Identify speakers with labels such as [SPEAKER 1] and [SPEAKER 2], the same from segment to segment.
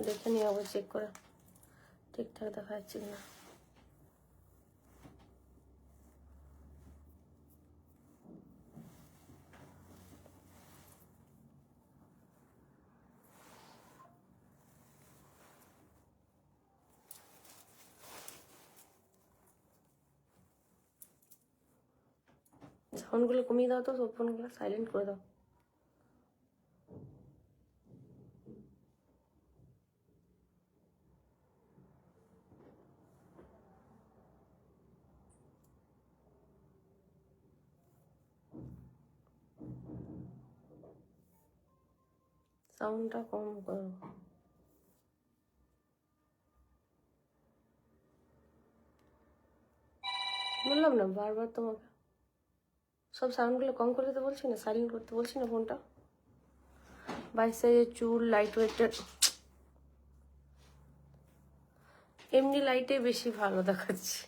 [SPEAKER 1] দেখে নিয়ে আবার চেক করে ঠিকঠাক দেখা যাচ্ছে কিনা। সাউন্ডগুলো কমিয়ে দাও তো, সব ফোনগুলো সাইলেন্ট করে দাও। সাউন্ডটা কম করো। বললাম না বারবার তোমাকে, সব সাউন্ডগুলো কম করে দিতে বলছি না, সাইলেন্ট করতে বলছি না ফোনটা। 22 সাইজের চুল, লাইট ওয়েটের, এমনি লাইটে বেশি ভালো দেখাচ্ছে।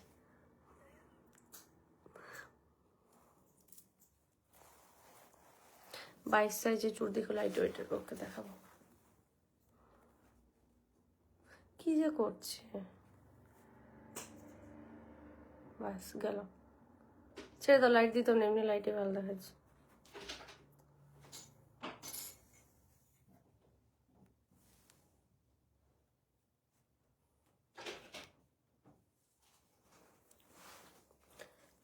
[SPEAKER 1] 22 সাইজের চুল দেখো, লাইট ওয়েটের, ওকে দেখাবো। কি যে করছে, বাস গেল, ছেড়ে দাও। লাইট দিত না, এমনি লাইটে ভালো দেখাচ্ছে।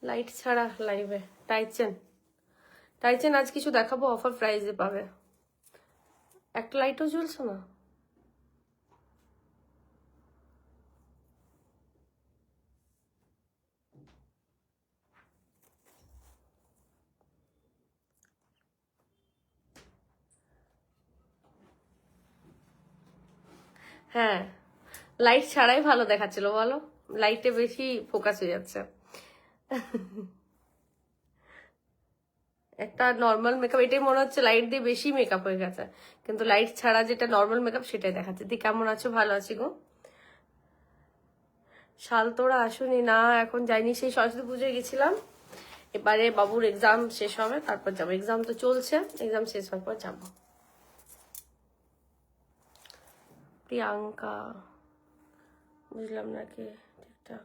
[SPEAKER 1] লাইট ছাড়া লাইভে টাইচেন আজ কিছু দেখাবো, অফার প্রাইসে পাবে। একটা লাইটও জ্বলছে না। হ্যাঁ, লাইট ছাড়াই ভালো দেখাচ্ছিল বলো, লাইটে বেশি ফোকাস হয়ে যাচ্ছে। একটা নর্মাল মেকআপ, এটাই মনে হচ্ছে লাইট দিয়ে বেশি মেকআপ হয়ে গেছে, কিন্তু লাইট ছাড়া যেটা নর্মাল মেকআপ সেটাই দেখাচ্ছে। দি কেমন আছো? ভালো আছি গো। শাল তোরা আসুনি না, এখন যাইনি, সেই সরস্বতী পুজোয় গেছিলাম। এবারে বাবুর এক্সাম শেষ হবে তারপর যাবো, এক্সাম তো চলছে, এক্সাম শেষ হওয়ার পর যাবো। প্রিয়াঙ্কা, বুঝলাম না কে, ঠিকঠাক।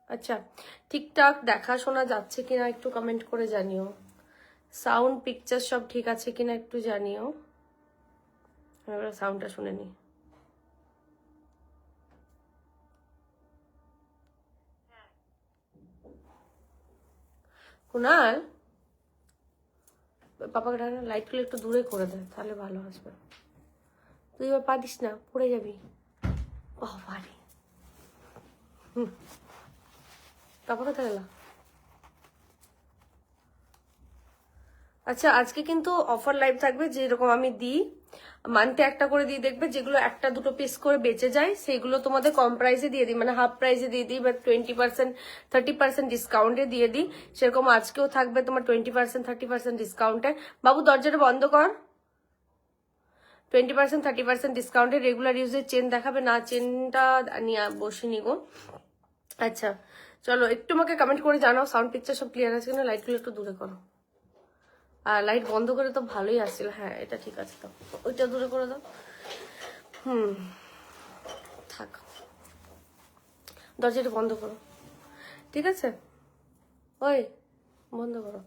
[SPEAKER 1] আচ্ছা, ঠিকঠাক দেখা শোনা যাচ্ছে কিনা একটু কমেন্ট করে জানিও। সাউন্ড পিকচার সব ঠিক আছে কিনা একটু জানিও। এবার সাউন্ডটা শুনে নি। কুনাল, পাপাকে ডাক, লাইটগুলো একটু দূরে করে দেয়, তাহলে ভালো আসবে। তুই এবার পারিস না, পড়ে যাবি। বাবারে, পাপা কোথায় গেল? আচ্ছা, আজকে কিন্তু অফার লাইভ থাকবে, যেরকম আমি দিই মান্থে একটা করে দিই, দেখবে যেগুলো একটা দুটো পিস করে বেঁচে যায় সেগুলো তোমাদের কম প্রাইসে দিয়ে দিই, মানে হাফ প্রাইসে দিয়ে দিই, বা 20% 30% ডিসকাউন্টে দিয়ে দিই। সেরকম আজকেও থাকবে তোমার 20% 30% ডিসকাউন্টে। বাবু দরজাটা বন্ধ কর। 20% 30% ডিসকাউন্টে রেগুলার ইউজের চেন দেখাবে না, চেনটা নিয়ে বসিনি গো। আচ্ছা চলো, একটু আমাকে কমেন্ট করে জানাও সাউন্ড পিকচার সব ক্লিয়ার আছে কিনা, লাইটগুলো একটু দূরে করো। আর লাইট বন্ধ করে তো ভালোই আসছিল, হ্যাঁ এটা ঠিক আছে, তো ওইটা দূরে করে দাও। থাক, দরজাটা বন্ধ করো, ঠিক আছে? ওই বন্ধ করো।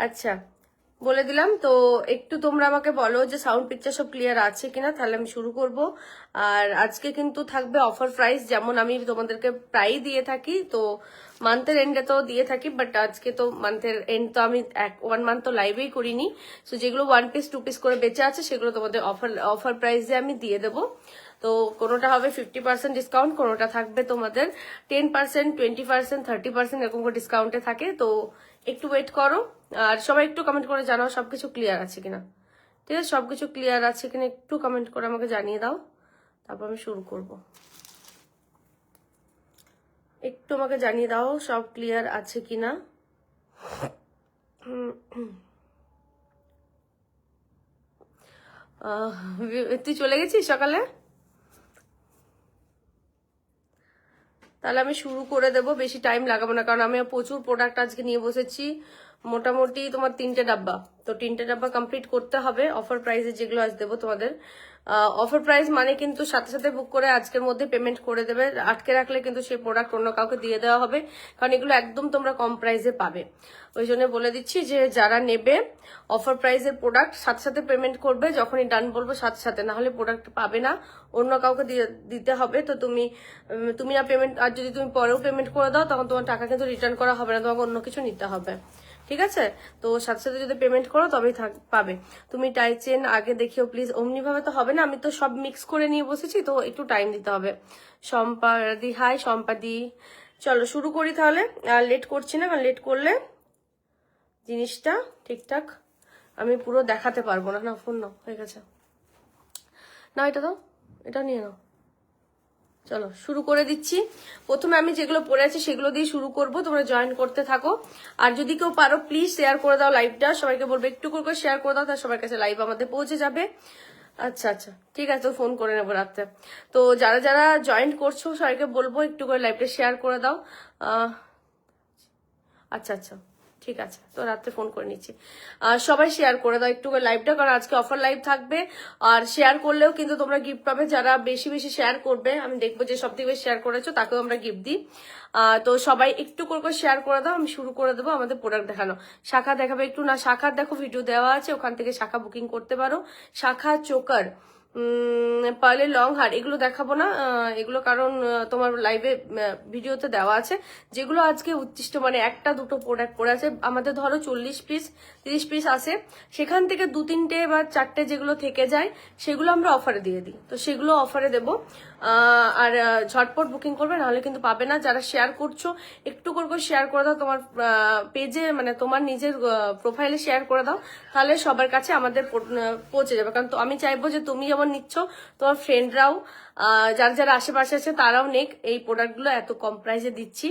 [SPEAKER 1] আচ্ছা, বলে দিলাম তো, একটু তোমরা আমাকে বলো যে সাউন্ড পিকচার সব ক্লিয়ার আছে কিনা, তাহলে আমি শুরু করব। আর আজকে কিন্তু থাকবে অফার প্রাইস, যেমন আমি তোমাদেরকে প্রায় দিয়ে থাকি, তো মান্থের এন্ডে তো দিয়ে থাকি, বাট আজকে তো মান্থের এন্ড তো আমি 1 মান্থ তো লাইভেই করিনি। সো যেগুলো 1 পিস 2 পিস করে বেঁচে আছে সেগুলো তোমাদের অফার প্রাইসে আমি দিয়ে দেবো। তো কোনোটা হবে 50% ডিসকাউন্ট, কোনোটা থাকবে তোমাদের 10%, 20%, 30% এরকম করে ডিসকাউন্টে থাকে। তো একটু ওয়েট করো, আর সবাই একটু কমেন্ট করে জানাও সবকিছু ক্লিয়ার আছে কিনা। ঠিক আছে, সবকিছু ক্লিয়ার আছে কিনা একটু কমেন্ট করে আমাকে জানিয়ে দাও, তারপর আমি শুরু করব। একটু আমাকে জানিয়ে দাও সব ক্লিয়ার আছে কিনা। তুই চলে গেছিস সকালে? তাহলে আমি শুরু করে দেব, বেশি টাইম লাগাবো না, কারণ আমি প্রচুর প্রোডাক্ট আজকে নিয়ে বসেছি, মোটামুটি তোমার 3টে ডাব্বা, তো 3টে ডাব্বা কমপ্লিট করতে হবে। অফার প্রাইসে যেগুলো আজ দেবো তোমাদের, অফার প্রাইস মানে কিন্তু সাথে সাথে বুক করে আজকের মধ্যে পেমেন্ট করে দেবে, আটকে রাখলে কিন্তু সেই প্রোডাক্ট অন্য কাউকে দিয়ে দেওয়া হবে, কারণ এগুলো একদম তোমরা কম প্রাইসে পাবে। ওই জন্য বলে দিচ্ছি যে যারা নেবে অফার প্রাইসের প্রোডাক্ট সাথে সাথে পেমেন্ট করবে, যখনই ডান বলবো সাথে সাথে, না হলে প্রোডাক্ট পাবে না, অন্য কাউকে দিতে হবে। তো তুমি না পেমেন্ট, আর যদি তুমি পরেও পেমেন্ট করে দাও তখন তোমার টাকা কিন্তু রিটার্ন করা হবে না, তোমাকে অন্য কিছু নিতে হবে, ঠিক আছে? তো সাথে সাথে যদি পেমেন্ট করো তবেই পাবে। তুমি টাই চেন আগে দেখিও প্লিজ, অমনি ভাবে তো হবে না, আমি তো সব মিক্স করে নিয়ে বসেছি, তো একটু টাইম দিতে হবে। সম্পাদি, হাই সম্পাদি, চলো শুরু করি তাহলে, আর লেট করছি না, কারণ লেট করলে জিনিসটা ঠিকঠাক আমি পুরো দেখাতে পারবো না। না ফোন নাও, হয়ে গেছে, না এটা দাও, এটা নিয়ে নাও। চলো শুরু করে দিচ্ছি। প্রথমে আমি যেগুলো পড়ে আছি সেগুলো দিয়ে শুরু করব, তোমরা জয়েন করতে থাকো। আর যদি কেউ পারো প্লিজ শেয়ার করে দাও লাইভটা, সবাইকে বলবো একটু করে শেয়ার করে দাও, তার সবার কাছে লাইভ আমাদের পৌঁছে যাবে। আচ্ছা আচ্ছা ঠিক আছে, তো ফোন করে নেবো রাত্রে। তো যারা যারা জয়েন করছো সবাইকে বলবো একটু করে লাইভটা শেয়ার করে দাও। আচ্ছা আচ্ছা ঠিক আছে, তো রাত্রে ফোন করে নিচ্ছি। সবাই শেয়ার করে দাও একটু করে লাইভটা, কারণ আজকে অফার লাইভ থাকবে। আর শেয়ার করলেও কিন্তু তোমরা গিফট পাবে, যারা বেশি বেশি শেয়ার করবে, আমি দেখবো যে সব থেকে বেশি শেয়ার করেছো তাকেও আমরা গিফট দিই। তো সবাই একটু করে শেয়ার করে দাও, আমি শুরু করে দেবো আমাদের প্রোডাক্ট দেখানো। শাখা দেখাবে একটু না, শাখার দেখো ভিডিও দেওয়া আছে, ওখান থেকে শাখা বুকিং করতে পারো। শাখা চোকার, পার্লের লং হার, এগুলো দেখাবো না, এগুলো কারণ তোমার লাইভে ভিডিওতে দেওয়া আছে। যেগুলো আজকে উচ্ছিষ্ট মানে একটা দুটো প্রোডাক্ট পড়ে আছে, আমাদের ধরো 40 পিস 30 পিস আসে, সেখান থেকে 2-3টে বা 4টে যেগুলো থেকে যায় সেগুলো আমরা অফারে দিয়ে দিই, তো সেগুলো অফারে দেবো। আর ঝটপট বুকিং করবে, নাহলে কিন্তু পাবে না। যারা শেয়ার করছো একটু করে শেয়ার করে দাও, তোমার পেজে মানে তোমার নিজের প্রোফাইলে শেয়ার করে দাও, তাহলে সবার কাছে আমাদের পৌঁছে যাবে। কারণ তো আমি চাইবো যে তুমি যেমন নিচ্ছ তোমার ফ্রেন্ডরাও, যারা যারা আশেপাশে আছে তারাও নেক, এই প্রোডাক্টগুলো এত কম প্রাইসে দিচ্ছি।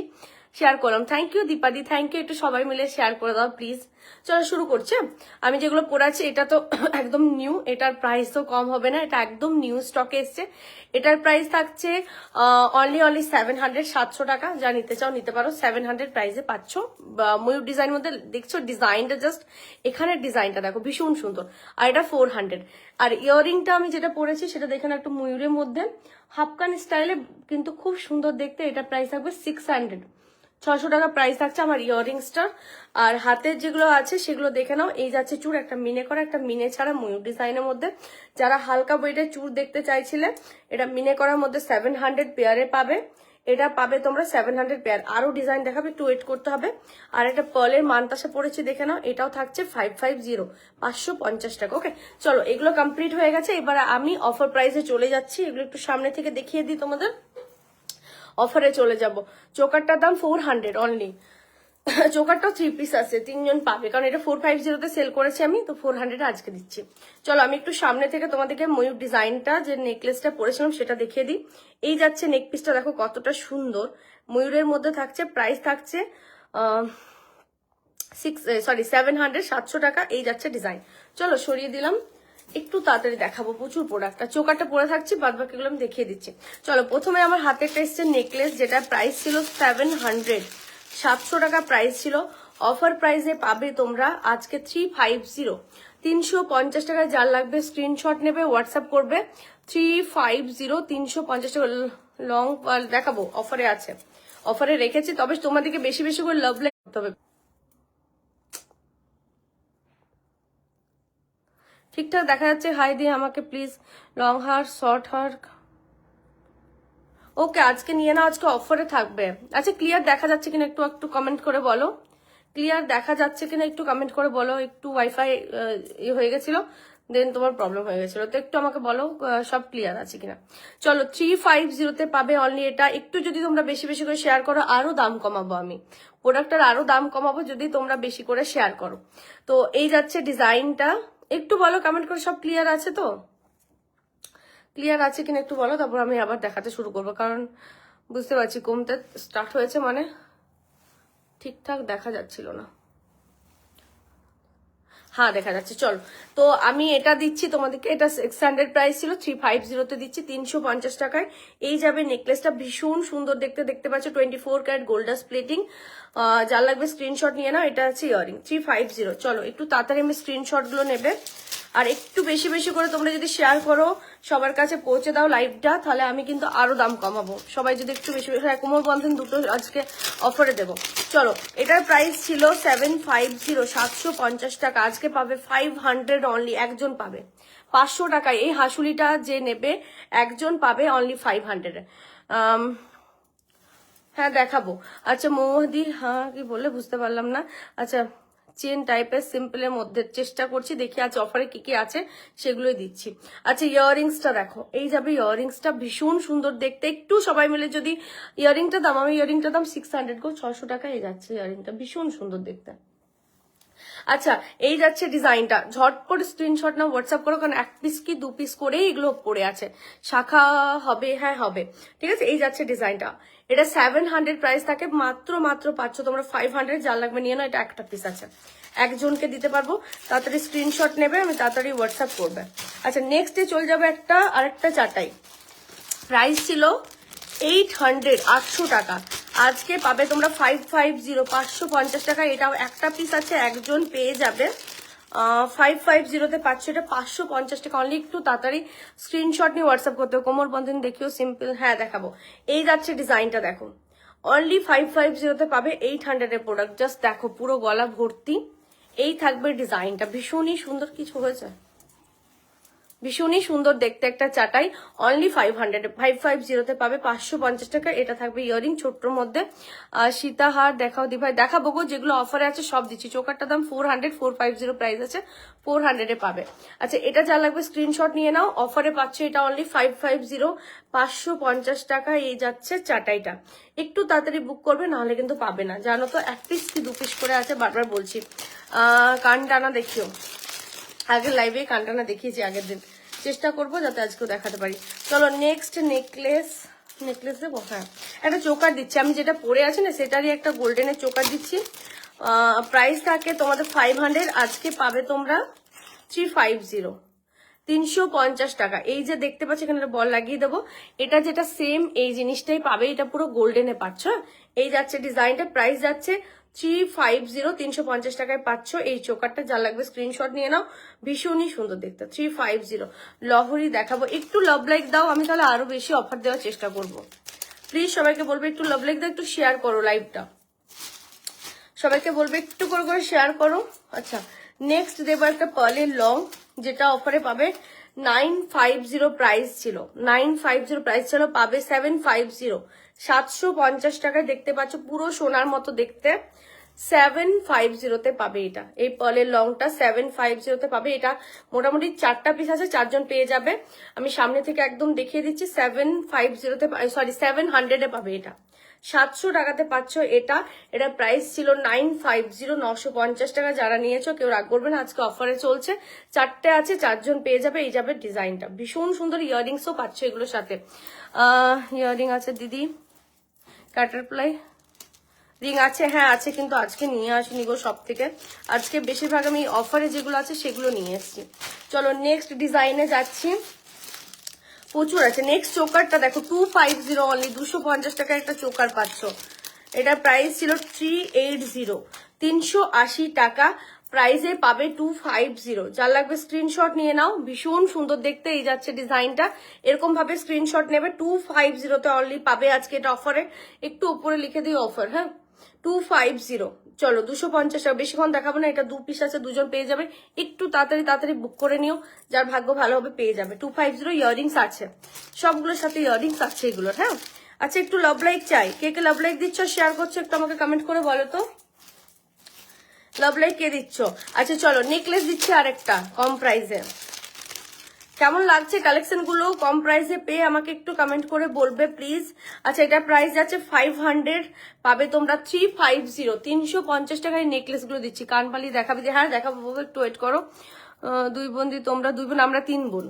[SPEAKER 1] শেয়ার করলাম, থ্যাংক ইউ দীপাদি, থ্যাংক ইউ, একটু সবাই মিলে শেয়ার করে দাও প্লিজ। চলো শুরু করছে। আমি যেগুলো পড়াচ্ছি এটা তো একদম নিউ, এটার প্রাইস তো কম হবে না, এটা একদম নিউ স্টকে এসছে। এটার প্রাইস থাকছে অনলি 700, 700 টাকা। যা নিতে চাও নিতে পারো, 700 প্রাইসে পাচ্ছ। ময়ূর ডিজাইন মধ্যে দেখছো ডিজাইনটা, জাস্ট এখানের ডিজাইনটা দেখো ভীষণ সুন্দর। আর এটা 400। আর ইয়াররিংটা আমি যেটা পরেছি সেটা দেখে না, একটু ময়ূরের মধ্যে হাফকান স্টাইলে, কিন্তু খুব সুন্দর দেখতে। এটা প্রাইস থাকবে 600, 600 টাকা প্রাইস থাকছে আমার ইয়াররিংসটা। আর হাতের যেগুলো আছে সেগুলো দেখে নাও, এই যাচ্ছে চূড়, একটা মিনে করা, একটা মিনে ছাড়া ময়ূর ডিজাইনের মধ্যে। যারা হালকা ওয়েটের চূড় দেখতে চাইছিলে, এটা মিনে করার মধ্যে 700 পেয়ারে পাবে, এটা পাবে তোমরা 700 পেয়ার। আরো ডিজাইন দেখাবে, একটু ওয়েট করতে হবে। আর একটা পার্লের মানতাসা পড়েছি দেখে নাও, এটাও থাকছে 550, 550 টাকা। ওকে চলো, এগুলো কমপ্লিট হয়ে গেছে, এবার আমি অফার প্রাইসে চলে যাচ্ছি। এগুলো একটু সামনে থেকে দেখিয়ে দিই তোমাদের, অফারে চলে যাব। চোকারটার দাম 400 অনলি, চোকারটাও 3 পিস আছে, 3জন পাবে, কারণ এটা 450-তে সেল করেছি আমি, তো 400 আজকে দিচ্ছি। চলো আমি একটু সামনে থেকে তোমাদেরকে ময়ূর ডিজাইনটা, যে নেকলেসটা পরেছিলাম সেটা দেখিয়ে দিই। এই যাচ্ছে নেক পিসটা, দেখো কতটা সুন্দর, ময়ূরের মধ্যে থাকছে। প্রাইস থাকছে 700, 700 টাকা। এই যাচ্ছে ডিজাইন। চলো সরিয়ে দিলাম, একটু তাড়াতাড়ি দেখাবো, প্রচুর প্রোডাক্ট। আর চোকারটা পরে থাকছি, বাদ বাকিগুলো আমি দেখিয়ে দিচ্ছি। চলো প্রথমে আমার হাতে একটা এসছে নেকলেস, যেটা প্রাইস ছিল 700, 700 টাকা প্রাইস ছিল। অফার প্রাইসে পাবে তোমরা আজকে 350, 350 টাকায়। যার লাগবে স্ক্রিনশট নেবে, হোয়াটসঅ্যাপ করবে। 350, 350 টাকা লং দেখাবো, অফারে আছে, অফারে রেখেছি। তবে তোমাদেরকে বেশি বেশি করে লাভ লাইক করতে হবে। ঠিকঠাক দেখা যাচ্ছে? হাই দিয়ে আমাকে প্লিজ। লং হার, শর্ট হার, ওকে আজকে নিয়ে নাও, আজকে অফারে থাকবে। আচ্ছা ক্লিয়ার দেখা যাচ্ছে কিনা একটু একটু কমেন্ট করে বলো, ক্লিয়ার দেখা যাচ্ছে কিনা একটু কমেন্ট করে বলো। একটু ওয়াইফাই হয়ে গেছিল, দেন তোমার প্রবলেম হয়ে গেছিল, তো একটু আমাকে বলো সব ক্লিয়ার আছে কিনা। চলো 350-তে পাবে অনলি এটা। একটু যদি তোমরা বেশি বেশি করে শেয়ার করো, আরো দাম কমাবো আমি, প্রোডাক্টের আরো দাম কমাবো যদি তোমরা বেশি করে শেয়ার করো। তো এই যাচ্ছে ডিজাইনটা, একটু বলো কমেন্ট করে সব ক্লিয়ার আছে তো, ক্লিয়ার আছে কিনা একটু বলো, তারপর আমি আবার দেখাতে শুরু করবো, কারণ বুঝতে পারছি কমতে স্টার্ট হয়েছে, মানে ঠিকঠাক দেখা যাচ্ছিল না। হ্যাঁ দেখা যাচ্ছে। চলো, তো আমি এটা দিচ্ছি তোমাদেরকে, এটা 600 প্রাইস ছিল, 350 দিচ্ছি 350 টাকায়। এই যাবে নেকলেসটা, ভীষণ সুন্দর দেখতে, দেখতে পাচ্ছ 24 ক্যারেট গোল্ডাস প্লেটিং। যার লাগবে স্ক্রিনশট নিয়ে নাও। এটা আছে ইয়ারিং 350। চলো একটু তাড়াতাড়ি আমি স্ক্রিনশট গুলো নেবে, আর একটু বেশি বেশি করে তোমরা যদি শেয়ার করো, সবার কাছে পৌঁছে দাও লাইভটা, তাহলে আমি কিন্তু আরো দাম কমাবো। সবাই যদি একটু বেশি বেশি, কোমর বন্ধন দুটো আজকে অফারে দেবো। চলো, এটার প্রাইস ছিল 750, 750 টাকা, আজকে পাবে 500 অনলি, একজন পাবে 500 টাকায়। এই হাসুলিটা যে নেবে একজন পাবে অনলি 500। হ্যাঁ দেখাবো। আচ্ছা মৌদি, হ্যাঁ কি বললে বুঝতে পারলাম না। আচ্ছা, চেন টাইপের সিম্পলের মধ্যে চেষ্টা করছি, দেখি আছে অফারে কি কি আছে সেগুলোই দিচ্ছি। আচ্ছা ইয়াররিংসটা দেখো, এই যাবে ইয়াররিংসটা, ভীষণ সুন্দর দেখতে। একটু সবাই মিলে যদি ইয়াররিংটা দাম, আমি ইয়াররিংটা দাম 600 গো, 600 টাকায় যাচ্ছে ইয়াররিংটা, ভীষণ সুন্দর দেখতে। আচ্ছা এই যাচ্ছে ডিজাইনটা, ঝটপট স্ক্রিনশট নাও, হোয়াটসঅ্যাপ করো, কারণ 1 পিস কি 2 পিস করেই এগুলো পড়ে আছে। শাখা হবে, হ্যাঁ হবে, ঠিক আছে। এই যাচ্ছে ডিজাইনটা, এটা 700 প্রাইস থাকে, মাত্র মাত্র পাচ্ছ তোমরা 500। যার লাগবে নিয়ে নাও, এটা একটা পিস আছে, একজনকে দিতে পারবো। তাড়াতাড়ি স্ক্রিনশট নেবে, আমি তাড়াতাড়ি হোয়াটসঅ্যাপ করবে। আচ্ছা নেক্সটে চলে যাবে আরেকটা চাটাই, প্রাইস ছিল 800, 800 টাকা, আজকে পাবে তোমরা 550, 550 টাকা। এটাও একটা পিস আছে, একজন পেয়ে যাবে। 550 পাচ্ছ, এটা 550 টাকা অনলি। একটু তাড়াতাড়ি স্ক্রিনশট নিয়ে হোয়াটসঅ্যাপ করতে হবে। কোমর বন্ধন দেখিও সিম্পল, হ্যাঁ দেখাবো। এই যাচ্ছে ডিজাইনটা দেখো, অনলি 550 পাবে 800 এর প্রোডাক্ট। জাস্ট দেখো পুরো গলা ভর্তি, এই থাকবে ডিজাইনটা, ভীষণই সুন্দর। কিছু হয়েছে, ভীষণই সুন্দর দেখতে একটা চাটাই, অনলি 550 পাবে 550 টাকা। এটা থাকবে ইয়ারিং ছোট্টর মধ্যে। সীতাহার দেখাও দি ভাই, দেখাবো গো, যেগুলো অফারে আছে সব দিচ্ছি। চোকারটার দাম 400, 450 প্রাইস আছে, 400 পাবে। আচ্ছা এটা যা লাগবে স্ক্রিনশট নিয়ে নাও, অফারে পাচ্ছ এটা অনলি 550, 550 টাকা। এই যাচ্ছে চাটাইটা, একটু তাড়াতাড়ি বুক করবে, নাহলে কিন্তু পাবে না। জানো তো 1 পিস কি 2 পিস করে আছে, বারবার বলছি। কান টানা দেখিও, আগের লাইভে কানটানা দেখিয়েছি আগের দিন, চেষ্টা করবো যাতে আজকেও দেখাতে পারি। চলো নেক্সট নেকলেস দেবো। হ্যাঁ একটা চোকার দিচ্ছি, আমি যেটা পরে আছি না সেটারই একটা গোল্ডেনের চোকার দিচ্ছি। প্রাইস থাকে তোমাদের 500, আজকে পাবে তোমরা 350, 350 টাকা। এই যে দেখতে পাচ্ছ এখানে বল লাগিয়ে দেবো, এটা যেটা সেম এই জিনিসটাই পাবে, এটা পুরো গোল্ডেনে পাচ্ছ। এই যাচ্ছে ডিজাইনটা, প্রাইস যাচ্ছে 350, 350 টাকায় পাচ্ছ এই চোকারটা। যা লাগবে স্ক্রিনশট নিয়ে নাও, ভীষণই সুন্দর দেখতে, 350। লহরি দেখাবো, একটু লাভ লাইক দাও, আমি তাহলে আরো বেশি অফার দেওয়ার চেষ্টা করব। প্লিজ সবাইকে বলবে একটু লাভ লাইক দাও, একটু শেয়ার করো লাইভটা, সবাইকে বলবে একটু করে করে শেয়ার করো। আচ্ছা নেক্সট দেবো একটা পার্লের লং, যেটা অফারে পাবে 950 প্রাইস ছিল, 950 প্রাইস ছিল, পাবে 750, 750 টাকায়। দেখতে পাচ্ছ পুরো সোনার মতো দেখতে, 750 পাবে এটা। এই পার্লের লংটা 750 পাবে। এটা মোটামুটি 4টা পিস আছে, 4জন পেয়ে যাবে। আমি সামনে থেকে একদম দেখিয়ে দিচ্ছি, 700 পাবে এটা, 700 টাকাতে পাচ্ছ এটা। এটা প্রাইস ছিল 950, 950 টাকা। যারা নিয়েছো কেউ রাগ করবে না, আজকে অফারে চলছে, 4টে আছে, 4জন পেয়ে যাবে। এই যাবে ডিজাইনটা, ভীষণ সুন্দর। ইয়াররিংসও পাচ্ছ এগুলোর সাথে। ইয়াররিং আছে দিদি, কাটারপ্লাই রিং আছে, হ্যাঁ আছে, কিন্তু আজকে নিয়ে আসিনি গো সব থেকে। আজকে বেশিরভাগ আমি অফারে যেগুলো আছে সেগুলো নিয়ে এসেছি। চলো নেক্সট ডিজাইনে যাচ্ছি, প্রচুর আছে। নেক্সট চোকারটা দেখো, 250 অনলি, 250 টাকায় একটা চোকার পাচ্ছ। এটার প্রাইস ছিল 380, 380 টাকা প্রাইসে পাবে 250। যার লাগবে স্ক্রিনশট নিয়ে নাও, ভীষণ সুন্দর দেখতে। এই যাচ্ছে ডিজাইনটা, এরকম ভাবে স্ক্রিনশট নেবে। 250 অনলি পাবে আজকে এটা অফারে। একটু উপরে লিখে দিই অফার, হ্যাঁ 250। চলো 250 টাকা, বেশিক্ষণ দেখাবো না, এটা 2 পিস আছে, 2জন পেয়ে যাবে। একটু তাড়াতাড়ি বুক করে নিও, যার ভাগ্য ভালো হবে পেয়ে যাবে। 250 ইয়াররিংস আছে, সবগুলোর সাথে ইয়াররিংস আছে এগুলোর, হ্যাঁ। আচ্ছা একটু লাভ লাইক চাই, কে কে লাভ লাইক দিচ্ছ, শেয়ার করছো একটু আমাকে কমেন্ট করে বলো তো, লাভ লাইক কে দিচ্ছ। আচ্ছা চলো নেকলেস দিচ্ছি আরেকটা কম প্রাইসে। কেমন লাগছে কালেকশন গুলো কম প্রাইসে পেয়ে, আমাকে একটু কমেন্ট করে বলবে প্লিজ। আচ্ছা এটা প্রাইস যাচ্ছে 500, পাবে তোমরা 350, 350 টাকায় নেকলেস গুলো দিচ্ছি। কানবালি দেখাবে যে, হ্যাঁ দেখাবো, একটু ওয়েট করো। 2 বোন দি, তোমরা 2 বোন, আমরা 3 বোন।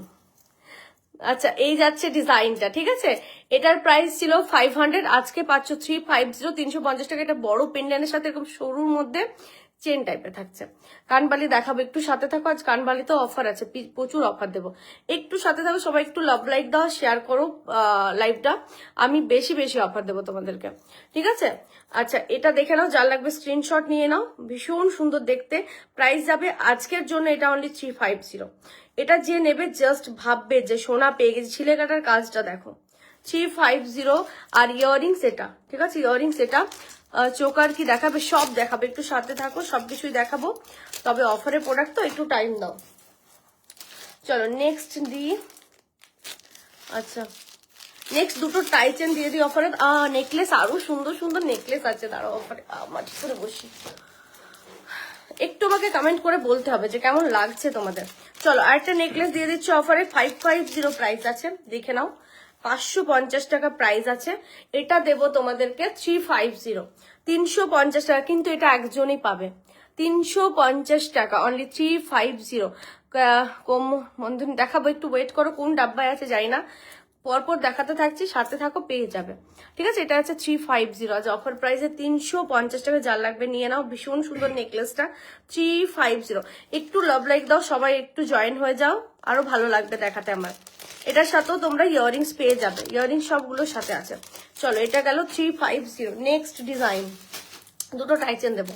[SPEAKER 1] আচ্ছা এই যাচ্ছে ডিজাইনটা, ঠিক আছে। এটার প্রাইস ছিল 500, আজকে পাচ্ছ 350, 350 টাকা। এটা বড় পেন্ডেন্টের সাথে এরকম সরুর মধ্যে চেন টাইপের থাকছে। কানবালি দেখাবো, একটু সাথে থাকো, আজ কানবালিতে অফার আছে, প্রচুর অফার দেবো, একটু সাথে থাকো। সবাই একটু লাভ লাইক দাও, শেয়ার করো লাইভটা, আমি বেশি বেশি অফার দেবো তোমাদেরকে, ঠিক আছে? আচ্ছা, এটা দেখে নাও, যার লাগবে স্ক্রিনশট নিয়ে নাও, ভীষণ সুন্দর দেখতে। প্রাইস যাবে আজকের জন্য এটা অনলি 350। এটা যে নেবে জাস্ট ভাববে যে সোনা পেয়ে গেছে। ছিলে কাটার কাজটা দেখো, 350। আর ইয়াররিংস এটা, ঠিক আছে? ইয়াররিংস এটা, চোকার কি দেখাবে, সব দেখাবে, একটু সাথে থাকো, সবকিছুই দেখাবো। তবে অফারের প্রোডাক্ট তো একটু টাইম দাও। চলো নেক্সট দিই। আচ্ছা, নেক্সট দুটো টাইচেন দিয়ে দিই অফারে। নেকলেস, আরো সুন্দর সুন্দর নেকলেস আছে, দাঁড়াও অফারে। মাটি করে বসি, একটু আমাকে কমেন্ট করে বলতে হবে যে কেমন লাগছে তোমাদের। চলো আরেকটা নেকলেস দিয়ে দিচ্ছি অফারে, 550 প্রাইস আছে, দেখে নাও, 550 টাকা প্রাইস আছে। এটা দেবো তোমাদেরকে 350, 350 টাকা, কিন্তু এটা একজনই পাবে, 350 টাকা অনলি, 350। কম বন্ধু দেখাবো, একটু ওয়েট করো, কোন ডাব্বায় আছে জানি না, পরপর দেখাতে থাকছি, সাথে থাকো, পেয়ে যাবে, ঠিক আছে? এটা আছে 350, আজ অফার প্রাইসে 350 টাকা, যার লাগবে নিয়ে নাও। ভীষণ সুন্দর নেকলেসটা, 350। একটু লাভ লাইক দাও সবাই, একটু জয়েন হয়ে যাও, আরো ভালো লাগবে দেখাতে আমার। এটার সাথেও তোমরা ইয়াররিংস পেয়ে যাবে, ইয়াররিংস সবগুলোর সাথে আছে। চলো এটা গেল 350। নেক্সট ডিজাইন, দুটো টাইচেন দেবো।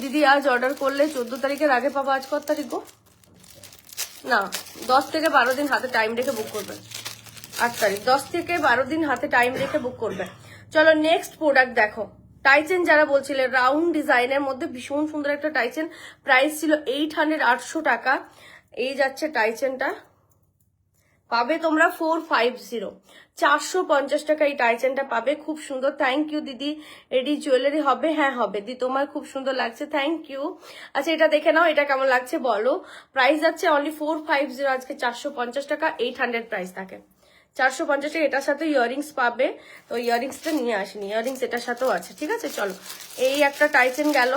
[SPEAKER 1] দিদি আজ অর্ডার করলে 14 তারিখের আগে পাবো, আজ কত তারিখ গো? না, 10 থেকে 12 দিন হাতে টাইম রেখে বুক করবে। 8 তারিখ, 10 থেকে 12 দিন হাতে টাইম রেখে বুক করবে। চলো নেক্সট প্রোডাক্ট দেখো, টাইচেন যারা বলছিলে, রাউন্ড ডিজাইনের মধ্যে ভীষণ সুন্দর একটা টাইচেন, প্রাইস ছিল 800 টাকা। এই যাচ্ছে টাইচেনটা, পাবে তোমরা 450, 450 টাকা এই টাইচেনটা পাবে, খুব সুন্দর। থ্যাংক ইউ দিদি। এডি জুয়েলারি হবে? হ্যাঁ হবে দিদি, তোমার খুব সুন্দর লাগছে, থ্যাংক ইউ। আচ্ছা এটা দেখে নাও, এটা কেমন লাগছে বলো। প্রাইস যাচ্ছে অনলি 450, আজকে 450 টাকা, 800 প্রাইস থাকে, 450 টাকা। এটার সাথে ইয়াররিংস পাবে, তো ইয়াররিংসটা নিয়ে আসিনি, ইয়াররিংস এটার সাথেও আছে, ঠিক আছে? চলো এই একটা টাইচেন গেল,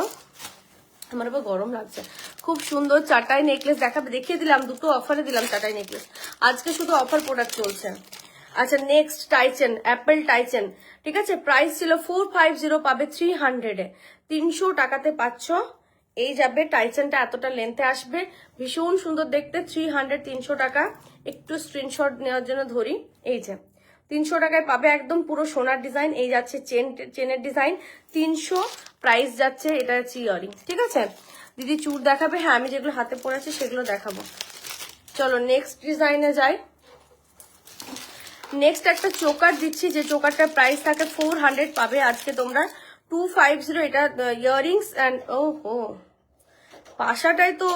[SPEAKER 1] আমার আবার গরম লাগছে। খুব সুন্দর চাটাই নেকলেস দেখাবে, দেখিয়ে দিলাম, দুটো অফারে দিলাম চাটাই নেকলেস, আজকে শুধু অফার প্রোডাক্ট চলছে। আচ্ছা নেক্সট টাইচেন, অ্যাপেল টাইচেন, ঠিক আছে? প্রাইস ছিল 450, পাবে 300-এ, 300 টাকাতে পাচ্ছ। এই যাবে টাইচেনটা, এতটা লেন্থে আসবে, ভীষণ সুন্দর দেখতে, 300, 300 টাকা। একটু স্ক্রিনশট নেওয়ার জন্য ধরি, এই যে 300 টাকায় পাবে, একদম পুরো সোনার ডিজাইন। এই যাচ্ছে চেনের ডিজাইন, 300 প্রাইস যাচ্ছে। এটা হচ্ছে ইয়ারিং, ঠিক আছে? দিদি চুড় দেখাবে? হ্যাঁ, আমি যেগুলো হাতে পড়েছি সেগুলো দেখাবো। চলো নেক্সট ডিজাইনে যাই। নেক্সট একটা চোকার দিচ্ছি, যে চোকারটার প্রাইস থাকে 400, পাবে আজকে তোমরা 250। এটা ইয়ারিংস অ্যান্ড পাশাটাই তো,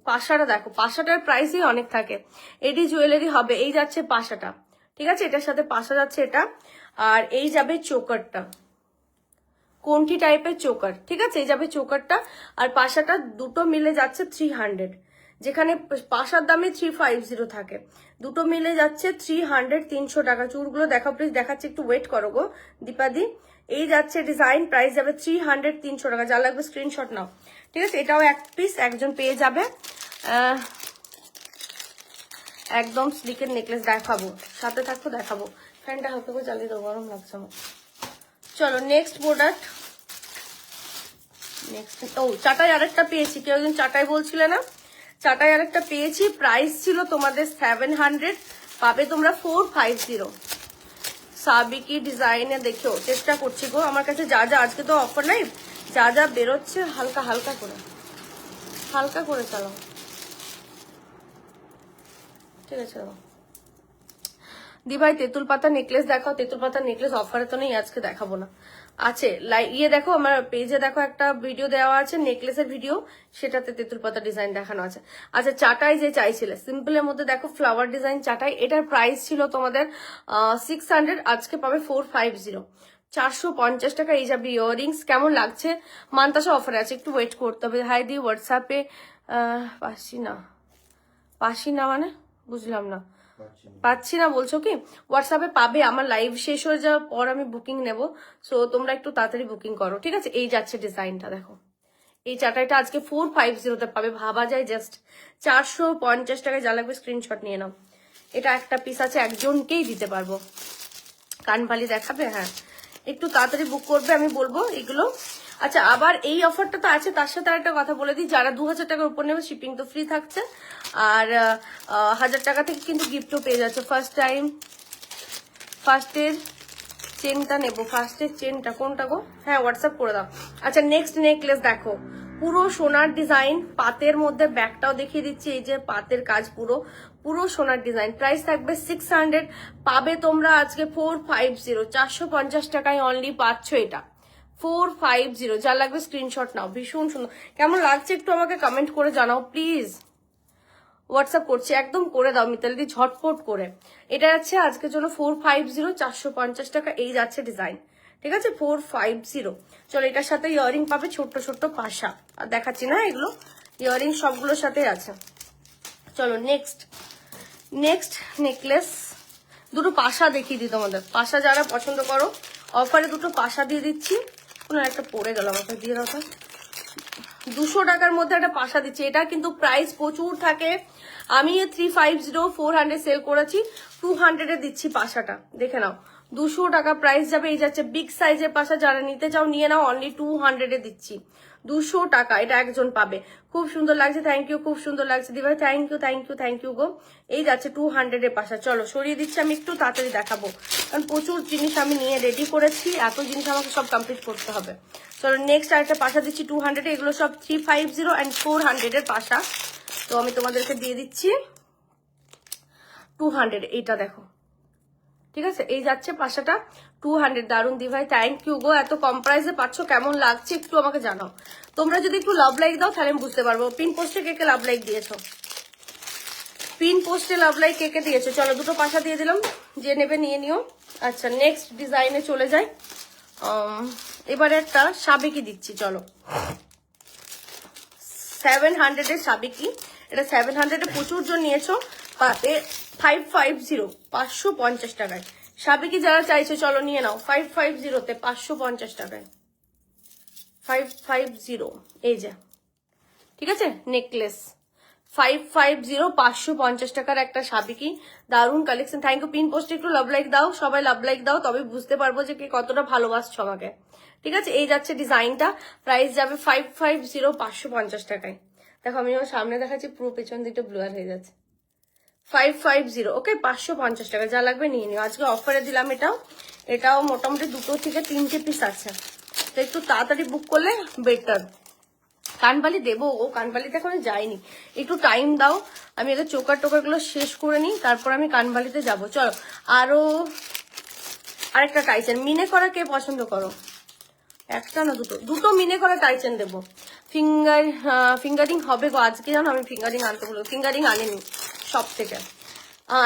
[SPEAKER 1] পাশাটা দেখো, পাশাটার প্রাইসই অনেক থাকে। এডি জুয়েলারি হবে, এই যাচ্ছে পাশাটা, ঠিক আছে? এটার সাথে পাশা যাচ্ছে এটা, আর এই যাবে চোকারটা, কোনটি টাইপের চোকার, ঠিক আছে? এই যাবে চোকারটা, আর পাশাটা, দুটো মিলে যাচ্ছে 300, যেখানে পাশার দামে 350 থাকে, দুটো মিলে যাচ্ছে 300, 300 টাকা। চুড়গুলো দেখাও প্লিজ, দেখাচ্ছে, একটু ওয়েট করো গো দীপাদি। এই যাচ্ছে ডিজাইন, প্রাইস যাবে 300, 300 টাকা, যা লাগবে স্ক্রিনশট নাও, ঠিক আছে? এটাও এক পিস একজন পেয়ে যাবে। একদম স্লিকের নেকলেস দেখাবো, সাথে থাকো, দেখাবো। ফ্যানটা হালকা করে চালিয়ে দেবো, গরম লাগছে আমার। চলো নেক্সট প্রোডাক্ট, নেক্সট চাটাই আরেকটা পেয়েছি, কেউ একজন চাটাই বলছিলে না, চাটাই আরেকটা পেয়েছি। প্রাইস ছিল তোমাদের 700, পাবে তোমরা 450। সাবিকি ডিজাইনে দেখেও চেষ্টা করছি গো, আমার কাছে যা যা, আজকে তো অফার নাই, যা যা বেরোচ্ছে হালকা হালকা করে, হালকা করে চালাও, ঠিক আছে? দি ভাই তেঁতুল পাতা নেকলেস দেখাও। তেঁতুল পাতা নেকলেস অফারে তো নেই, আজকে দেখাবো না। আছে ইয়ে দেখো, আমার পেজে দেখো একটা ভিডিও দেওয়া আছে নেকলেসের ভিডিও, সেটাতে তেঁতুল পাতা ডিজাইন দেখানো আছে। আচ্ছা চাটাই যে চাইছিলে সিম্পলের মধ্যে দেখো, ফ্লাওয়ার ডিজাইন চাটাই, এটার প্রাইস ছিল তোমাদের 600, আজকে পাবে 450, 450 টাকা। এই যাবে ইয়াররিংস, কেমন লাগছে? মান্তাসা অফারে আছে, একটু ওয়েট করতে হবে। হাই দি হোয়াটসঅ্যাপে পাসি না মানে বুঝলাম না, পাচ্ছি না বলছো কি? হোয়াটসঅ্যাপে পাবে, আমার লাইভ শেষ হয়ে যাওয়ার পর আমি বুকিং নেব, সো তোমরা একটু তাড়াতাড়ি বুকিং করো, ঠিক আছে? এই যাচ্ছে ডিজাইনটা দেখো, এই চাটাইটা আজকে 450 পাবে, ভাবা যায় জাস্ট 450 টাকায়, যা লাগবে স্ক্রিনশট নিয়ে নাও। এটা একটা পিস আছে, একজনকেই দিতে পারবো। কানবালি দেখাবে? হ্যাঁ, একটু তাড়াতাড়ি বুক করবে, আমি বলবো এগুলো। আচ্ছা, আবার এই অফারটা তো আছে, তার সাথে একটা কথা বলে দিই, যারা 2000 টাকার উপর নেবে শিপিং তো ফ্রি থাকছে, আর 1000 টাকা থেকে কিন্তু গিফটও পেয়ে যাচ্ছে। ফার্স্টের চেনটা নেবো, ফার্স্টের চেনটা কোনটা গো? হ্যাঁ, হোয়াটসঅ্যাপ করে দাও। আচ্ছা, নেক্সট নেকলেস দেখো, পুরো সোনার ডিজাইন, পাতের মধ্যে ব্যাগটাও দেখিয়ে দিচ্ছি, এই যে পাতের কাজ, পুরো পুরো সোনার ডিজাইন। প্রাইস থাকবে 600, পাবে তোমরা আজকে 450, 450 টাকায় অনলি পাচ্ছ এটা, 450। যা লাগবে স্ক্রিনশট নাও। ভীষণ সুন্দর, কেমন লাগছে একটু আমাকে কমেন্ট করে জানাও প্লিজ। হোয়াটসঅ্যাপ করছি, একদম করে দাও মিতালিদি ঝটপট করে। এটা যাচ্ছে আজকের জন্য 450, 450 টাকা এই যাচ্ছে ডিজাইন, ঠিক আছে 450। চলো, এটার সাথে ইয়ারিং পাবে, ছোট্ট ছোট্ট পাশা, আর দেখাচ্ছি না এগুলো, ইয়ারিং সবগুলোর সাথে আছে। চলো নেক্সট নেকলেস, দুটো পাশা দেখিয়ে দিই তোমাদের। পাশা যারা পছন্দ করো, অফারে দুটো পাশা দিয়ে দিচ্ছি। কোনো একটা পড়ে গেল, আমাকে দিয়ে দাও। 200 টাকার মধ্যে একটা পাশা দিচ্ছি, এটা কিন্তু প্রাইস প্রচুর থাকে। আমি 350, 400 সেল করেছি, 200 দিচ্ছি পাশাটা, দেখে নাও। 200 টাকা প্রাইস যাবে। এই যাচ্ছে বিগ সাইজের পাশা, যারা নিতে চাও নিয়ে নাও, অনলি 200 দিচ্ছি। 200 টাকা এটা একজন পাবে। খুব সুন্দর লাগছে, থ্যাংক ইউ, খুব সুন্দর লাগছে দিভাই, thank you thank you thank you গো। এই যাচ্ছে 200 পাশা। চলো সরিয়ে দিচ্ছি, আমি একটু তাড়াতাড়ি দেখাবো, কারণ প্রচুর জিনিস আমি নিয়ে রেডি করেছি, এত জিনিস আমাকে সব কমপ্লিট করতে হবে। চলো নেক্সট আরেকটা পাশা দিচ্ছি 200, এগুলো সব 350 and 400 এর পাশা। তো আমি তোমাদেরকে দিয়ে দিচ্ছি 200, এইটা দেখো, ঠিক আছে। এই যাচ্ছে পাশাটা 200, দারুন দি ভাই, থ্যাংক ইউ গো। এত কম প্রাইসে পাচ্ছ, কেমন লাগছে একটু আমাকে জানাও। তোমরা যদি একটু লাভ লাইক দাও তাহলে আমি বুঝতে পারবো। পিন পোস্টে কে কে লাভ লাইক দিয়েছো, পিন পোস্টে লাভ লাইক কে কে দিয়েছো। চলো দুটো পাশা দিয়ে দিলাম, যে নেবে নিয়ে নিও। আচ্ছা, নেক্সট ডিজাইনে চলে যাই। এবারে একটা সাবেকি দিচ্ছি, চলো 700 এর সাবেকি। এটা 700 এ প্রচুর জন নিয়েছো, 550, 550 টাকায় সাবেকি যারা চাইছো চলো নিয়ে নাও। 550 তে 550 টাকায়, 550 এই যে, ঠিক আছে। নেকলেস 550, 550 টাকার একটা সাবেকি, দারুন কালেকশন। Thank you. পিন পোস্টে একটু লাভ লাইক দাও, সবাই লাভ লাইক দাও, তবে বুঝতে পারবো যে কে কতটা ভালোবাসছো আমাকে, ঠিক আছে। এই যাচ্ছে ডিজাইনটা, প্রাইস যাবে 550, 550 টাকায়। দেখো আমি আমার সামনে দেখাচ্ছি, পুরো পেছন দিকটা ব্লুয়ার হয়ে যাচ্ছে। 550, ওকে, 550 টাকা। যা লাগবে নিয়ে নিও, আজকে অফারে দিলাম। এটাও মোটামুটি 2 থেকে 3টে পিস আছে, তো একটু তাড়াতাড়ি বুক করলে বেটার। কানবালি দেবো, ও কানবালিতে এখনো যাইনি, একটু টাইম দাও, আমি আগে চোকার টোকারগুলো শেষ করে নিই, তারপর আমি কানবালিতে যাবো। চলো আরো আরেকটা টাইচেন, মিনে করা কে পছন্দ করো? একটা না দুটো মিনে করা টাইচেন দেবো। ফিঙ্গারিং হবে গো আজকে, জানো আমি ফিঙ্গারিং আনতে বলবো, ফিঙ্গারিং আনিনি সব থেকে,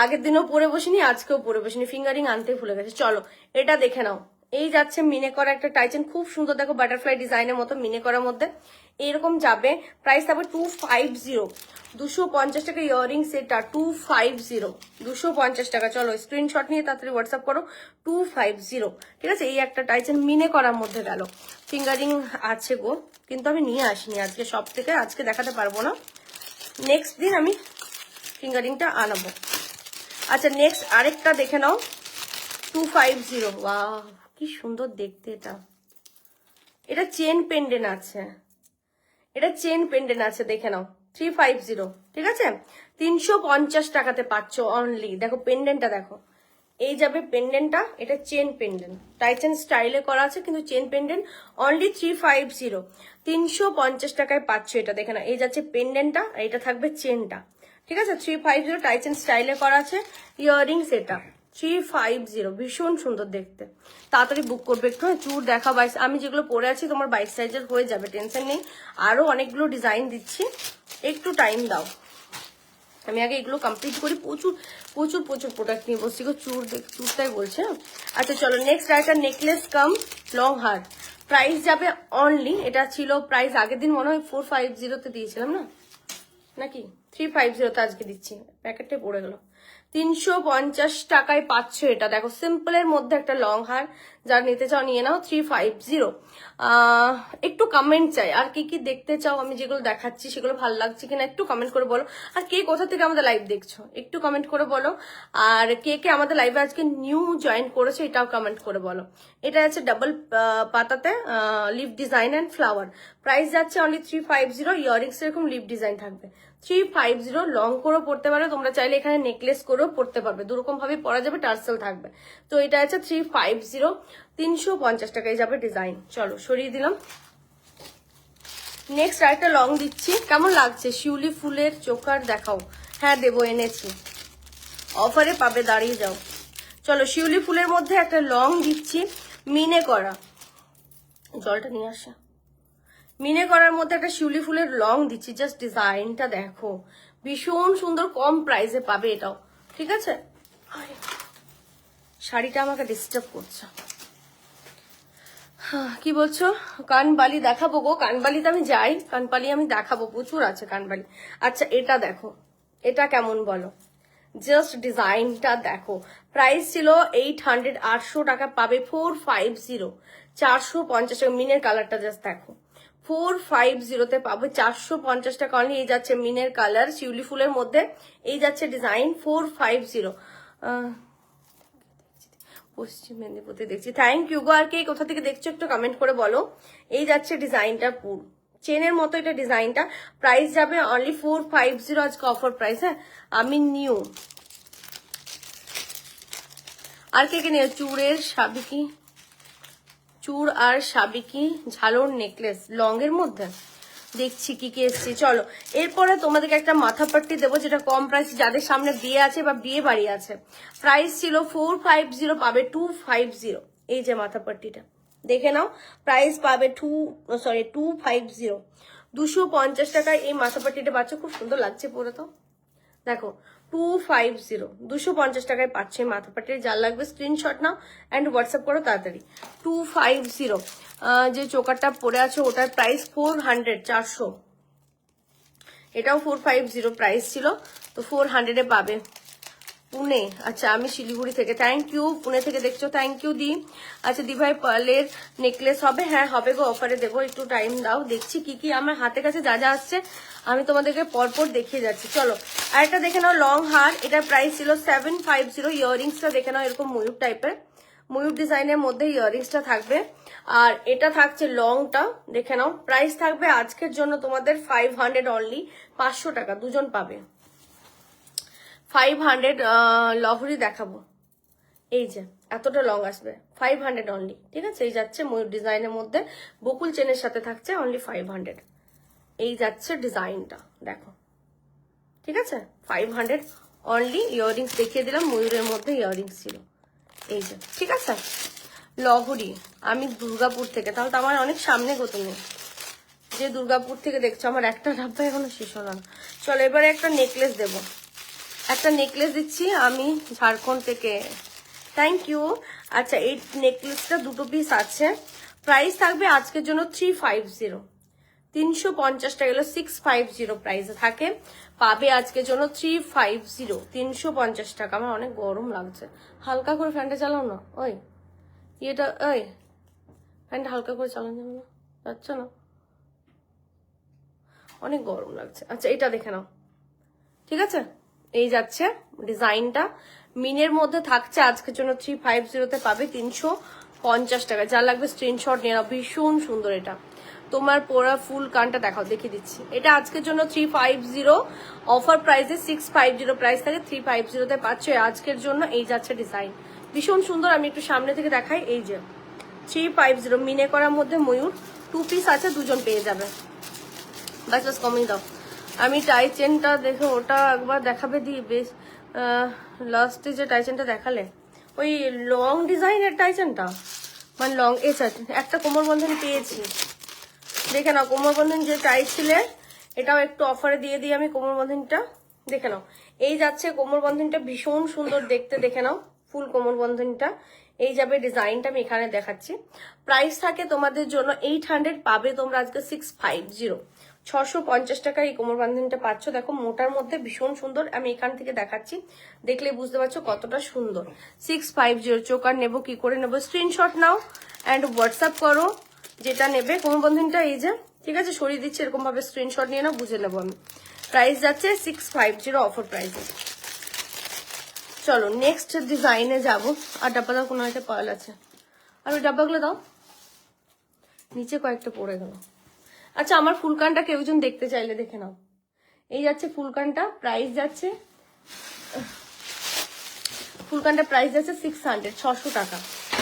[SPEAKER 1] আগের দিনও পরে বসিনি, আজকেও পরে বসিনি, ফিঙ্গারিং আনতে ভুলে গেছে। চলো এটা দেখে নাও, এই যাচ্ছে মিনে করা একটা টাইচেন, খুব সুন্দর, দেখো বাটারফ্লাই ডিজাইনের মতো মিনে করার মধ্যে এরকম যাবে। প্রাইস থাকবে 250, 250 টাকা ইয়ারিং সেটটা, 250, 250 টাকা। চলো স্ক্রিনশট নিয়ে তাড়াতাড়ি হোয়াটসঅ্যাপ করো, 250, ঠিক আছে। এই একটা টাইচেন মিনে করার মধ্যে গেল, ফিঙ্গারিং আছে গো, কিন্তু আমি নিয়ে আসিনি আজকে সব থেকে, আজকে দেখাতে পারবো না, নেক্সট দিন আমি ফিঙ্গারিংটা আনাবো। আচ্ছা নেক্সট আরেকটা দেখে নাও, 250, ওয়াও কি সুন্দর দেখতে এটা। এটা চেন পেন্ডেন্ট আছে, এটা চেন পেন্ডেন্ট আছে, দেখে নাও 350, ঠিক আছে। 350 টাকাতে পাচ্ছ অনলি। দেখো পেন্ডেন্টটা দেখো, এই যাবে পেন্ডেন্টটা, এটা চেন পেন্ডেন্ট, টাইচেন স্টাইলে করা আছে, কিন্তু চেন পেন্ডেন্ট অনলি 350, 350 টাকায় পাচ্ছ এটা, দেখে নাও। এই যাচ্ছে পেন্ডেন্টটা, এটা থাকবে চেনটা, ঠিক আছে। 350 টাইচেন স্টাইলে করা আছে, ইয়াররিংস এটা 350, ভীষণ সুন্দর দেখতে। তাড়াতাড়ি বুক করবে একটু, চুর দেখা 22, আমি যেগুলো পরে আছি তোমার 22 সাইজের হয়ে যাবে, টেনশন নেই। আরো অনেকগুলো ডিজাইন দিচ্ছি, একটু টাইম দাও, আমি আগে এগুলো কমপ্লিট করি। প্রচুর প্রচুর প্রচুর প্রোডাক্ট নিয়ে বসছি গো, চুরটাই বলছে। আচ্ছা চলো নেক্সট একটা নেকলেস কাম লং হার, প্রাইস যাবে অনলি, এটা ছিল প্রাইস আগের দিন মনে হয় 450 দিয়েছিলাম না, নাকি 350 আজকে দিচ্ছি, প্যাকেটটাই পড়ে গেল। 350 টাকায় পাচ্ছ এটা, দেখো সিম্পলের মধ্যে একটা লং হার, যারা নিতে চাও নিয়ে নাও 350। একটু কমেন্ট চাই আর কি কি দেখতে চাও, আমি যেগুলো দেখাচ্ছি সেগুলো ভালো লাগছে কিনা একটু কমেন্ট করে বলো। আর কে কোথা থেকে আমাদের লাইভ দেখছো একটু কমেন্ট করে বলো। আর কে কে আমাদের লাইভে আজকে নিউ জয়েন করেছো এটাও কমেন্ট করে বলো। এটা আছে ডাবল পাতাতে leaf design and flower, price যাচ্ছে অনলি 350। ইয়ারিংস এরকম লিফ ডিজাইন থাকবে 350। লং করেও পড়তে পারো তোমরা, চাইলে এখানে নেকলেস করেও পড়তে পারবে, দুরকম ভাবে পরা যাবে, টার্সেল থাকবে। তো এটা আছে 350, 350 টাকায় যাবে ডিজাইন। চলো সরিয়ে দিলাম। নেক্সট আরেকটা লং দিচ্ছি, কেমন লাগছে? শিউলি ফুলের চোকার দেখাও। হ্যাঁ দেবো, এনেছি, অফারে পাবে, দাঁড়িয়ে যাও। চলো শিউলি ফুলের মধ্যে একটা লং দিচ্ছি, মিনে করা, জলটা নিয়ে আসা, মিনে করার মধ্যে একটা শিউলি ফুলের লং দিচ্ছি। জাস্ট ডিজাইনটা দেখো, ভীষণ সুন্দর, কম প্রাইসে পাবে এটাও। ঠিক আছে, শাড়িটা আমাকে ডিস্টার্ব করছে। কি বলছো? কানবালি দেখাবো গো, কানবালিতে আমি যাই, কানবালি আমি দেখাবো, প্রচুর আছে কানবালি। আচ্ছা এটা দেখো, এটা কেমন বলো? জাস্ট ডিজাইনটা দেখো, প্রাইস ছিল 800, 800 টাকা পাবে 450, 450 টাকা। মিনের কালারটা জাস্ট দেখো, 450-তে পাবে 450 টাকা অনলি। এই যাচ্ছে মিনের কালার শিউলি ফুলের মধ্যে, এই যাচ্ছে ডিজাইন 450। পশ্চিম মেদিনীপুরতে দেখছি, থ্যাংক ইউ গো। আর কে কোথা থেকে দেখছো একটু কমেন্ট করে বলো। এই যাচ্ছে ডিজাইনটা, পুরো চেনের মতো এটা ডিজাইনটা, প্রাইস যাবে অনলি 450 আজকে অফার প্রাইস। হ্যাঁ আমি নিউ। আর কে কে নিয়ে? চূড়ের সাবিকি, চূড় আর সাবিকি ঝালোর নেকলেস লং এর মধ্যে দেখছি কি কি এসছে। চলো এরপরে তোমাদেরকে একটা মাথা পাট্টি দেবো, যেটা কম প্রাইস, যাদের সামনে বিয়ে আছে বা বিয়ে বাড়ি আছে। প্রাইস ছিল 450, পাবে 250। এই যে মাথা পাট্টিটা দেখে নাও, প্রাইস পাবে 250, 250 টাকায় এই মাথা পাট্টিটা পাচ্ছ। খুব সুন্দর লাগছে পরে, তো দেখো 250, 250 টাকায় পাচ্ছে মাথা পাটির। যার লাগবে স্ক্রিনশট নাও অ্যান্ড হোয়াটসঅ্যাপ করো তাড়াতাড়ি। 250 যে চোকারটা পরে আছে ওটার প্রাইস 400, 400। এটাও 450 প্রাইস ছিল, তো 400-এ পাবে। পুনে, আচ্ছা আমি শিলিগুড়ি থেকে, থ্যাংক ইউ। পুনে থেকে দেখছো, থ্যাংক ইউ দি। আচ্ছা দি ভাই পার্লের নেকলেস হবে? হ্যাঁ হবে গো, অফারে দেবো, একটু টাইম দাও। দেখছি কি কি আমার হাতের কাছে যা যা আসছে আমি তোমাদেরকে পরপর দেখিয়ে যাচ্ছি। চলো আর একটা দেখে নাও, লং হার, এটার প্রাইস ছিল 750। ইয়াররিংসটা দেখে নাও, এরকম ময়ূর টাইপের, ময়ূর ডিজাইনের মধ্যে ইয়াররিংসটা থাকবে। আর এটা থাকছে লংটা, দেখে নাও, প্রাইস থাকবে আজকের জন্য তোমাদের 500 অনলি, 500 টাকা দুজন পাবে। 500 লহরি দেখাবো, এই যে এতটা লং আসবে, 500 অনলি। ঠিক আছে, এই যাচ্ছে ময়ূর ডিজাইনের মধ্যে, বকুল চেনের সাথে থাকছে অনলি 500। এই যাচ্ছে ডিজাইনটা দেখো, ঠিক আছে 500 অনলি। ইয়াররিংস দেখিয়ে দিলাম, ময়ূরের মধ্যে ইয়াররিংস ছিল, এই যে। ঠিক আছে, লহরি, আমি দুর্গাপুর থেকে, তাহলে তো আমার অনেক সামনে গো তুমি, যে দুর্গাপুর থেকে দেখছো। আমার একটা ডাব্বা এখনো শেষ হলো না। চলো এবারে একটা নেকলেস দেবো, একটা নেকলেস দিচ্ছি আমি ঝাড়খণ্ড থেকে, থ্যাংক ইউ। আচ্ছা এই নেকলেসটা দুটো পিস আছে, প্রাইস থাকবে আজকের জন্য 350, 350 টাকা, গেলো 650 প্রাইসে থাকে, পাবে আজকের জন্য 350, 350 টাকা। আমার অনেক গরম লাগছে, হালকা করে ফ্যানটা চালাও না। ওই এটা, ওই ফ্যানটা হালকা করে চালানো যাবে না? যাচ্ছে না, অনেক গরম লাগছে। আচ্ছা এটা দেখে নাও, ঠিক আছে, এই যাচ্ছে ডিজাইনটা, মিনের মধ্যে থাকছে আজকের জন্য 350-তে পাবে 350 টাকা। যা লাগবে স্ক্রিনশট নিয়ে নাও, ভীষণ সুন্দর এটা। তোমার পরা ফুল কানটা দেখাও, দেখিয়ে দিচ্ছি। এটা আজকের জন্য 350, অফার প্রাইসে 650 প্রাইস থাকে, 350-তে পাচ্ছ আজকের জন্য। এই যাচ্ছে ডিজাইন, ভীষণ সুন্দর। আমি একটু সামনে থেকে দেখাই, এই যে 350 মিনে করার মধ্যে ময়ূর, 2 পিস আছে, দুজন পেয়ে যাবে। বাস বাস কমিয়ে দাও। আমি টাই চেনটা দেখো, ওটা একবার দেখাবে দি, বেশ লাস্টে যে টাই চেনটা দেখালে, ওই লং ডিজাইনের টাই চেনটা, মানে লং এসে একটা কোমর বন্ধন পেয়েছি, দেখে নাও। কোমর বন্ধন যে চাইছিলে এটাও একটু অফারে দিয়ে দিই আমি কোমর বন্ধনটা, দেখে নাও। এই যাচ্ছে কোমর বন্ধনটা, ভীষণ সুন্দর দেখতে, দেখে নাও ফুল কোমর বন্ধনটা। এই যাবে ডিজাইনটা আমি এখানে দেখাচ্ছি। প্রাইস থাকে তোমাদের জন্য 800, পাবে তোমরা আজকে 650, 650 টাকা এই কোমর বান্ধনীটা পাচ্ছ। দেখো মোটার মধ্যে ভীষণ সুন্দর, আমি এখান থেকে দেখাচ্ছি, দেখলে বুঝতে পারছো কতটা সুন্দর। 650 চোকার নেবো, কি করে নেবো? স্ক্রিনশট নাও অ্যান্ড হোয়াটসঅ্যাপ করো যেটা নেবে। কোমর বান্ধনীটা এই যে, ঠিক আছে, সরিয়ে দিচ্ছি, এরকম ভাবে স্ক্রিনশট নিয়ে নাও, বুঝে নেবো আমি। প্রাইস যাচ্ছে 650 অফার প্রাইসে। চলো নেক্সট ডিজাইনে যাব। আর ডাব্বাটা কোনো একটা পাল আছে, আর ওই ডাব্বাগুলো দাও, নিচে কয়েকটা পড়ে গেল। আচ্ছা আমার ফুলকানটা কেউ জন দেখতে চাইলে দেখে নাও। এই যাচ্ছে ফুলকানটা, প্রাইস যাচ্ছে, ফুলকানটা প্রাইস যাচ্ছে 600, 600 টাকা।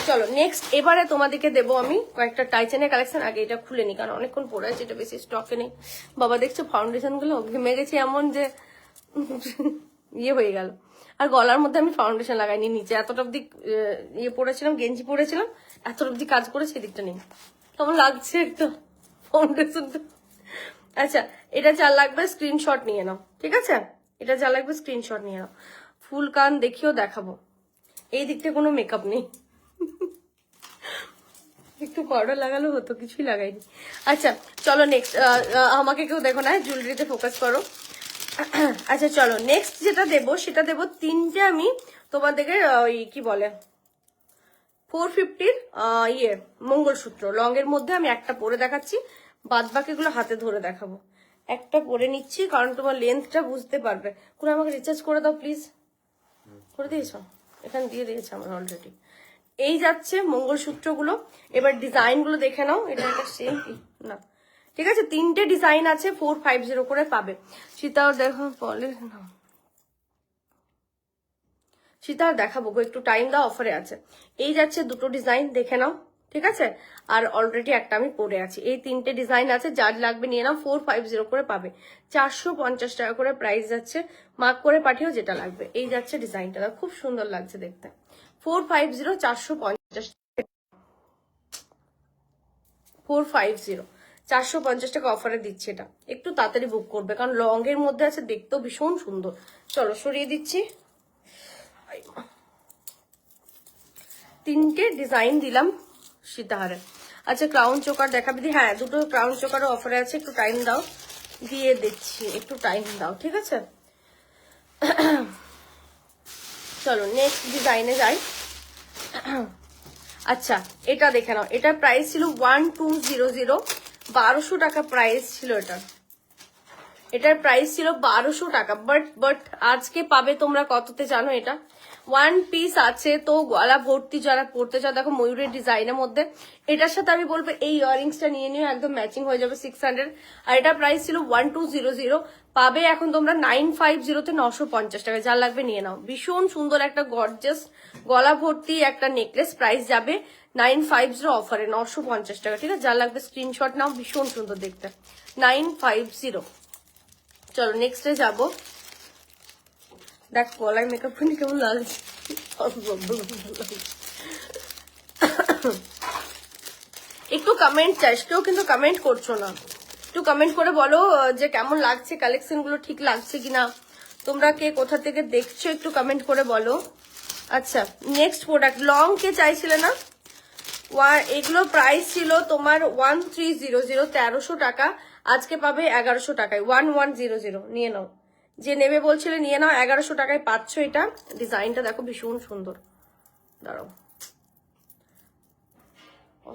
[SPEAKER 1] চলো নেক্সট এবারে তোমাদেরকে দেবো আমি কয়েকটা টাইচেনের কালেকশন। আগে এটা খুলে নি, কারণ অনেকক্ষণ পরে আছে, এটা বেশি স্টকে নেই। বাবা দেখছো ফাউন্ডেশন গুলো ঘেমে গেছে এমন যে ইয়ে হয়ে গেল। আর গলার মধ্যে আমি ফাউন্ডেশন লাগাইনি, নিচে এতটা অব্দি ইয়ে পরেছিলাম, গেঞ্জি পরেছিলাম, এতটা অব্দি কাজ করে সেদিকটা নেই, কেমন লাগছে একটা ফাউন্ডেশনটা। আচ্ছা এটা যা লাগবে স্ক্রিনশট নিয়ে নাও, ঠিক আছে? এটা যা লাগবে স্ক্রিনশট নিয়ে নাও। ফুল কান দেখিও দেখাবো, এই দিকটা কোনো মেকআপ নেই, একটু পাউডার লাগালো হতো, কিছুই লাগাইনি। আচ্ছা চলো নেক্সট, আমাকে কেউ দেখো না, জুয়েলারিতে ফোকাস করো। আচ্ছা চলো নেক্সট যেটা দেবো সেটা দেবো তিনটে আমি তোমাদেরকে, ওই কি বলে 450 ইয়ে মঙ্গলসূত্র লং এর মধ্যে আমি একটা পরে দেখাচ্ছি, বাদ বাকিগুলো হাতে ধরে দেখাবো। একটা পরে নিচ্ছি কারণ তোমার লেন্থটা বুঝতে পারবে। কোন আমাকে রিচার্জ করে দাও প্লিজ। করে দিয়েছ? এখানে দিয়ে দিয়েছে আমার অলরেডি। এই যাচ্ছে মঙ্গলসূত্রগুলো। এবার ডিজাইন গুলো দেখে নাও, এটা একটা সেম না, ঠিক আছে? তিনটে ডিজাইন আছে, 450 করে পাবে। সীতাও দেখো বলে না, সীতাও দেখাবো গো, একটু টাইম দাও, অফারে আছে। এই যাচ্ছে দুটো ডিজাইন, দেখে নাও, ঠিক আছে? আর অলরেডি একটা আমি পরে আছি। এই তিনটে ডিজাইন আছে, যার লাগবে নিয়ে নাও, 450 করে পাবে। 450 টাকা করে প্রাইস যাচ্ছে, মার্ক করে পাঠিও যেটা লাগবে। এই যাচ্ছে ডিজাইনটা, খুব সুন্দর লাগছে দেখতে। 450, 450, 450, 450 টাকা অফারে দিচ্ছে। এটা একটু তাড়াতাড়ি বুক করবে, কারণ লং এর মধ্যে আছে, দেখতেও ভীষণ সুন্দর। চলো সরিয়ে দিচ্ছি, তিনটে ডিজাইন দিলাম সীতাহারে। আচ্ছা ক্রাউন চোকার দেখাবি দি? হ্যাঁ দুটো ক্রাউন চোকারও অফারে আছে, একটু টাইম দাও, দিয়ে দিচ্ছি, একটু টাইম দাও, ঠিক আছে? চলো নেক্সট ডিজাইনে যাই। আচ্ছা এটা দেখে নাও, এটার প্রাইস ছিল 1200, 1200 টাকা প্রাইস ছিল এটা। এটার প্রাইস ছিল 1200 টাকা, বাট আজকে পাবে তোমরা কততে জানো? এটা 1 পিস আছে, তো গলা ভর্তি যারা পড়তে চাও, দেখো ময়ূরের ডিজাইনের মধ্যে। এটার সাথে আমি বলবো এই ইয়াররিংসটা নিয়ে নিও, একদম ম্যাচিং হয়ে যাবে, 600। আর এটা প্রাইস ছিল 1200, পাবে এখন তোমরা 950 950 টাকা। যা লাগবে নিয়ে নাও, ভীষণ সুন্দর একটা গর্জাস গলা ভর্তি একটা নেকলেস, প্রাইস যাবে 950 অফারে 950 টাকা, ঠিক আছে? যা লাগবে স্ক্রিনশট নাও, ভীষণ সুন্দর দেখতে, 950। চলো নেক্সটে যাবো। দেখ গলায় মেকআপ করে কেমন লাগছে, একটু কমেন্ট চাই, কেউ কিন্তু কমেন্ট করছো না। একটু কমেন্ট করে বলো যে কেমন লাগছে, কালেকশন গুলো ঠিক লাগছে কিনা, তোমরা কে কোথা থেকে দেখছো একটু কমেন্ট করে বলো। আচ্ছা নেক্সট প্রোডাক্ট, লং কে চাইছিলে না? এগুলো প্রাইস ছিল তোমার 1300, 1300 টাকা, আজকে পাবে 1100 টাকায়। 1100 নিয়ে নাও, যে নেবে বলছিলে নিয়ে নাও, 1100 টাকায় পাচ্ছ এটা। ডিজাইনটা দেখো ভীষণ সুন্দর, দাঁড়াও,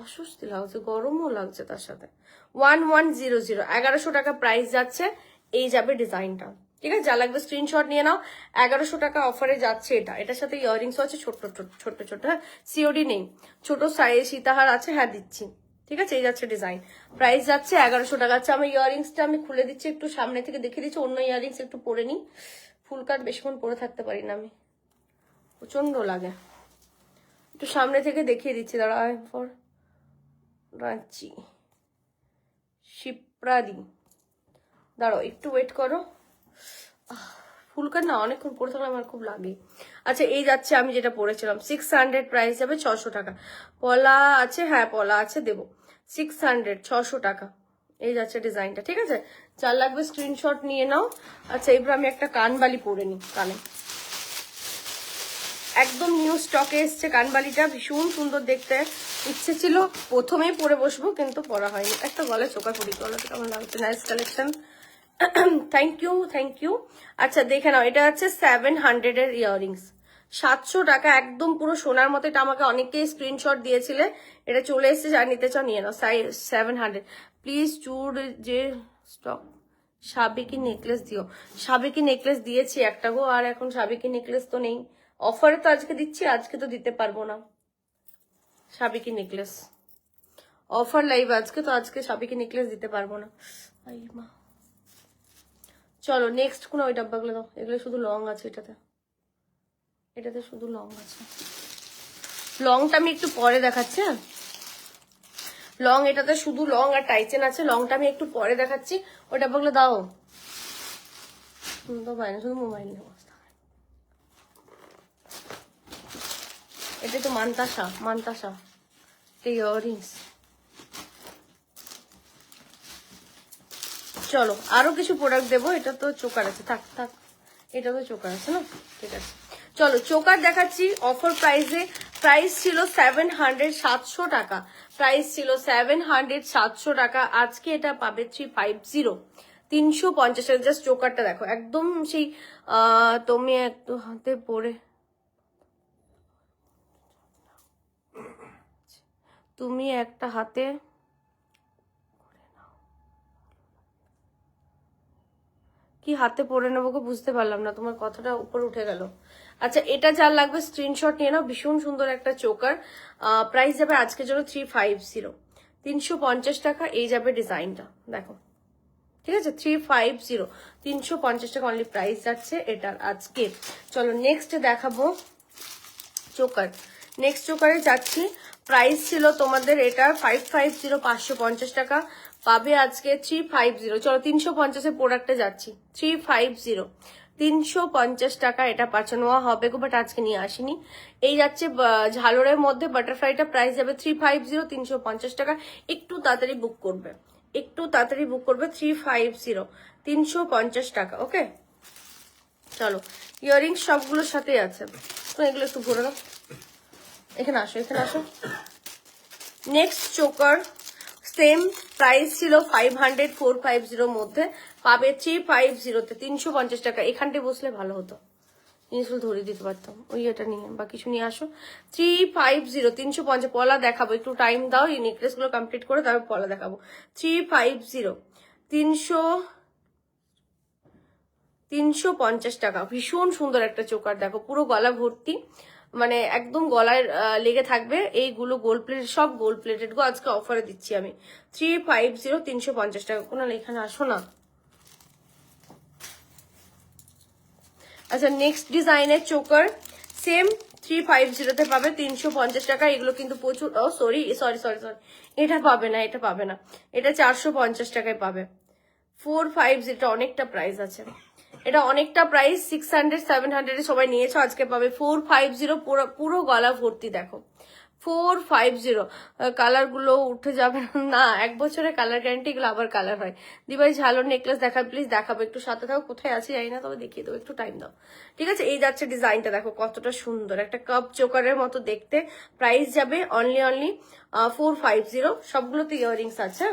[SPEAKER 1] অস্বস্তি লাগছে, গরমও লাগছে তার সাথে। 1100, 1100 টাকা প্রাইস যাচ্ছে, এই যাবে ডিজাইনটা, ঠিক আছে? যা লাগবে স্ক্রিনশট নিয়ে নাও, 1100 টাকা অফারে যাচ্ছে এটা। এটার সাথে ইয়াররিংস আছে ছোট ছোট ছোট, হ্যাঁ সিওডি নেই, ছোট সাইজ সীতাহার আছে, হ্যাঁ দিচ্ছি, ঠিক আছে? এই যাচ্ছে ডিজাইন, প্রাইস যাচ্ছে 1100 টাকা। আচ্ছা আমি ইয়াররিংসটা আমি খুলে দিচ্ছি, একটু সামনে থেকে দেখিয়ে দিচ্ছি, অন্য ইয়াররিংস একটু পরে নিই। ফুল কাট বেশিক্ষণ পরে থাকতে পারি না আমি, প্রচন্ড লাগে। একটু সামনে থেকে দেখিয়ে দিচ্ছি, দাঁড়ায় ফর রাঁচি শিপ্রাদি, দাঁড়াও একটু ওয়েট করো। ফুলকার না অনেকক্ষণ পরে থাকলে আমার খুব লাগে। আচ্ছা এই যাচ্ছে আমি যেটা পরেছিলাম, 600 প্রাইস যাবে, 600 টাকা। পলা আছে, হ্যাঁ পলা আছে, দেবো 600, 600 টাকা। এই যাচ্ছে ডিজাইনটা, ঠিক আছে? যার লাগবে স্ক্রিনশট নিয়ে নাও। আচ্ছা এবার আমি একটা কানবালি পরে নিই, কানে একদম নিউ স্টকে এসছে কানবালিটা, ভীষণ সুন্দর দেখতে। ইচ্ছে ছিল প্রথমেই পরে বসবো, কিন্তু পরা হয়নি। একটা গলায় চোখা পরি, গলাটা কেমন লাগছে, nice collection. Thank you, thank you. আচ্ছা দেখে নাও, এটা হচ্ছে 700 এর ইয়াররিংস, 700 টাকা, একদম পুরো সোনার মতো। এটা আমাকে অনেকেই স্ক্রিনশট দিয়েছিলে, এটা চলে এসেছে, যা নিতে চাও নিয়ে নাও। 700 প্লিজ। চুর যে স্টক, সাবেকি নেকলেস দিও। সাবেকি নেকলেস দিয়েছি একটা গো, আর এখন সাবেকি নেকলেস তো নেই। অফারে তো আজকে দিচ্ছি, আজকে তো দিতে পারবো না সাবেকি নেকলেস। অফার লাইভ আজকে, তো আজকে সাবেকি নেকলেস দিতে পারবো না। আই মা, চলো নেক্সট কোনো ওই ডাব্বাগুলো দাও। এগুলো শুধু লং আছে, এটাতে এটাতে শুধু লং আছে। লংটা আমি একটু পরে দেখাচ্ছি। হ্যাঁ, লং এটাতে শুধু লং আর টাইচেন আছে, লংটা আমি একটু পরে দেখাচ্ছি। ওই ডাব্বাগুলো দাও। তো পাই না, শুধু মোবাইল নেই। এটা তো মান্তাসা, মান্তাসা ইয়াররিংস। চলো আরো কিছু প্রোডাক্ট দেবো। এটা তো চোকার আছে, থাক থাক, এটা তো চোকার আছে না, ঠিক আছে। চলো চোকার দেখাচ্ছি অফার প্রাইসে। প্রাইস ছিল 700, 700 টাকা প্রাইস ছিল, 700, 700 টাকা। আজকে এটা পাবে 350, 350 টাকা। জাস্ট চোকারটা দেখো, একদম সেই তুমি একটু হাতে পরে, তুমি একটা হাতে কি হাতে পরে নেবো গো, বুঝতে পারলাম না, তোমার কথাটা উপরে উঠে গেল। আচ্ছা, এটা যার লাগবে স্ক্রিনশট নিয়ে নাও। ভীষণ সুন্দর একটা চোকার। প্রাইস যাবে আজকের জন্য 350, 350 টাকা। এই যাবে ডিজাইনটা দেখো, ঠিক আছে। 350, 350 টাকা অনলি প্রাইস যাচ্ছে এটার আজকে। চলো নেক্সট দেখাবো চোকার। নেক্সট চোকারে যাচ্ছি। প্রাইস ছিল তোমাদের এটা 550, 550 টাকা, পাবে আজকে 350। চলো 350 এর প্রোডাক্টে যাচ্ছি। 350, 350 টাকা এটা পাচ্ছ। নেওয়া হবে গো, বাট আজকে নিয়ে আসিনি। এই যাচ্ছে ঝালরের মধ্যে বাটারফ্লাইটা, প্রাইস যাবে 350, 350 টাকা। একটু তাড়াতাড়ি বুক করবে, একটু তাড়াতাড়ি বুক করবে। 350, 350 টাকা। ওকে চলো, ইয়াররিংস সবগুলোর সাথেই আছে, তো এগুলো একটু ঘুরে দাও। এখানে আসো, এখানে আসো। নেক্সট চোকার, সেম প্রাইস ছিল 500, 450 মধ্যে, পাবে 350 তে, 350 টাকা। এখানটায় বসলে ভালো হতো, জিনিসগুলো ধরিয়ে দিতে পারতাম। ওই এটা নিয়ে বা কিছু নিয়ে আসো। 350, 350। পলা দেখাবো, একটু টাইম দাও, এই নেকলেস গুলো কমপ্লিট করে তারপর পলা দেখাবো। 350, 350 টাকা। ভীষণ সুন্দর একটা চোকার দেখো, পুরো গলা ভর্তি, মানে একদম গলায় লেগে থাকবে। এইগুলো গোল্ড প্লেট, সব গোল্ড প্লেটেড গো, আজকে অফারে দিচ্ছি আমি। 350, 350 টাকা। কোনো এখানে আসো না। আচ্ছা নেক্সট ডিজাইনের চোকার, সেম 350 পাবে, 350 টাকা। এগুলো কিন্তু প্রচুর, ও সরি সরি সরি সরি, এটা পাবে না, এটা পাবে না, এটা 450 টাকায় পাবে। 450, এটা অনেকটা প্রাইস আছে, এটা অনেকটা প্রাইস। 600, 700 সবাই নিয়েছো, আজকে পাবে 450। পুরো গলা ভর্তি দেখো, 450। কালার গুলো উঠে যাবে না, 1 বছরের কালার গ্যারান্টি, এগুলো আবার কালার হয়। দিবাই ঝালোর নেকলেস দেখাবে প্লিজ, দেখাবো, একটু সাথে থাকো। কোথায় আছে জানি না, তবে দেখিয়ে দেবো, একটু টাইম দাও, ঠিক আছে। এই যাচ্ছে ডিজাইনটা দেখো, কতটা সুন্দর, একটা কাপ চোকারের মতো দেখতে। প্রাইস যাবে অনলি 450। সবগুলোতে ইয়াররিংস আছে,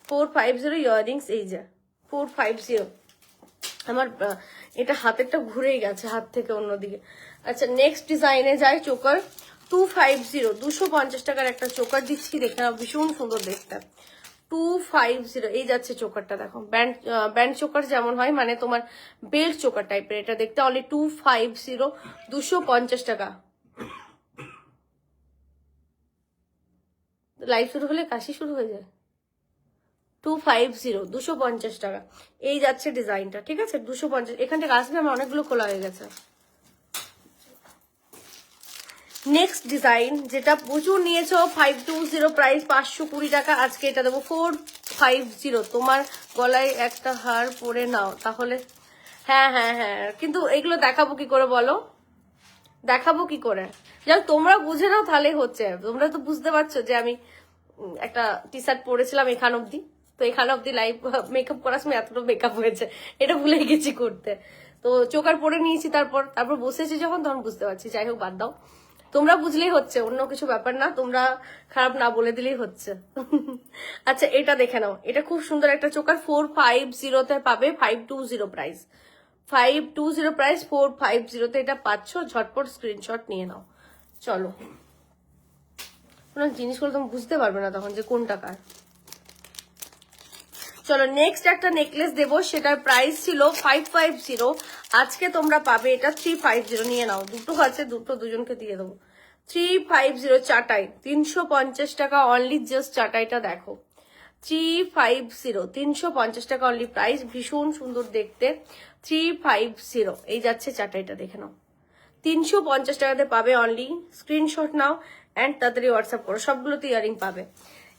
[SPEAKER 1] 450 ইয়াররিংস। এই যে 450। আমার এটা হাতেরটা ঘুরেই গেছে হাত থেকে অন্যদিকে। আচ্ছা নেক্সট ডিজাইনে যায় চোকার, 250, 250 টাকার একটা চোকার দিচ্ছি, দেখে নাও, ভীষণ সুন্দর দেখতে। 250, এই যাচ্ছে চোকারটা দেখো, ব্যান্ড চোকার যেমন হয়, মানে তোমার বেল্ট চোকার টাইপের এটা দেখতে। অনলি 250, 250 টাকা। লাইভ শুরু হলে কাশি শুরু হয়ে যায়। 250, 250 টাকা। এই যাচ্ছে ডিজাইনটা, ঠিক আছে। 250, এখান থেকে আসবে, আমার অনেকগুলো খোলা হয়ে গেছে। নেক্সট ডিজাইন, যেটা প্রচুর নিয়েছো, 520 প্রাইস, 520 টাকা। আজকে এটা দেবো 450। তোমার গলায় একটা হার পরে নাও তাহলে। হ্যাঁ হ্যাঁ হ্যাঁ, কিন্তু এগুলো দেখাবো কি করে বলো, দেখাবো কি করে? যাক তোমরা বুঝে নাও তাহলে হচ্ছে। তোমরা তো বুঝতে পারছো যে আমি একটা টি শার্ট পরেছিলাম এখান অব্দি, তো এখান অব্দি লাইভ মেকআপ করার সময় এতটা মেকআপ হয়েছে, এটা ভুলে গেছি করতে। তো চোকার পরে নিয়েছি, তারপর বসেছি যখন তখন বুঝতে পারছি। যাই হোক, বাদ দাও, তোমরা বুঝলেই হচ্ছে, অন্য কিছু ব্যাপার না, তোমরা খারাপ না বলে দিলেই হচ্ছে। আচ্ছা, এটা দেখে নাও, এটা খুব সুন্দর একটা চোকার, 450 তে পাবে, 520 প্রাইস, 520 প্রাইস, 450 তে এটা পাচ্ছ। ঝটপট স্ক্রিনশট নিয়ে নাও। চলো, জিনিসগুলো তুমি বুঝতে পারবে না তখন যে কোন টাকার। চলো, নেক্সট একটা নেকলেস দেবো, সেটার প্রাইস ছিল 550, আজকে তোমরা পাবে এটা 350। নিয়ে নাও, দুটো আছে, দুজনকে দিয়ে দেবো। 350 চাটাই, 350 টাকা অনলি, জাস্ট চাটাইটা দেখো, 350, 350 টাকা অনলি প্রাইস, ভীষণ সুন্দর দেখতে, 350। এই যাচ্ছে চাটাইটা, দেখে নাও, 350 টাকাতে পাবে অনলি। স্ক্রিনশট নাও অ্যান্ড তাড়াতাড়ি হোয়াটসঅ্যাপ করো, সবগুলোতে ইয়ারিং পাবে।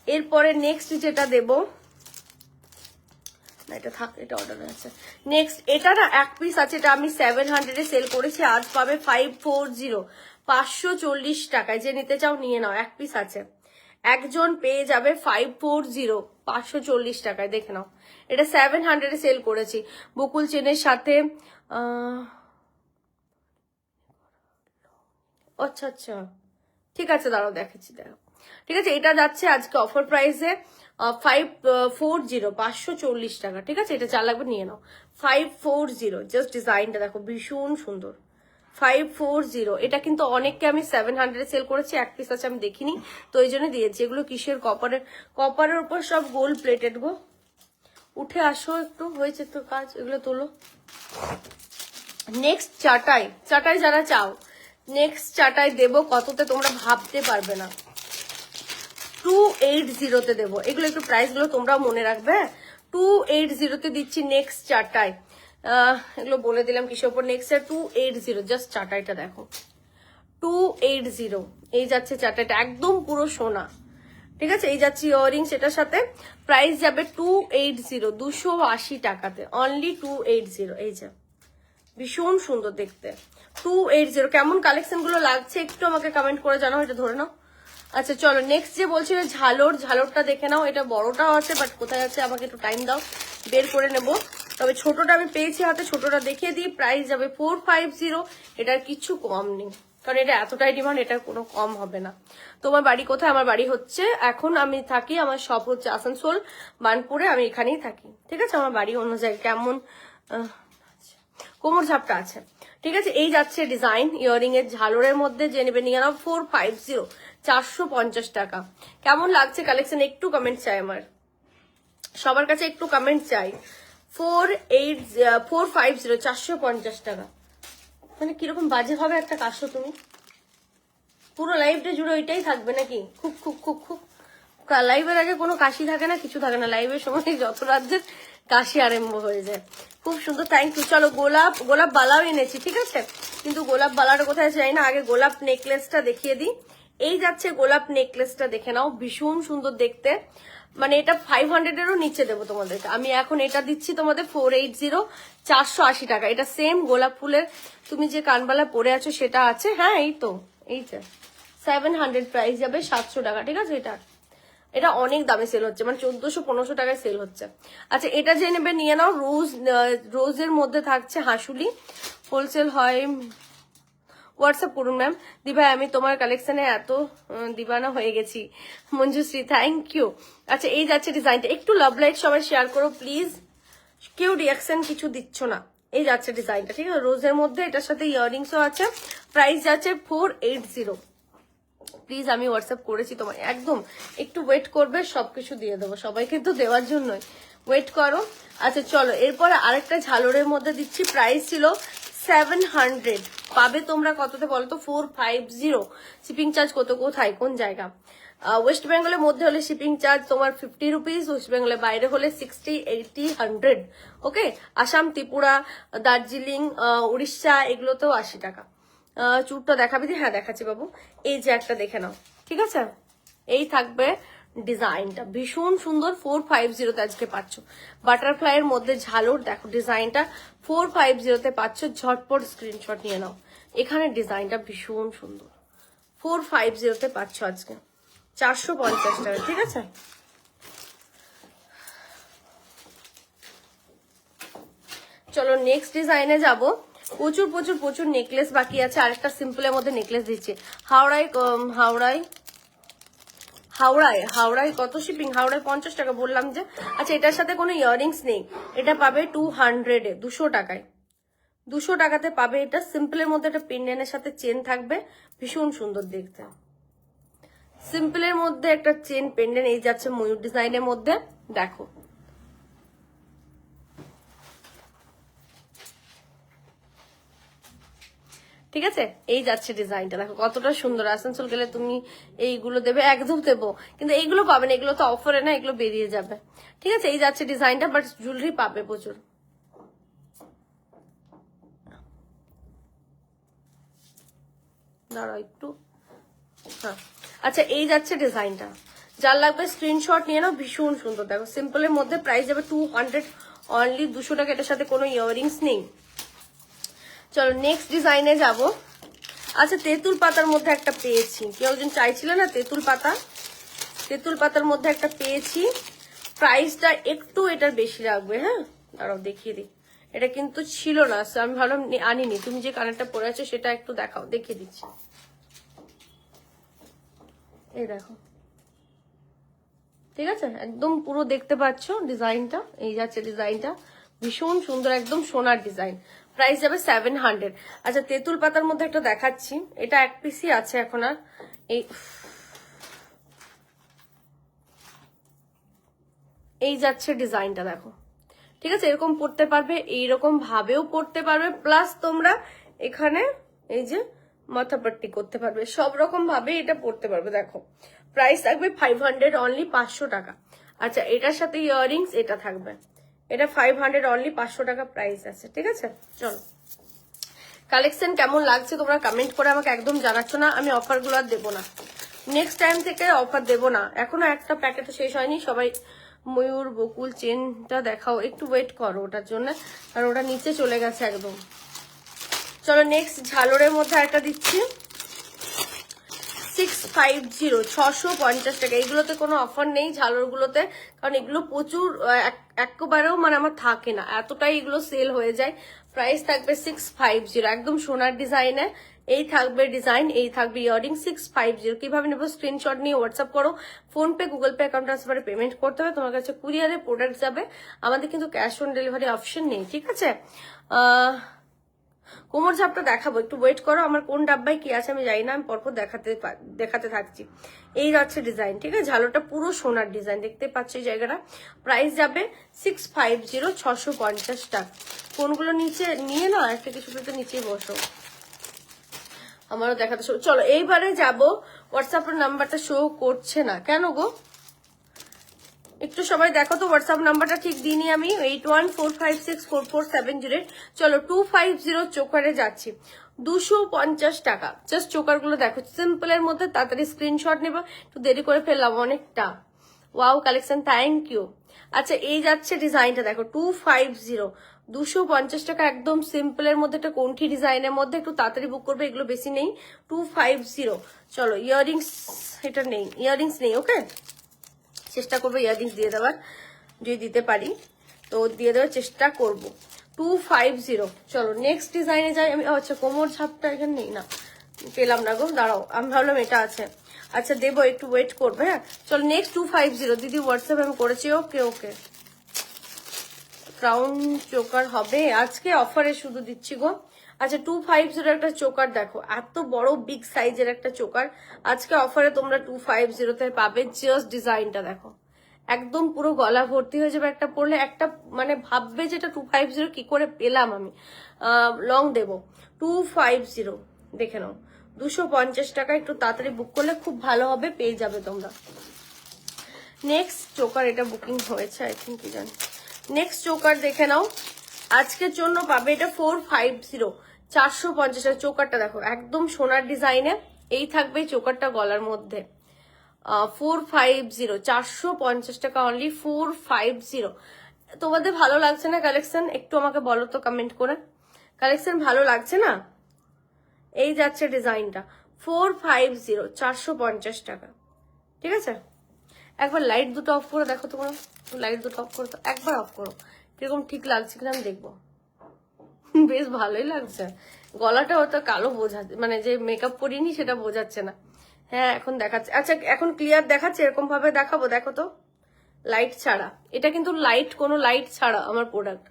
[SPEAKER 1] এরপরে নেক্সট যেটা দেবো, এটা থাক, এটা অর্ডার আছে। নেক্সট, এটা না এক পিস আছে, এটা আমি 700 সেল করেছি, আজ পাবে 540, 540 টাকায়। যে নিতে চাও নিয়ে নাও, এক পিস আছে, একজন পেয়ে যাবে 540, 540 টাকায়। দেখে নাও, এটা 700 সেল করেছি বকুল চেনের সাথে। আচ্ছা আচ্ছা, ঠিক আছে, দাঁড়াও দেখাচ্ছি, দেখো, ঠিক আছে, এটা যাচ্ছে আজকে অফার প্রাইসে 540, 540 টাকা। ঠিক আছে, এটা যা লাগবে নিয়ে নাও, 540। জাস্ট ডিজাইনটা দেখো, ভীষণ সুন্দর, 540। এটা কিন্তু অনেককে আমি 700 সেল করেছি, এক পিস আছে, আমি দেখিনি, তো এই জন্য দিয়েছি। এগুলো কিসের, কপারের উপর সব গোল্ড প্লেটেড গো। উঠে আসো একটু, হয়েছে তো কাজ, এগুলো তোলো। নেক্সট চাটাই, চাটাই যারা চাও, নেক্সট চাটাই দেবো কততে তোমরা ভাবতে পারবে না, 280 দেবো। এগুলো একটু প্রাইস গুলো তোমরাও মনে রাখবে, 280 দিচ্ছি নেক্সট চাটাই। এগুলো বলে দিলাম কিসের উপর, নেক্সট 280, জাস্ট চাটাইটা দেখো, 280। এই যাচ্ছে চাটাইটা, একদম পুরো সোনা। ঠিক আছে, এই যাচ্ছে ইয়াররিংস, এটার সাথে প্রাইস যাবে 280, 280 টাকাতে অনলি, 280। এই যে ভীষণ সুন্দর দেখতে, 280। কেমন কালেকশন গুলো লাগছে একটু আমাকে কমেন্ট করে জানাও, এটা ধরে নাও। আচ্ছা চলো, নেক্সট যে বলছিল ঝালরটা দেখে নাও, এটা বড়টাও আছে, বাট কোথায় আছে আমাকে একটু টাইম দাও, বের করে নেব। তবে ছোটটা আমি পেয়েছি হাতে, ছোটটা দেখিয়ে দিই, প্রাইস যাবে 450। এটার কিছু কম নেই, কারণ এটা এতটাই ডিমান্ড, এটার কোনো কম হবে না। তোমার বাড়ি কোথায়? আমার বাড়ি হচ্ছে, এখন আমি থাকি, আমার শপ হচ্ছে আসানসোল বানপুরে, আমি এখানেই থাকি। ঠিক আছে, আমার বাড়ি অন্য জায়গায়। কেমন কোমর ঝাপটা আছে, ঠিক আছে। এই যাচ্ছে ডিজাইন ইয়াররিং এর ঝালরের মধ্যে, যে নেবে নিয়ে নাও, 450, 450 টাকা। কেমন লাগছে কালেকশন একটু কমেন্ট চাই, আমার সবার কাছে একটু কমেন্ট চাই। 450, 450 টাকা, মানে কিরকম বাজে হবে একটা কাশো তুমি, পুরো লাইভটা জুড়ে ওইটাই থাকবে নাকি? খুব খুব খুব খুব লাইভের আগে কোনো কাশি থাকে না, কিছু থাকে না, লাইভের সময় যত রাজ্যের কাশি আরম্ভ হয়ে যায়। খুব সুন্দর, থ্যাংক ইউ। চলো, গোলাপ বালাও এনেছি, ঠিক আছে, কিন্তু গোলাপ বালাটা কোথায় যাই না, আগে গোলাপ নেকলেসটা দেখিয়ে দিই। এই যাচ্ছে গোলাপ নেকলেসটা, দেখে নাও, ভীষণ সুন্দর দেখতে, মানে এটা 500-এরও নিচে দেবো তোমাদেরকে আমি। এখন এটা দিচ্ছি তোমাদের 480, 480 টাকা। এটা সেম গোলাপ ফুলের তুমি যে কানবালা পরে আছো সেটা আছে, হ্যাঁ, এই তো, এই যে 700 প্রাইস যাবে, 700 টাকা। ঠিক আছে, এটা অনেক দামে সেল হচ্ছে, মানে 1400-1500 টাকায় সেল হচ্ছে। আচ্ছা, এটা যে নেবে নিয়ে নাও, রোজের মধ্যে থাকছে হাসুলি, হোলসেল হয়, হোয়াটসঅ্যাপ করুন ম্যাম। দিভাই, আমি তোমার কালেকশনে এত দিবানা হয়ে গেছি। Manjushree, thank you. আচ্ছা, এই যাচ্ছে ডিজাইনটা, একটু লাভ লাইট সবাই শেয়ার করো প্লিজ, কেউ রিয়াকশন কিছু দিচ্ছ না। এই যাচ্ছে ডিজাইনটা, ঠিক আছে, রোজের মধ্যে, এটার সাথে ইয়াররিংসও আছে, প্রাইস যাচ্ছে 480। প্লিজ, আমি হোয়াটসঅ্যাপ করেছি তোমার, একদম একটু ওয়েট করবে, সবকিছু দিয়ে দেবো, সবাইকে তো দেওয়ার জন্যই, ওয়েট করো। আচ্ছা চলো, এরপরে আরেকটা ঝালরের মধ্যে দিচ্ছি, প্রাইস ছিল 700, পাবে তোমরা কততে বলো তো? 450। শিপিং চার্জ কোথায়, কোন জায়গা? ওয়েস্ট বেঙ্গলের মধ্যে হলে শিপিং চার্জ তোমার 50 রুপিস, ওয়েস্ট বেঙ্গলের বাইরে হলে 60, 80, 100। ওকে, আসাম, ত্রিপুরা, দার্জিলিং, উড়িষ্যা, এগুলোতেও 80 টাকা। চুরটা দেখাবি? হ্যাঁ, দেখাচ্ছি বাবু। এই যে একটা দেখে নাও, ঠিক আছে, এই থাকবে ডিজাইনটা, ভীষণ সুন্দর, 450-তে আজকে পাচ্ছ। বাটারফ্লাই এর মধ্যে ঝালর, দেখো ডিজাইনটা, 450-তে পাচ্ছ, ঝটপট স্ক্রিনশট নিয়ে নাও। এখানে ডিজাইনটা ভীষণ সুন্দর, 450-তে পাচ্ছ আজকে, 450 টাকা। ঠিক আছে, চলো নেক্সট ডিজাইনে যাব। প্রচুর প্রচুর প্রচুর নেকলেস বাকি আছে। আরেকটা সিম্পলের মধ্যে নেকলেস দিচ্ছি। হাওড়ায় কত শিপিং? হাওড়ায় 50 টাকা বললাম যে। আচ্ছা, এটার সাথে কোনো ইয়াররিংস নেই, এটা পাবে 200-এ, 200 টাকায়। 200 টাকাতে পাবে এটা। সিম্পলের মধ্যে একটা পেন্ডেন্টের সাথে চেন থাকবে, ভীষণ সুন্দর দেখতে। সিম্পলের মধ্যে একটা চেন পেন্ডেন্ট, এই যাচ্ছে ময়ূর ডিজাইনের মধ্যে, দেখো। ঠিক আছে, এই যাচ্ছে ডিজাইনটা, দেখো কতটা সুন্দর। আসানসোল গেলে তুমি এইগুলো দেবে, একদম দেবো, কিন্তু এইগুলো পাবে না, এগুলো তো অফারে না, এগুলো বেরিয়ে যাবে। ঠিক আছে, এই যাচ্ছে ডিজাইনটা, বাট জুয়েলারি পাবে প্রচুর। দাঁড়াও একটু, হ্যাঁ। আচ্ছা, এই যাচ্ছে ডিজাইনটা, যার লাগবে স্ক্রিনশট নিয়ে নাও, ভীষণ সুন্দর। দেখো সিম্পলের মধ্যে প্রাইস যাবে 200 অনলি, 200 টাকা। এটার সাথে কোনো ইয়াররিংস নেই। চলো নেক্সট ডিজাইনে যাব। আচ্ছা, তেঁতুল পাতার মধ্যে একটা পেয়েছি, কেউ একজন চাইছিল না তেঁতুল পাতা, তেঁতুল পাতার মধ্যে একটা পেয়েছি। প্রাইসটা একটু এটার বেশি রাখবে, হ্যাঁ দাঁড়াও দেখিয়ে দিই। এটা কিন্তু ছিল না, আমি ভাবলাম আনিনি। তুমি যে কানেরটা পরে আছো সেটা একটু দেখাও, দেখিয়ে দিচ্ছি। এই দেখো, ঠিক আছে, একদম পুরো দেখতে পাচ্ছ ডিজাইনটা, এই যাচ্ছে ডিজাইনটা, ভীষণ সুন্দর, একদম সোনার ডিজাইন। প্রাইস যাবে 700। আচ্ছা, তেঁতুল পাতার মধ্যে একটা দেখাচ্ছি, এটা এক পিসই আছে এখন আর। এই যাচ্ছে ডিজাইনটা, দেখো। ঠিক আছে, এরকম পড়তে পারবে, এইরকম ভাবেও পড়তে পারবে, প্লাস তোমরা এখানে এই যে মাথাপাট্টি করতে পারবে, সব রকম ভাবে এটা পড়তে পারবে। দেখো প্রাইস থাকবে 500 অনলি, 500 টাকা। আচ্ছা, এটার সাথে ইয়াররিংস এটা থাকবে, এটা 500 অনলি, 500 টাকা প্রাইস আছে। ঠিক আছে, চলো কালেকশন কেমন লাগছে তোমরা কমেন্ট করে আমাকে একদম জানাচ্ছ না। আমি অফারগুলো আর দেবো না, নেক্সট টাইম থেকে অফার দেবো না। এখনো একটা প্যাকেট শেষ হয়নি। সবাই ময়ূর বকুল চেনটা দেখাও, একটু ওয়েট করো ওটার জন্য, কারণ ওটা নিচে চলে গেছে একদম। চলো নেক্সট ঝালরের মধ্যে একটা দিচ্ছি, 650, 650 টাকা। এগুলোতে কোনো অফার নেই ঝালরগুলোতে, কারণ এগুলো প্রচুর একবারেও মানে আমার থাকে না, এতটাই এগুলো সেল হয়ে যায়। প্রাইস থাকবে 650, একদম সোনার ডিজাইনে। এই থাকবে ডিজাইন, এই থাকবে ইয়াররিং। 650 কিভাবে নেবো? স্ক্রিনশট নিয়ে হোয়াটসঅ্যাপ করো। ফোনপে, গুগল পে অ্যাকাউন্ট ট্রান্সফারে পেমেন্ট করতে হবে। তোমার কাছে কুরিয়ারে প্রোডাক্ট যাবে, আমাদের কিন্তু ক্যাশ অন ডেলিভারি অপশন নেই। ঠিক আছে, কোমর ঝাপটা দেখাবো, একটু ওয়েট করো। আমার কোন ডাব্বায় কি আছে আমি জানি না, আমি পরপর দেখাতে থাকছি। এই যাচ্ছে ডিজাইন, ঠিক আছে, ঝালোটা পুরো সোনার ডিজাইন, দেখতে পাচ্ছ এই জায়গাটা। প্রাইস যাবে 650, 650 টাকা। কোনগুলো নিচে নিয়ে না, একটা কিছুতে নিচেই বসো, আমারও দেখাতে। চলো এইবারে যাবো। হোয়াটসঅ্যাপের নাম্বারটা শো করছে না কেন গো? একটু সবাই দেখো তো, হোয়াটসঅ্যাপ নাম্বারটা ঠিক দিইনি আমি, 8145644708। চলো 250 চোকারে যাচ্ছি, 250 টাকা। জাস্ট চোকার গুলো দেখো, সিম্পলের মধ্যে, তাড়াতাড়ি স্ক্রিনশট নেবো, একটু দেরি করে ফেললাম অনেকটা। Wow collection, thank you. আচ্ছা, এই যাচ্ছে ডিজাইনটা দেখো, 250, 250 টাকা, একদম সিম্পলের মধ্যে একটা কোন্ঠি ডিজাইনের মধ্যে। একটু তাড়াতাড়ি বুক করবে, এগুলো বেশি নেই। 250। চলো ইয়াররিংস, এটা নেই, ইয়াররিংস নেই। ওকে, চেষ্টা করবো ইয়াররিংস দিয়ে দেওয়ার, যদি দিতে পারি তো দিয়ে দেওয়ার চেষ্টা করব। 250। চলো নেক্সট ডিজাইনে যাই আমি। আচ্ছা, কোমর ঝাপটা এখানে নেই, না পেলাম না গো, দাঁড়াও, আমি ভাবলাম এটা আছে। আচ্ছা দেবো, একটু ওয়েট করবে, হ্যাঁ। চলো নেক্সট 250, দিদি হোয়াটসঅ্যাপ আমি করেছি। ওকে ওকে, ক্রাউন চোকার হবে আজকে, অফারে শুধু দিচ্ছি গো। আচ্ছা, 250 একটা চোকার দেখো, এত বড় বিগ সাইজের একটা চোকার আজকে অফারে তোমরা 250-তে পাবে। জাস্ট ডিজাইনটা দেখো, একদম পুরো গলা ভর্তি হয়ে যাবে একটা পরলে। একটা মানে ভাববে যেটা 250 কি করে পেলাম আমি। লং দেবো 250, দেখে নাও 250 টাকা। একটু তাড়াতাড়ি বুক করলে খুব ভালো হবে, পেয়ে যাবে তোমরা। নেক্সট চোকার, এটা বুকিং হয়েছে আই থিঙ্ক, কি জানি। নেক্সট চোকার দেখে নাও, আজকের জন্য পাবে এটা 450, 450 টাকা। চোকারটা দেখো, একদম সোনার ডিজাইনে। এই থাকবে চোকারটা গলার মধ্যে। 450, 450 টাকা অনলি, 450। তোমাদের ভালো লাগছে না কালেকশন? একটু আমাকে বলো তো কমেন্ট করে, কালেকশন ভালো লাগছে না? এই যাচ্ছে ডিজাইনটা, 450, 450 টাকা। ঠিক আছে, একবার লাইট দুটো অফ করে দেখো তোমরা, লাইট দুটো অফ করো তো, একবার অফ করো, কিরকম ঠিক লাগছে কিনা আমি দেখবো। বেশ ভালোই লাগছে। গলাটা হয়তো কালো বোঝা, মানে যে মেকআপ করিনি সেটা বোঝাচ্ছে না। হ্যাঁ এখন দেখাচ্ছে। আচ্ছা এখন ক্লিয়ার দেখাচ্ছে, এরকম ভাবে দেখাবো, দেখো তো, লাইট ছাড়া। এটা কিন্তু লাইট, কোনো লাইট ছাড়া আমার প্রোডাক্ট,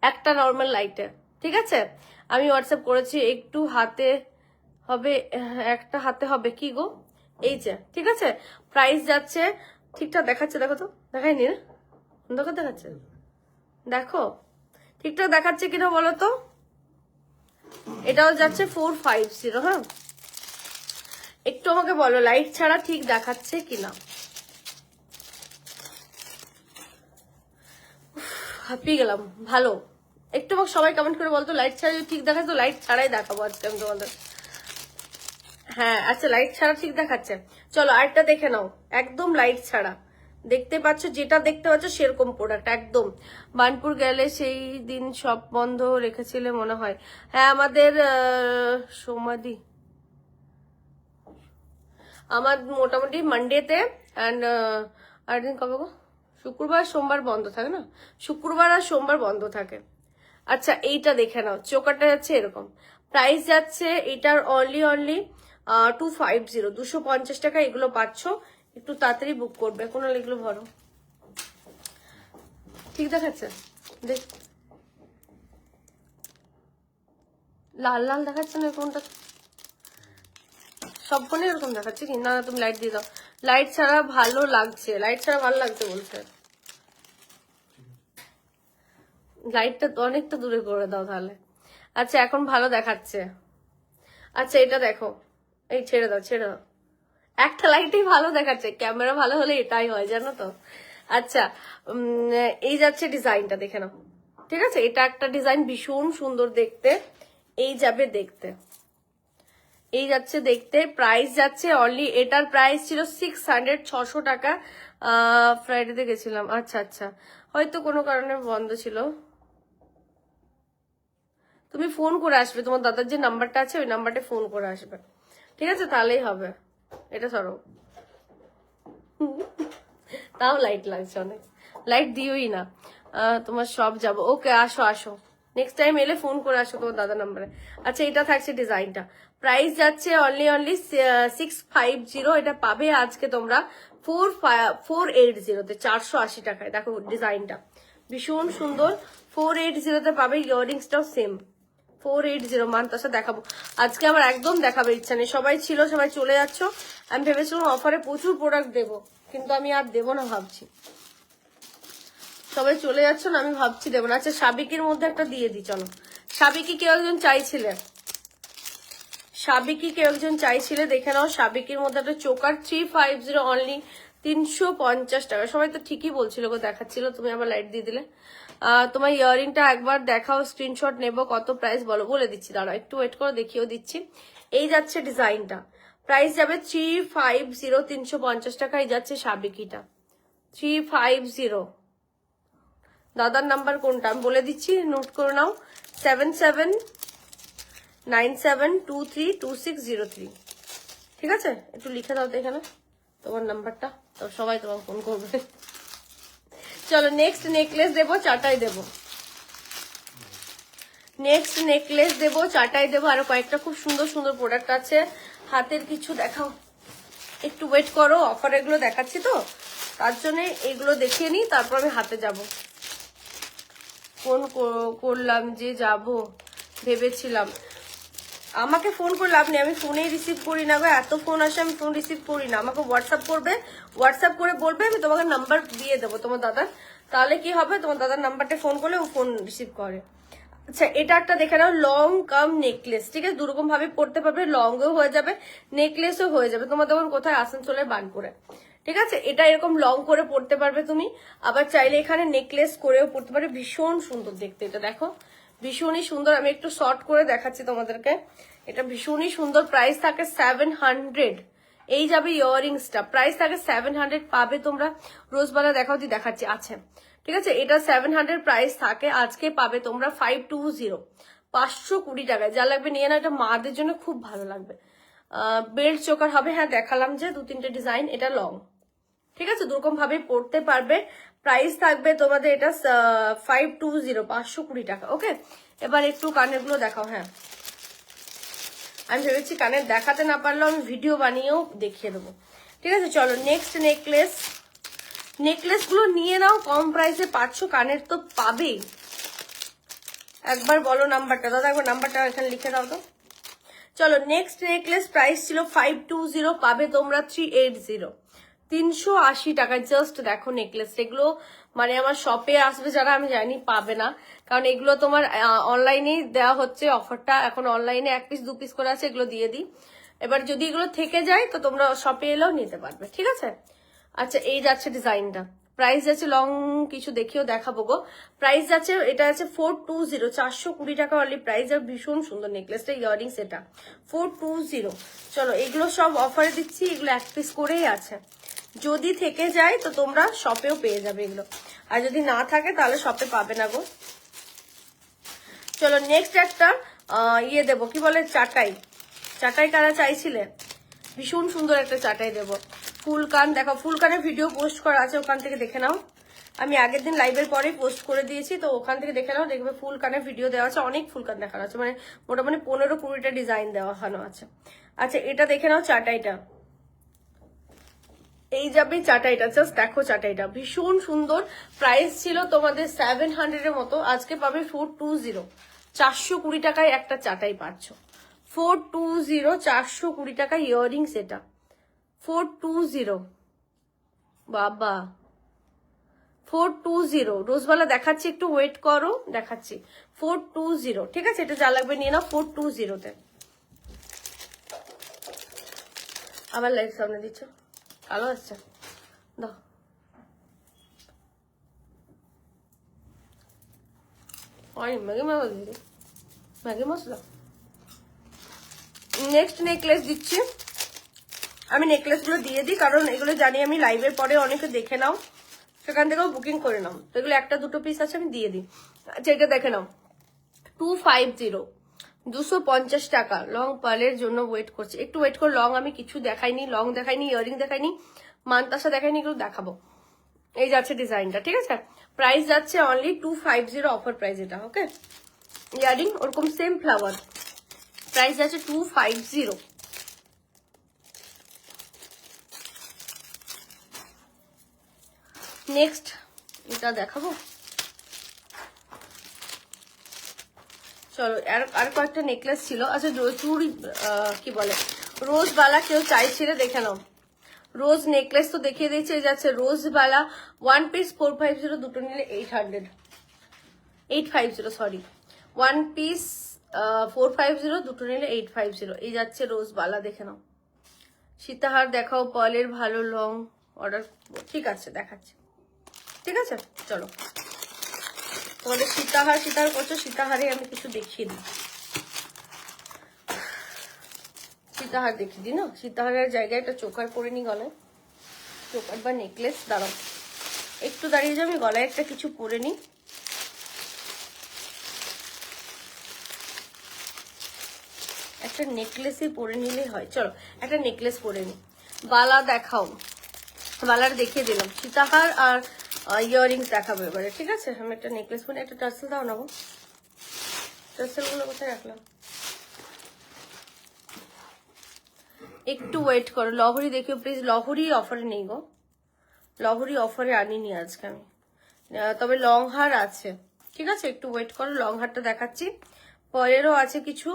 [SPEAKER 1] একটা নর্মাল লাইটে। ঠিক আছে, আমি হোয়াটসঅ্যাপ করেছি। একটু হাতে হবে, একটা হাতে হবে কি গো, এই যে। ঠিক আছে, প্রাইস যাচ্ছে, ঠিকঠাক দেখাচ্ছে, দেখো তো, দেখায়নি না, দেখো দেখাচ্ছে, দেখো ঠিকঠাক দেখাচ্ছে কিনা বলো তো। এটাও যাচ্ছে 450। হ্যাঁ একটু আমাকে বলো লাইট ছাড়া ঠিক দেখাচ্ছে কিনা। হাঁপিয়ে গেলাম। ভালো, একটু আমাকে সবাই কমেন্ট করে বলতো লাইট ছাড়া যদি ঠিক দেখাচ্ছে, তো লাইট ছাড়াই দেখাবো আজকে আমি তোমাদের। হ্যাঁ আচ্ছা লাইট ছাড়া ঠিক দেখাচ্ছে, চলো আরেকটা দেখে নাও, একদম লাইট ছাড়া। দেখতে পাচ্ছ, যেটা দেখতে পাচ্ছ সেরকম প্রোডাক্ট একদম। বানপুর গেলে সেই দিন সব বন্ধ রেখেছিলে মনে হয়। হ্যাঁ আমাদের সমাধি আমার মোটামুটি মানডেতে অ্যান্ড আর দিন কবে গো, শুক্রবার সোমবার বন্ধ থাকে না, শুক্রবার আর সোমবার বন্ধ থাকে। আচ্ছা এইটা দেখে নাও, চোকারটা যাচ্ছে এরকম, প্রাইস যাচ্ছে এটার অনলি 250, 250 টাকা এগুলো পাচ্ছ। একটু তাড়াতাড়ি বুক করবে, কোনো এগুলো ভরো। ঠিক দেখাচ্ছে, দেখ লাল লাল দেখাচ্ছে না কোনটা, সব ফোনে এরকম দেখাচ্ছে কি না, তুমি লাইট দিয়ে দাও। লাইট ছাড়া ভালো লাগছে, লাইট ছাড়া ভালো লাগছে বলছে, লাইটটা তো অনেকটা দূরে করে দাও তাহলে। আচ্ছা এখন ভালো দেখাচ্ছে। আচ্ছা এটা দেখো, এই ছেড়ে দাও ছেড়ে দাও, একটা লাইটেই ভালো দেখাচ্ছে, ক্যামেরা ভালো হলে এটাই হয় জানো তো। আচ্ছা এই যাচ্ছে ডিজাইনটা দেখে নাও। ঠিক আছে, এটা একটা ডিজাইন ভীষণ সুন্দর দেখতে, এই যাবে দেখতে, এই যাচ্ছে দেখতে। প্রাইস যাচ্ছে অনলি, এটার প্রাইস ছিল 600, 600 টাকা। ফ্রাইডেতে গেছিলাম, আচ্ছা আচ্ছা হয়তো কোনো কারণে বন্ধ ছিল। তুমি ফোন করে আসবে, তোমার দাদার যে নাম্বারটা আছে ওই নাম্বারটা ফোন করে আসবে। ঠিক আছে তাহলেই হবে। এটা সরো, তাও লাইট লাগছে অনেক, লাইট দিওই না। তোমার সব যাবো, ওকে আসো আসো, নেক্সট টাইম এলে ফোন করে আসো তোমার দাদা নাম্বারে। আচ্ছা এটা থাকছে ডিজাইনটা, প্রাইস যাচ্ছে অনলি 650। এটা পাবে আজকে তোমরা 480-তে, 480 টাকায়। দেখো ডিজাইনটা ভীষণ সুন্দর, 480-তে পাবে। ইয়াররিংসটাও সেম 480। মানতাসা দেখাবো আজকে, আমার একদম দেখাবে ইচ্ছা নেই, সবাই ছিল সবাই চলে যাচ্ছ। আমি ভেবেছিলাম অফারে প্রচুর প্রোডাক্ট দেবো, কিন্তু আমি আর দেবো না ভাবছি, সবাই চলে যাচ্ছ না, আমি ভাবছি দেবো না। আচ্ছা সাবিকের মধ্যে একটা দিয়ে দিই চলো, সাবিকি কেউ একজন চাইছিলে, সাবিকি কেউ একজন চাইছিলে, দেখে নাও। সাবিকির মধ্যে একটা চোকার 350 অনলি 350 টাকা। সবাই তো ঠিকই বলছিল গো, দেখাচ্ছিল, তুমি আবার লাইট দিয়ে দিলে। তোমার ইয়াররিংটা একবার দেখাও, স্ক্রিনশট নেবো, কত প্রাইস বলো, বলে দিচ্ছি, দাঁড়াও একটু ওয়েট করো, দেখিয়েও দিচ্ছি। এই যাচ্ছে ডিজাইনটা, প্রাইস যাবে 350, 350 টাকায় যাচ্ছে সাবিকিটা, 350। দাদার নাম্বার কোনটা আমি বলে দিচ্ছি, নোট করে নাও, 7797232603। ঠিক আছে, একটু লিখে দাও তো এখানে তোমার নাম্বারটা, তো সবাই তোমার ফোন করবে। চলো নেক্সট নেকলেস দেবো, চাটাই দেবো, নেক্সট নেকলেস দেবো, চাটাই দেবো। আরো কয়েকটা খুব সুন্দর সুন্দর প্রোডাক্ট আছে। হাতের কিছু দেখাও, একটু ওয়েট করো, অফার এগুলো দেখাচ্ছি তো তার জন্য এগুলো দেখিয়ে নিই, তারপর আমি হাতে যাব। ফোন করলাম যে যাব ভেবেছিলাম, আমাকে ফোন করে লাভ নেই, আমি ফোনেই রিসিভ করি না গো, এত ফোন আসে আমি ফোন রিসিভ করি না। আমাকে হোয়াটসঅ্যাপ করবে, হোয়াটসঅ্যাপ করে বলবে, আমি তোমাকে নাম্বার দিয়ে দেবো তোমার দাদার, তাহলে কি হবে, তোমার দাদার নাম্বারটা ফোন করলে ও ফোন রিসিভ করে। আচ্ছা এটা একটা দেখে নাও, লং কাম নেকলেস। ঠিক আছে, দুরকম ভাবে পড়তে পারবে, লংও হয়ে যাবে নেকলেসও হয়ে যাবে। তোমার দেখুন কোথায়, আসানসোলের বানপুরে। ঠিক আছে, এটা এরকম লং করে পড়তে পারবে তুমি, আবার চাইলে এখানে নেকলেস করেও পড়তে পারবে, ভীষণ সুন্দর দেখতে। এটা দেখো ভীষণই সুন্দর, আমি একটু শর্ট করে দেখাচ্ছি তোমাদেরকে, এটা ভীষণই সুন্দর। প্রাইস থাকে 700, এই যাবে ইয়াররিংসটা, প্রাইস থাকে 700, পাবে তোমরা। রোজবালা দেখাও দি, দেখাচ্ছি আছে। ঠিক আছে, এটা 700 প্রাইস থাকে, আজকে পাবে তোমরা 520, 520 টাকায়। যা লাগবে নিয়ে না, এটা মাদের জন্য খুব ভালো লাগবে। বেল্ট চোকার হবে, হ্যাঁ দেখালাম যে 2-3টে ডিজাইন, এটা লং। ঠিক আছে, দুরকম ভাবে পড়তে পারবে। প্রাইস থাকবে তোমাদের এটা 520, 520 টাকা। ওকে, এবার একটু কানের গুলো দেখাও। হ্যাঁ, আমি ভেবেছি কানের দেখাতে না পারলেও আমি ভিডিও বানিয়েও দেখিয়ে দেবো। ঠিক আছে, চলো নেক্সট নেকলেস। নেকলেস গুলো নিয়ে নাও, কম প্রাইসে পাচ্ছ, কানের তো পাবেই। একবার বলো নাম্বারটা, দাদা একবার নাম্বারটা এখানে লিখে দাও তো। চলো নেক্সট নেকলেস, প্রাইস ছিল 520, পাবে তোমরা 380, 380 টাকা। জাস্ট দেখো নেকলেস, এগুলো মানে আমার শপে আসবে যারা, আমি জানি পাবে না, কারণ এগুলো তোমার অনলাইনেই দেওয়া হচ্ছে অফারটা। এখন অনলাইনে 1 পিস 2 পিস করে আছে, এগুলো দিয়ে দিই। এবার যদি এগুলো থেকে যায় তো তোমরা শপে এলেও নিতে পারবে। ঠিক আছে, আচ্ছা এই যাচ্ছে ডিজাইনটা, প্রাইস যাচ্ছে লং কিছু দেখিও দেখাবো গো। প্রাইস যাচ্ছে, এটা আছে 420, 420 টাকা অনলি প্রাইস। আর ভীষণ সুন্দর নেকলেসটা, ইয়ারিংস এটা 420। চলো এগুলো সব অফারে দিচ্ছি, এগুলো 1 পিস করেই আছে, যদি থেকে যায় তো তোমরা শপেও পেয়ে যাবে এগুলো, আর যদি না থাকে তাহলে শপে পাবে না গো। চলো নেক্সট একটা ইয়ে দেবো, কি বলে, চাটাই। চাটাই কারা চাইছিলে, ভীষণ সুন্দর একটা চাটাই দেবো। ফুলকান দেখো, ফুলকানের ভিডিও পোস্ট করা আছে, ওখান থেকে দেখে নাও। আমি আগের দিন লাইভের পরেই পোস্ট করে দিয়েছি, তো ওখান থেকে দেখে নাও, দেখবে ফুলকানের ভিডিও দেওয়া আছে, অনেক ফুলকান দেখানো আছে, মানে মোটামুটি 15-20টা ডিজাইন দেওয়া আছে। আচ্ছা এটা দেখে নাও চাটাইটা, এই যাবে চাটাইটা, জাস্ট দেখো চাটাইটা ভীষণ সুন্দর। প্রাইস ছিল তোমাদের 700 মতো, আজকে পাবে 420, 420 টাকায় একটা চাটাই পাচ্ছ। 420, 420 টাকা ইয়াররিংস, এটা 420 বাবা, 420। রোজবালা দেখাচ্ছি, একটু ওয়েট করো, দেখাচ্ছি 420। ঠিক আছে, এটা যা লাগবে নিয়ে নাও 420-তে। আবার লাইভ সামনে দিচ্ছ, ভালো আসছে দাও। ম্যাগি ম্যাগি মশলা। নেক্সট নেকলেস দিচ্ছি, আমি নেকলেস গুলো দিয়ে দিই, কারণ এগুলো জানি আমি লাইভের পরে অনেকে দেখে নাও, সেখান থেকেও বুকিং করে নাও, তো এগুলো 1-2 পিস আছে, আমি দিয়ে দিই। আচ্ছা এটা দেখে নাও, 250, 250 টাকা। লং পার্লের জন্য ওয়েট করছে, একটু ওয়েট করো। লং আমি কিছু দেখাইনি, লং দেখাইনি, ইয়ারিং দেখাইনি, মানতাসা দেখাইনি, এগুলো দেখাবো। এই যাচ্ছে ডিজাইনটা, ঠিক আছে। প্রাইস যাচ্ছে অনলি 250, অফার প্রাইস এটা। ওকে, ইয়ারিং ওরকম সেম ফ্লাওয়ার, প্রাইস যাচ্ছে 250। নেক্সট এটা দেখাবো, চলো আর কয়েকটা নেকলেস ছিল। আচ্ছা চুড়ি, কি বলে, রোজ বালা কেউ চাইছিলে, দেখে নাও। রোজ নেকলেস তো দেখিয়ে দিয়েছে, এই যাচ্ছে রোজ বালা 1 পিস 450, দুটো নিলে 850, সরি 1 পিস 450, দুটো নিলে 850। এই যাচ্ছে রোজ বালা, দেখে নাও। সীতাহার দেখাও, পার্লের ভালো লং অর্ডার, ঠিক আছে দেখাচ্ছি। ঠিক আছে, চলো তোমাদের সীতাহার করছো, সীতাহারে আমি কিছু দেখিয়ে দিই, সীতাহার দেখিয়ে দিই না। সীতাহারের জায়গায় একটা চোকার পরে নি গলায়, চোকার বা নেকলেস, দাঁড়াও একটু দাঁড়িয়ে যাও, আমি গলায় একটা কিছু পরে নি। একটা নেকলেসই পরে নিলেই হয়, চলো একটা নেকলেস পরে নি। বালা দেখাও, বালার দেখিয়ে দিলাম, সীতাহার আর ইয়াররিংস দেখাবো এবারে। ঠিক আছে, আমি একটা নেকলেস পরে, একটা টার্সেল দাও না গো, টার্সেল গুলো কোথায় রাখলাম, একটু ওয়েট করো। লহরি দেখিও প্লিজ, লহরি অফারে নেই গো, লহরি অফারে আনিনি আজকে আমি, তবে লং হার আছে। ঠিক আছে, একটু ওয়েট করো, লং হারটা দেখাচ্ছি। পরেরও আছে কিছু,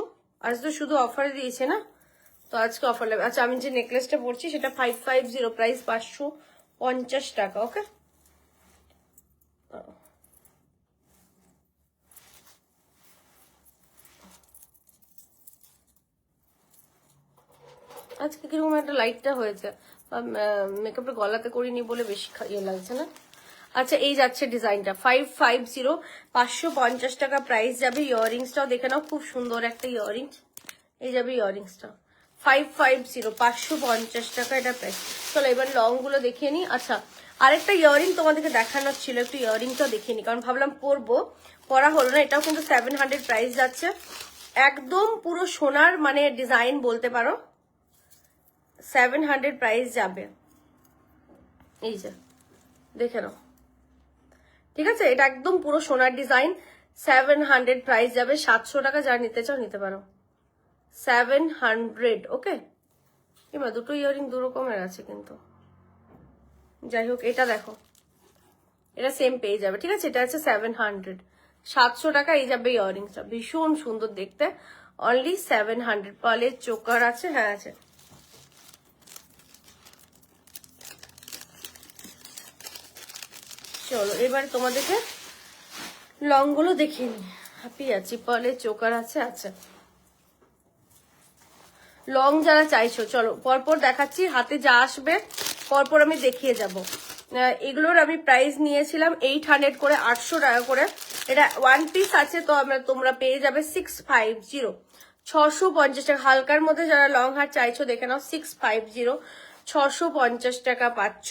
[SPEAKER 1] আজ তো শুধু অফারে দিয়েছে না, তো আজকে অফার লাগবে। আচ্ছা আমি যে নেকলেসটা পরছি সেটা 550, প্রাইস 550 টাকা। ওকে, আজকে কিরকম একটা লাইটটা হয়েছে, মেকআপটা গলাতে করিনি বলে বেশি ইয়ে লাগছে না। আচ্ছা এই যাচ্ছে ডিজাইনটা 550, 550 টাকা প্রাইস যাবে। ইয়াররিংসটাও দেখে নাও, খুব সুন্দর একটা ইয়াররিংস, এই যাবে ইয়াররিংসটা 550, 550 টাকা এটা প্রাইস। চলো এবার লং গুলো দেখিয়ে নি। আচ্ছা আরেকটা ইয়াররিং তোমাদেরকে দেখানোর ছিল, একটু ইয়াররিংটাও দেখিয়ে নি, কারণ ভাবলাম পরবো, পরা হলো না। এটাও কিন্তু 700 প্রাইস যাচ্ছে, একদম পুরো সোনার মানে ডিজাইন বলতে পারো, 700 প্রাইস যাবে। এই যে দেখে নাও, ঠিক আছে, এটা একদম পুরো সোনার ডিজাইন। 700 প্রাইস যাবে, 700 টাকা। যারা নিতে চাও নিতে পারো, 700। ওকে, এবার দুটো ইয়ারিং দু রকমের আছে কিন্তু যাই হোক, এটা দেখো, এটা সেম পেয়ে যাবে। ঠিক আছে, এটা আছে 700, 700 টাকা এই যাবে ইয়ারিংসটা। ভীষণ সুন্দর দেখতে, অনলি 700। পার্লের চোকার আছে, হ্যাঁ আছে। চলো এবার তোমাদেরকে লং গুলো দেখিয়ে নি। হ্যাপি আছি, পার্লের চোকার আছে। আচ্ছা, লং যারা চাইছো চলো পরপর দেখাচ্ছি, হাতে যা আসবে পরপর আমি দেখিয়ে যাব। এগুলোর আমি প্রাইস নিয়েছিলাম 800 করে, 800 টাকা করে। এটা ওয়ান পিস আছে, তো তোমরা পেয়ে যাবে 650, 650 টাকা। হালকার মধ্যে যারা লং হার চাইছো দেখে নাও, 650, 650 টাকা পাচ্ছ।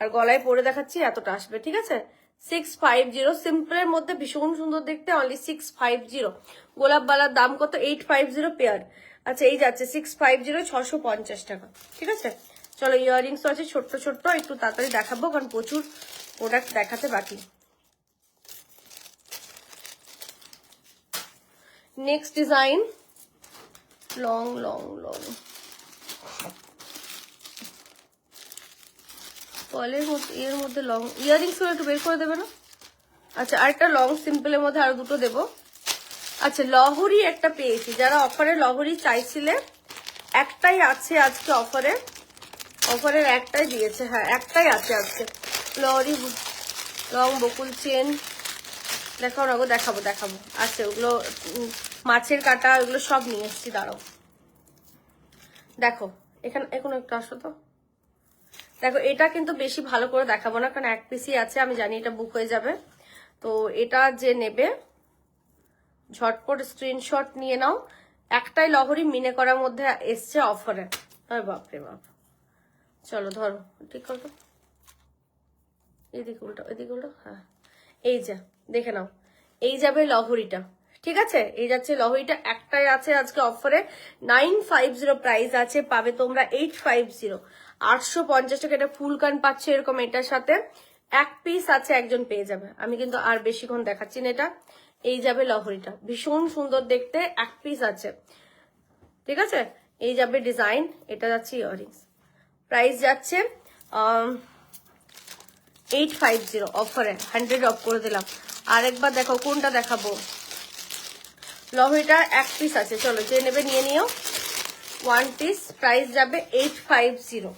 [SPEAKER 1] আর গলায় পরে দেখাচ্ছি, এতটা আসবে। ঠিক আছে, 650। সিম্পলের মধ্যে ভীষণ সুন্দর দেখতে, অনলি 650। গোলাপ বালার দাম কত? 850 পেয়ার। আচ্ছা, এই যাচ্ছে 650, 650 টাকা। ঠিক আছে, চলো ইয়াররিংস আছে ছোট্ট ছোট্ট, একটু তাড়াতাড়ি দেখাবো কারণ প্রচুর প্রোডাক্ট দেখাতে বাকি। Next design, long long long পলের মধ্যে, এর মধ্যে লং ইয়াররিংস একটু বের করে দেবে না? আচ্ছা, আরেকটা লং সিম্পলের মধ্যে আরো দুটো দেবো। আচ্ছা, লহরি একটা পেয়েছি, যারা অফারে লহরি চাইছিলে, একটাই আছে আজকে অফারে, অফারের একটাই দিয়েছে, হ্যাঁ একটাই আছে আজকে। লহরি লং বকুল চেন দেখাও না গো, দেখাবো দেখাবো। আচ্ছা, ওগুলো মাছের কাটা, ওগুলো সব নিয়ে এসছি, দাঁড়াও দেখো। এখানে এখন একটু আসো তো, দেখো এটা কিন্তু বেশি ভালো করে দেখাবো না কারণ এক পিসই আছে, আমি জানি এটা বুক হয়ে যাবে। তো এটা যে নেবে ঝটপট স্ক্রিনশট নিয়ে নাও। একটাই লহরি মিনে করার মধ্যে এসছে অফারে। বাপরে বাপ, চলো ধরো ঠিক করো, এদিকে উল্টো এদিকে উল্টো, হ্যাঁ এই যা দেখে নাও, এই যাবে লহরিটা। ঠিক আছে, এই যাচ্ছে লহরিটা, একটাই আছে আজকে অফারে। 950 প্রাইস আছে, পাবে তোমরা 850, 850 টাকা। এটা ফুল কান পাচ্ছ এরকম, এটার সাথে এক পিস আছে, একজন পেয়ে যাবে। আমি কিন্তু আর বেশিক্ষণ দেখাচ্ছি না। এটা এই যাবে লহরিটা, ভীষণ সুন্দর দেখতে, এক পিস আছে। ঠিক আছে, এই যাবে ডিজাইন, এটা যাচ্ছে ইয়াররিংস। প্রাইস যাচ্ছে 850 অফারে, 100 অফ করে দিলাম। আরেকবার দেখো কোনটা দেখাবো, লহরিটা এক পিস আছে, চলো যে নেবে নিয়ে নিও, ওয়ান পিস। প্রাইস যাবে 850।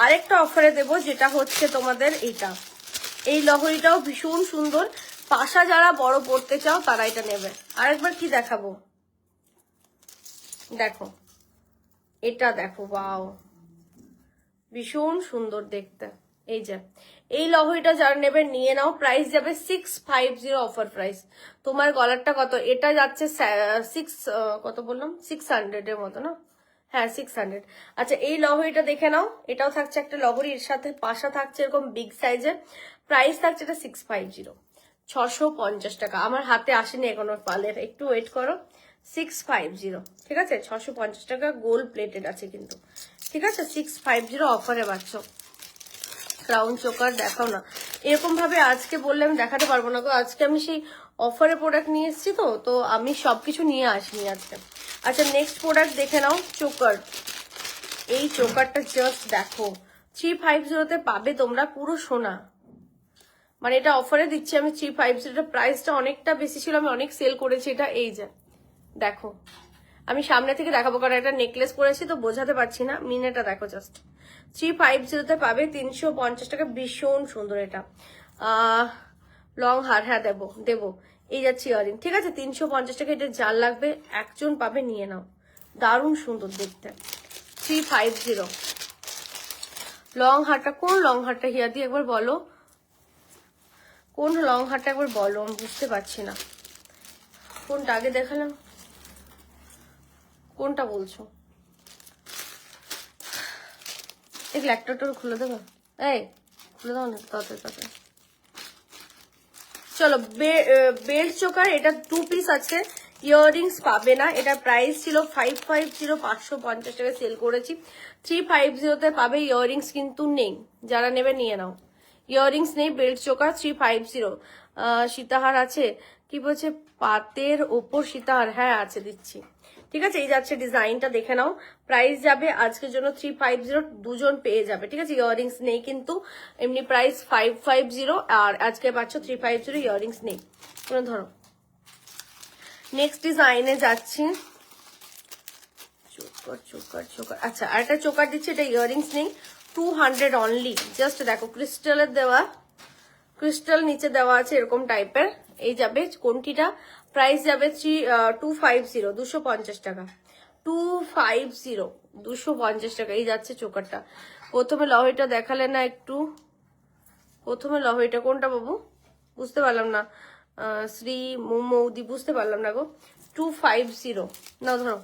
[SPEAKER 1] আরেকটা অফারে দেবো, যেটা হচ্ছে তোমাদের এইটা, এই লহরিটাও ভীষণ সুন্দর। পাশা যারা বড় পড়তে চাও তারা এটা নেবে। আরেকবার কি দেখাবো, দেখো এটা দেখো, ওয়াও ভীষণ সুন্দর দেখতে। এই যে এই লহরিটা যারা নেবে নিয়ে নাও, প্রাইস যাবে 650 অফার প্রাইস। তোমার গলারটা কত? এটা যাচ্ছে কত বললাম, 600 এর মতো না? হ্যাঁ 600। আচ্ছা, এই লহরিটা দেখে নাও, এটাও থাকছে একটা লহরি, এর সাথে পাশা থাকছে এরকম বিগ সাইজের। প্রাইস থাকছে এটা 650, 650 টাকা। আমার হাতে আসেনি এখনো পালের, একটু ওয়েট করো। 650, ঠিক আছে, 650 টাকা। গোল্ড প্লেটেড আছে কিন্তু। ঠিক আছে, 650 অফারে পাচ্ছ। ক্রাউন চোকার দেখাও না, এরকম ভাবে আজকে বললে আমি দেখাতে পারবো না গো। আজকে আমি সেই অফারে প্রোডাক্ট নিয়ে এসেছি, তো আমি সবকিছু নিয়ে আসিনি আজকে। আচ্ছা, নেক্সট প্রোডাক্ট দেখে নাও, চোকার। এই চোকারটা জাস্ট দেখো, 350 পাবে তোমরা, পুরো সোনা। মানে এটা অফারে দিচ্ছি আমি 350। প্রাইসটা অনেকটা বেশি ছিল, আমি অনেক সেল করেছি এটা। এই যে দেখো, আমি সামনে থেকে দেখাবো কারণ এটা নেকলেস পরেছি তো বোঝাতে পারছি না। মিনেটা দেখো জাস্ট, 350 পাবে, 350 টাকা। ভীষণ সুন্দর এটা। লং হার, হ্যাঁ দেবো। এই যাচ্ছে ইয়ারিং। ঠিক আছে, 350 টাকা। এটা যার লাগবে একজন পাবে, নিয়ে নাও। দারুণ সুন্দর দেখতে, 350। লং হারটা কোন লং হারটা হিয়া দিয়ে একবার বলো, কোন লং হারটা একবার বলো, আমি বুঝতে পারছি না কোনটা আগে দেখালাম, কোনটা বলছো? এগুলো একটা খুলে দেবো, এই খুলে দাও না তাড়াতাড়ি। চলো, বেল্ট চোকার, এটা 2 পিস আছে। ইয়াররিংস পাবে না, এটা প্রাইস ছিল 550, 550 টাকা সেল করেছি। 350 পাবে। ইয়াররিংস কিন্তু নেই, যারা নেবে নিয়ে নাও। ইয়াররিংস নেই, বেল্ট চোকার 350। সীতাহার আছে, কি বলছে পাতের ওপর সীতাহার, হ্যাঁ আছে, দিচ্ছি। ঠিক আছে, এই যাচ্ছে ডিজাইনটা, দেখে নাও। প্রাইস যাবে আজকের জন্য 350, দুজন পেয়ে যাবে। ঠিক আছে, ইয়াররিংস নেই কিন্তু, এমনি প্রাইস 550, আর আজকে পাচ্ছ 350, ইয়াররিংস নেই। ধরো নেক্সট ডিজাইনে যাচ্ছি। চোকার, আচ্ছা আর একটা চোকার দিচ্ছি, এটা ইয়াররিংস নেই, 200 অনলি। জাস্ট দেখো ক্রিস্টালের দেওয়া, ক্রিস্টাল নিচে দেওয়া আছে এরকম টাইপের। এই যাবে কোনটিটা, প্রাইস যাবে 250, 250 টাকা, 250, 250 টাকা। এই যাচ্ছে চোকারটা। প্রথমে লহরিটা দেখালে না একটু, প্রথমে লহরিটা কোনটা বাবু বুঝতে পারলাম না, শ্রী মৌদি বুঝতে পারলাম না গো। 250 নাও ধরো।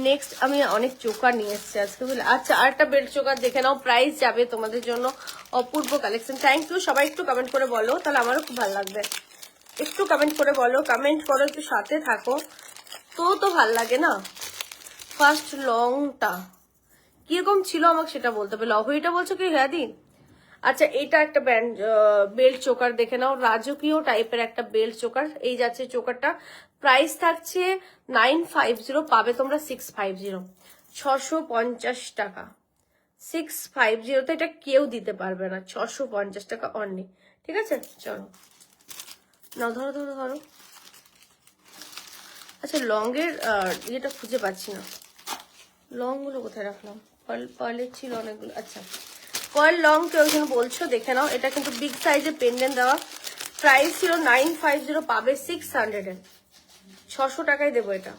[SPEAKER 1] নেক্সট আমি অনেক চোকার নিয়ে এসেছি আজকে বুঝলে। আচ্ছা আর একটা বেল্ট চোকার দেখে নাও, প্রাইস যাবে তোমাদের জন্য অপূর্ব কালেকশন। থ্যাংক ইউ, সবাই একটু কমেন্ট করে বলো, তাহলে আমারও খুব ভালো লাগবে। একটু কমেন্ট করে বলো, কমেন্ট করো, একটু সাথে থাকো, তো ভাল লাগে না। ফার্স্ট লংটা কিরকম ছিল আমাকে সেটা বলতে হবে। লহরিটা বলছো কি হ্যাঁ দি? আচ্ছা এটা একটা বেল্ট চোকার দেখে নাও, রাজকীয় টাইপের একটা বেল্ট চোকার। এই যাচ্ছে চোকারটা, প্রাইস থাকছে 950, পাবে তোমরা 650, 650 টাকা। 650 তো এটা কেউ দিতে পারবে না, 650 টাকা অনলি। ঠিক আছে চলো নাও, ধরো ধরো ধরো। আচ্ছা লংয়ের ইয়েটা খুঁজে পাচ্ছি না, লং গুলো কোথায় রাখলাম, পার্লের ছিল অনেকগুলো। আচ্ছা পার্ল লং কেউ এখানে বলছো, দেখে নাও। এটা কিন্তু বিগ সাইজের পেন্ডেন্ট দেওয়া, প্রাইস ছিল 950, পাবে 600, 600 টাকায় দেবো এটা।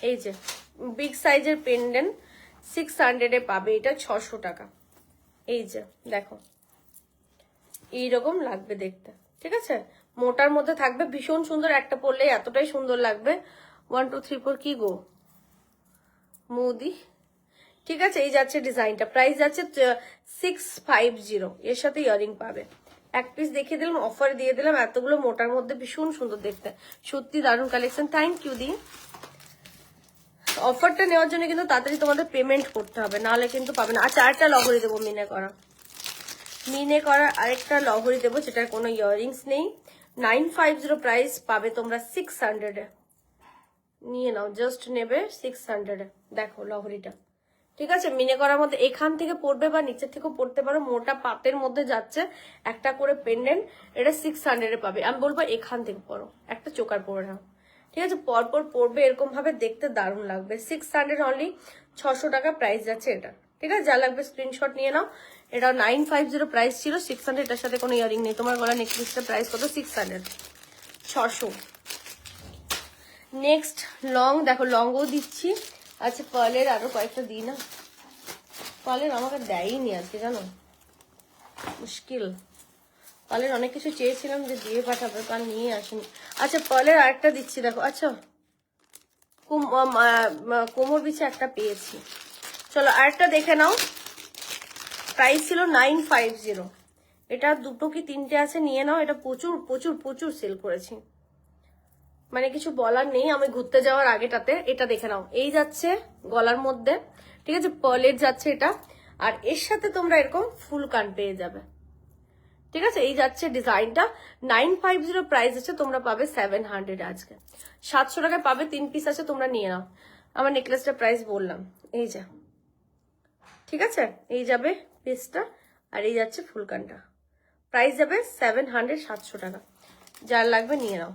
[SPEAKER 1] এই যে বিগ সাইজের পেন্ডেন্ট 600 পাবে এটা, 600 টাকা। এই যে দেখো এইরকম লাগবে দেখতে। ঠিক আছে, মোটার মধ্যে থাকবে, ভীষণ সুন্দর, একটা পরলে এতটাই সুন্দর লাগবে। 1 2 3 4 কি গো মোদি। ঠিক আছে, এই যাচ্ছে ডিজাইনটা, প্রাইস যাচ্ছে 650, এর সাথে ইয়ারিং পাবে। এক পিস দেখিয়ে দিলাম, অফার দিয়ে দিলাম, এতগুলো মোটার মধ্যে ভীষণ সুন্দর দেখতে, সত্যি দারুণ কালেকশন। থ্যাংক ইউ দি। অফারটা নেওয়ার জন্য কিন্তু তাড়াতাড়ি তোমাদের পেমেন্ট করতে হবে, নাহলে কিন্তু পাবে না। আচ্ছা আরেকটা লহরি দেবো, মিনে করা আরেকটা লহরি দেবো, যেটার কোনো ইয়াররিংস নেই। 950 প্রাইস, পাবে তোমরা 600, নিয়ে নাও, জাস্ট নেবে 600। দেখো লহরিটা, ঠিক আছে, মিনে করার মধ্যে এখান থেকে পড়বে বা নিচের থেকেও পড়তে পারো, মোটা পাতের মধ্যে যাচ্ছে একটা করে পেন্ডেন্ট, এটা 600 পাবে। আমি বলবো এখান থেকে পড়ো, একটা চোকার পরে নাও। ঠিক আছে, পরপর পড়বে, এরকম ভাবে দেখতে দারুণ লাগবে। 600 অনলি, 600 টাকা প্রাইস যাচ্ছে এটা। ঠিক আছে, যা লাগবে স্ক্রিনশট নিয়ে নাও। এটা 950 প্রাইস ছিল, 600, এটার সাথে কোনো ইয়ারিং নেই। তোমার গলা নেকলেসটার প্রাইস কত? 600, 600। নেক্সট লং দেখো, লংও দিচ্ছি। আচ্ছা পার্লের আরো কয়েকটা দিই না, পার্লের আমাকে দেয়নি আজকে, জানো মুশকিল। পার্লের অনেক কিছু চেয়েছিলাম যে দিয়ে পাঠাবে, পার নিয়ে আসেনি। আচ্ছা পার্লের আরেকটা দিচ্ছি দেখো। আচ্ছা কোমর বিছে একটা পেয়েছি, চলো আরেকটা দেখে নাও। প্রাইস ছিল 950, এটা দুটো কি তিনটে আছে, নিয়ে নাও। এটা প্রচুর প্রচুর প্রচুর সেল করেছি, মানে কিছু বলার নেই। আমি ঘুরতে যাওয়ার আগেটাতে এটা দেখে নাও। এই যাচ্ছে গলার মধ্যে, ঠিক আছে, পার্লের যাচ্ছে এটা, আর এর সাথে তোমরা এরকম ফুল কান পেয়ে যাবে। ঠিক আছে, এই যাচ্ছে ডিজাইনটা। 950 প্রাইস আছে, তোমরা পাবে 700 আজকে। 700 টাকায় পাবে, 3 পিস আছে, তোমরা নিয়ে নাও। আমার নেকলেসটা প্রাইস বললাম, এই যা। ঠিক আছে, এই যাবে পিসটা, আর এই যাচ্ছে ফুলকানটা, প্রাইস যাবে 700, 700 টাকা। যার লাগবে নিয়ে নাও।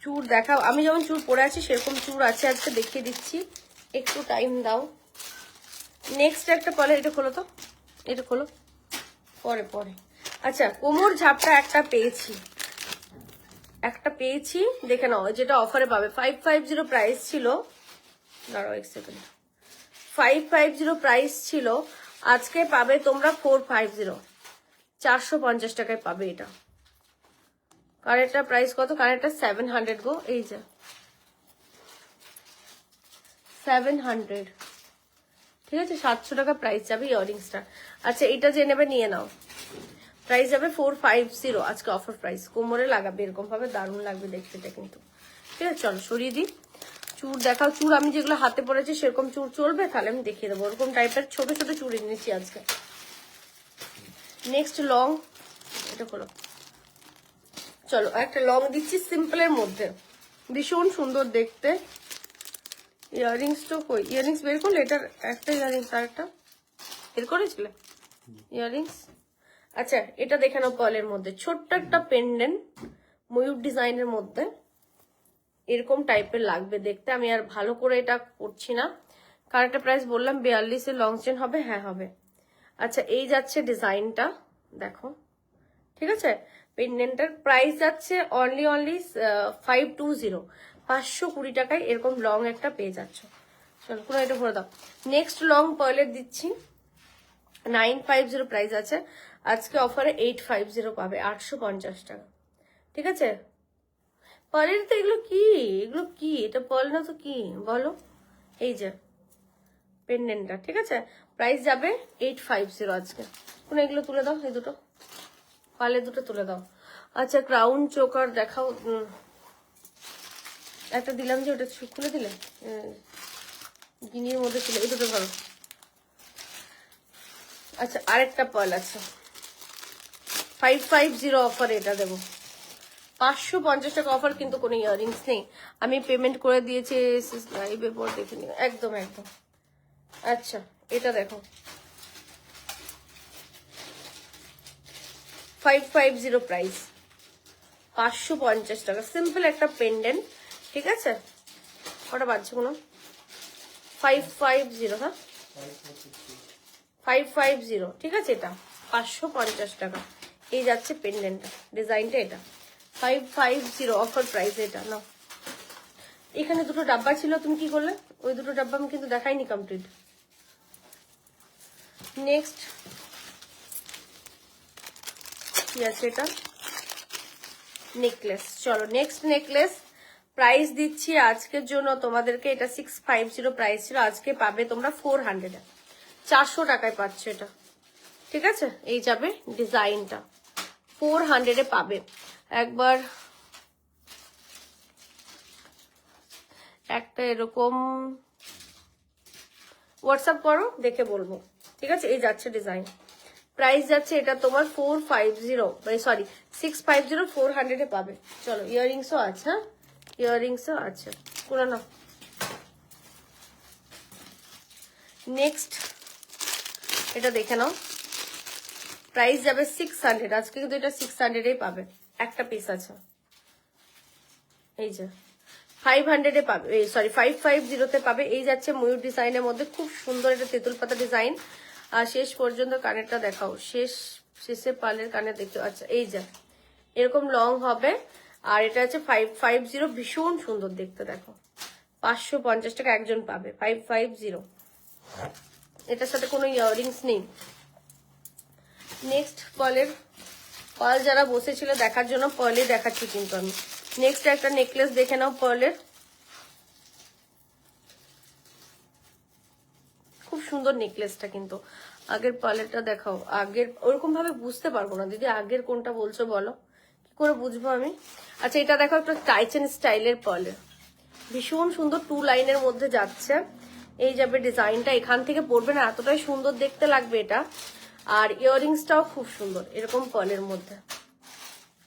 [SPEAKER 1] চুড় দেখাও, আমি যেমন চুড় পরে আছি সেরকম চুড় আছে আজকে, দেখিয়ে দিচ্ছি, একটু টাইম দাও। নেক্সট একটা পরে, এটা খোলো তো, এটা খোলো, পরে পরে। আচ্ছা কোমর ঝাপটা একটা পেয়েছি, দেখে নাও, যেটা অফারে পাবে। 550 প্রাইস ছিল, দাঁড়াও এক সেকেন্ড, 550 প্রাইস ছিল, আজকে পাবে তোমরা 450, 450 টাকায় পাবে এটা। কারেন্টটা প্রাইস কত? কারেন্টটা 700 গো, এই যে 700। ঠিক আছে, 700 টাকা প্রাইস যাবে ইয়াররিংসটা। আচ্ছা এটা যে নেবে নিয়ে নাও, প্রাইস যাবে 450 আজকে অফার প্রাইস। কোমরে লাগাবে এরকম ভাবে, দারুণ লাগবে দেখতে এটা কিন্তু। ঠিক আছে চলো সরিয়ে দিই। চুড় দেখাও, চুড় আমি যেগুলো হাতে পরেছি সেরকম চুড় চলবে? তাহলে আমি দেখিয়ে দেবো, ওরকম টাইপের ছোট ছোট চুড় এনেছি আজকে। নেক্সট লং, এটা হলো, চলো একটা লং দিচ্ছি সিম্পলের মধ্যে, ভীষণ সুন্দর দেখতে। ইয়াররিংস তো কই, ইয়াররিংস বের করলে? এটার একটা ইয়াররিংস আর একটা বের করেছিলে ইয়াররিংস। আচ্ছা এটা দেখে নাও, পার্লের মধ্যে ছোট্ট একটা পেন্ডেন্ট ময়ূর ডিজাইনের মধ্যে, এরকম টাইপের লাগবে দেখতে। আমি আর ভালো করে এটা করছি না, কার একটা প্রাইস বললাম 42-এর লং চেন হবে, হ্যাঁ হবে। আচ্ছা এই যাচ্ছে ডিজাইনটা, দেখো ঠিক আছে। পেন্ডেন্টের প্রাইস যাচ্ছে অনলি 520, 520 টাকায় এরকম লং একটা পেয়ে যাচ্ছ। চলো পুরো এটা ভরে দাও। নেক্সট লং পার্লের দিচ্ছি 950 প্রাইস আছে, আজকে অফারে 850 পাবে, 850 টাকা। ঠিক আছে, পার্লের তো এগুলো কি, এগুলো কি, এটা পার্ল না তো কি বলো। এই যে পেন্ডেন্টটা, ঠিক আছে, প্রাইস যাবে 850 আজকে। কোন এগুলো তুলে দাও, এই দুটো পার্লের দুটো তুলে দাও। আচ্ছা ক্রাউন চোকার দেখাও, একটা দিলাম যে ওটা খুলে দিলে, গিনির মধ্যে ছিল, এই দুটো ধরো। আচ্ছা আরেকটা পার্ল আছে 550 অফার, এটা দেবো 550 টাকা অফার, কিন্তু কোনো ইয়াররিংস নেই, আমি পেমেন্ট করে দিয়েছি লাইভে পর দেখে নিও, একদম একদম। আচ্ছা এটা দেখো 550 প্রাইস, 550 টাকা, সিম্পল একটা পেন্ডেন্ট। ঠিক আছে, কটা বাজছে কোনো, 550, হ্যাঁ 550, ঠিক আছে। এটা 550 টাকা, এই যাচ্ছে পেন্ডেন্টটা, ডিজাইনটা এটা 550 অফার প্রাইস, এটা নাও। এখানে দুটো ডাব্বা ছিল, তুমি কি করলে? ওই দুটো ডাব্বা আমি কিন্তু দেখাইনি কমপ্লিট। নেক্সট কি আছে, এটা নেকলেস। চলো নেক্সট নেকলেস প্রাইস দিচ্ছি আজকের জন্য তোমাদেরকে, এটা 650 প্রাইস ছিল, আজকে পাবে তোমরা 400, 400 টাকায় পাচ্ছ এটা। ঠিক আছে, এই যাবে ডিজাইনটা 400-এ পাবে। একবার একটা এরকম হোয়াটসঅ্যাপ করো, দেখে বলবো। ঠিক আছে, এই যাচ্ছে ডিজাইন, প্রাইস যাচ্ছে এটা তোমার 450, সরি 650, 400-এ পাবে। চলো ইয়াররিংসও আছে, হ্যাঁ ইয়াররিংসও আছে, পুরো না। নেক্সট এটা দেখে নাও, প্রাইস যাবে 600, আজকে কিন্তু এটা 600-এই পাবে, একটা পিস আছে। এই যে 500-এ পাবে, সরি 550-তে পাবে। এই যাচ্ছে ময়ূর ডিজাইনের মধ্যে, খুব সুন্দর, এটা তেঁতুল পাতা ডিজাইন। আর শেষ পর্যন্ত কানেরটা দেখাও, শেষে পালের কানের দেখতে। আচ্ছা এই যা এরকম লং হবে, আর এটা হচ্ছে 550, ভীষণ সুন্দর দেখতে, দেখো 550 টাকা একজন পাবে, 550। এটার সাথে কোনো ইয়াররিংস নেই। নেক্সট পার্ল যারা বসেছিল দেখার জন্য, পার্লে দেখাচ্ছি কিন্তু আমি। নেক্সট একটা নেকলেস দেখে নাও পার্লের, খুব সুন্দর নেকলেসটা কিন্তু। আগের পার্লেরটা দেখাও, আগের ওরকম ভাবে বুঝতে পারবো না দিদি, আগের কোনটা বলছো বলো, কি করে বুঝবো আমি। আচ্ছা এটা দেখো, একটা টাইচেন স্টাইলের পার্লের, ভীষণ সুন্দর, 2 লাইনের মধ্যে যাচ্ছে। এই যাবে ডিজাইনটা, এখান থেকে পরবে না এতটাই সুন্দর দেখতে লাগবে এটা। আর ইয়াররিংসটাও খুব সুন্দর, এরকম পার্লের মধ্যে।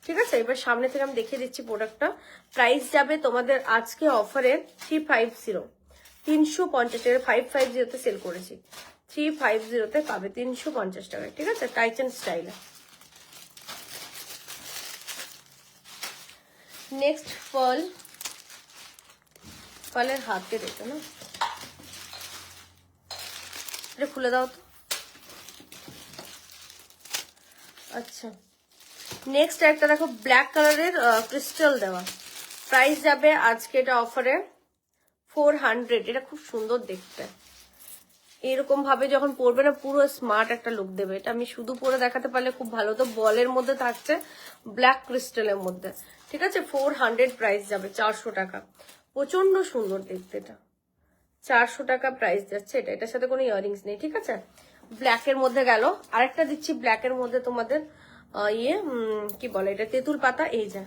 [SPEAKER 1] ঠিক আছে, এবার সামনে থেকে আমি দেখিয়ে দিচ্ছি প্রোডাক্টটা। প্রাইস যাবে তোমাদের আজকে অফারে 350, 350 টাকা, 550-তে সেল করেছি, 350-তে পাবে 350 টাকায়। ঠিক আছে, টাইচেন স্টাইলে। নেক্সট পার্লের হাতে দেখো না, এটা খুলে দাও তো। আচ্ছা নেক্সট একটা দেখো, ব্ল্যাক কালারের ক্রিস্টাল দেওয়া, প্রাইস যাবে আজকে এটা অফারে 400, এটা খুব সুন্দর দেখতে। এরকম ভাবে যখন পরবে না, পুরো স্মার্ট একটা লুক দেবে। এটা আমি শুধু পরে দেখাতে পারলে খুব ভালো, তো বলের মধ্যে থাকছে, ব্ল্যাক ক্রিস্টালের মধ্যে। ঠিক আছে, 400 প্রাইস যাবে, 400 টাকা, প্রচন্ড সুন্দর দেখতে এটা, 400 টাকা প্রাইস যাচ্ছে এটা। এটার সাথে কোনো ইয়াররিংস নেই। ঠিক আছে, ব্ল্যাকের মধ্যে গেল। আরেকটা দিচ্ছি ব্ল্যাকের মধ্যে তোমাদের, কি বলে এটা, তেঁতুল পাতা। এই যে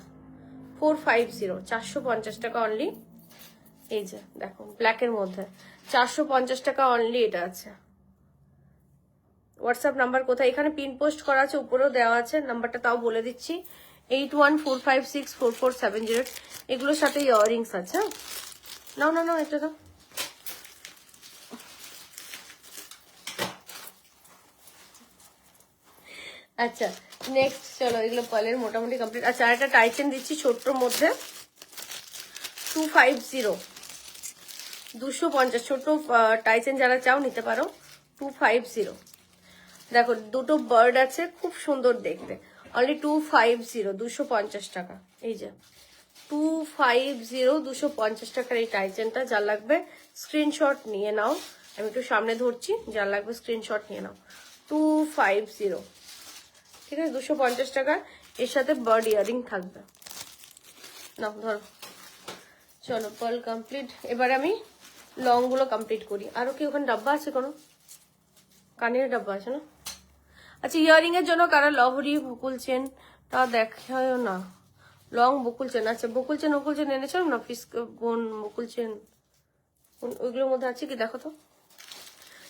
[SPEAKER 1] 450, 450 টাকা অনলি। এই যে দেখো ব্ল্যাকের মধ্যে 450 টাকা অনলি, এটা আছে হোয়াটসঅ্যাপ নাম্বার কোথায়, এখানে পিন পোস্ট করা আছে, উপরেও দেওয়া আছে নাম্বারটা, তাও বলে দিচ্ছি 8145644708। এগুলোর সাথে ইয়াররিংস আছে। নাও না নাও, এটা দাও। আচ্ছা নেক্সট চলো, এগুলো পার্লের মোটামুটি কমপ্লিট। আচ্ছা আর একটা টাইচেন দিচ্ছি ছোট্টর মধ্যে 250, 250 ছোট টাইচেন যারা চাও নিতে পারো 250। দেখো দুটো বার্ড আছে, খুব সুন্দর দেখতে, অনলি 250, 250 টাকা। এই যে 250, 250 টাকার এই টাইচেনটা। যার লাগবে স্ক্রিনশট নিয়ে নাও, আমি একটু সামনে ধরছি, যার লাগবে স্ক্রিনশট নিয়ে নাও। 250, ঠিক আছে, 250 টাকা। এর সাথে বার্ড ইয়ারিং থাকবে। নাও ধরো। চলো পার্ল কমপ্লিট। এবার আমি লং গুলো কমপ্লিট করি। আরো কি ওখানে ডাব্বা আছে কোনো? কানের ডাব্বা আছে না? আচ্ছা ইয়ারিং এর জন্য কারা লহরি বকুল চেন তা দেখায় না? লং বকুল চেন, আচ্ছা বকুল চেন ওকুল চেন এনেছো না? ফিস বোন বকুল চেন ওইগুলোর মধ্যে আছে কি দেখো তো।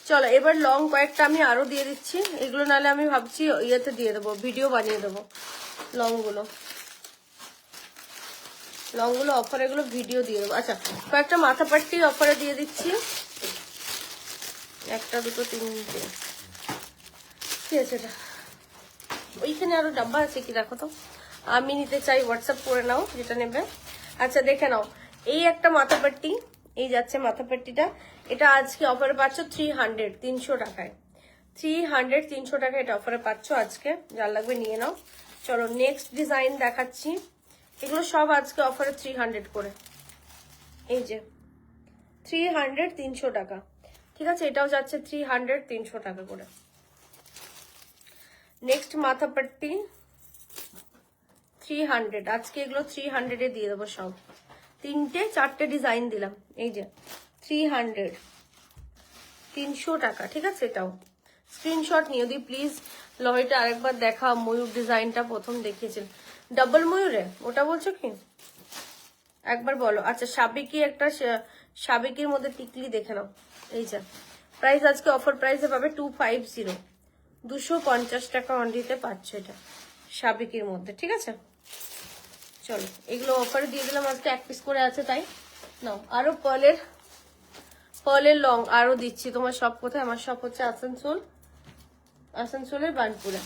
[SPEAKER 1] চলো এবার লং কয়েকটা আমি আরো দিয়ে দিচ্ছি। এগুলো নাহলে আমি ভাবছি ইয়েতে দিয়ে দেবো, ভিডিও বানিয়ে দেবো। লংগুলো অফার, এগুলো ভিডিও দিয়ে দেবো। আচ্ছা কয়েকটা মাথা পাট্টি অফারে দিয়ে দিচ্ছি, একটা দুটো তিনটে। কি আছে এটা? ওইখানে আরো ডাব্বা আছে কি দেখো তো, আমি নিতে চাই, হোয়াটসঅ্যাপ করে নাও যেটা নেবে। আচ্ছা দেখে নাও, এই একটা মাথা পাট্টি, এই যাচ্ছে মাথা পাট্টিটা। এটা আজকে অফারে পাচ্ছ 300, 300 টাকায়। 300, 300 টাকায় এটা অফারে পাচ্ছ আজকে, যার লাগবে নিয়ে নাও। চলো নেক্সট ডিজাইন দেখাচ্ছি। এগুলো সব আজকে অফারে 300 করে। এই যে 300, 300 টাকা, ঠিক আছে। এটাও যাচ্ছে 300, 300 টাকা করে। নেক্সট মাথা পাট্টি 300, আজকে এগুলো 300 এ দিয়ে দেবো সব। তিনটে চারটে ডিজাইন দিলাম। এই যে 300, 300 টাকা, ঠিক আছে। এটাও স্ক্রিনশট নিয়ে দিই প্লিজ। লহরিটা আরেকবার দেখা, ময়ূর ডিজাইনটা প্রথম দেখিয়েছিল, ডাবল ময়ূরে, ওটা বলছো কি একবার বলো। আচ্ছা সাবেকি একটা, সাবেকির মধ্যে টিকলি দেখে নাও। এই যে প্রাইস আজকে অফার প্রাইসে পাবে 250, 250 টাকা অনলিতে পাচ্ছ এটা সাবেকির মধ্যে, ঠিক আছে। চলো এগুলো অফারে দিয়ে দিলাম, আজকে এক পিস করে আছে তাই নাও। আরো পার্লের লং আরো দিচ্ছি। তোমার সব কোথায়? আমার সব হচ্ছে আসানসোল, আসানসোলের বানপুরে।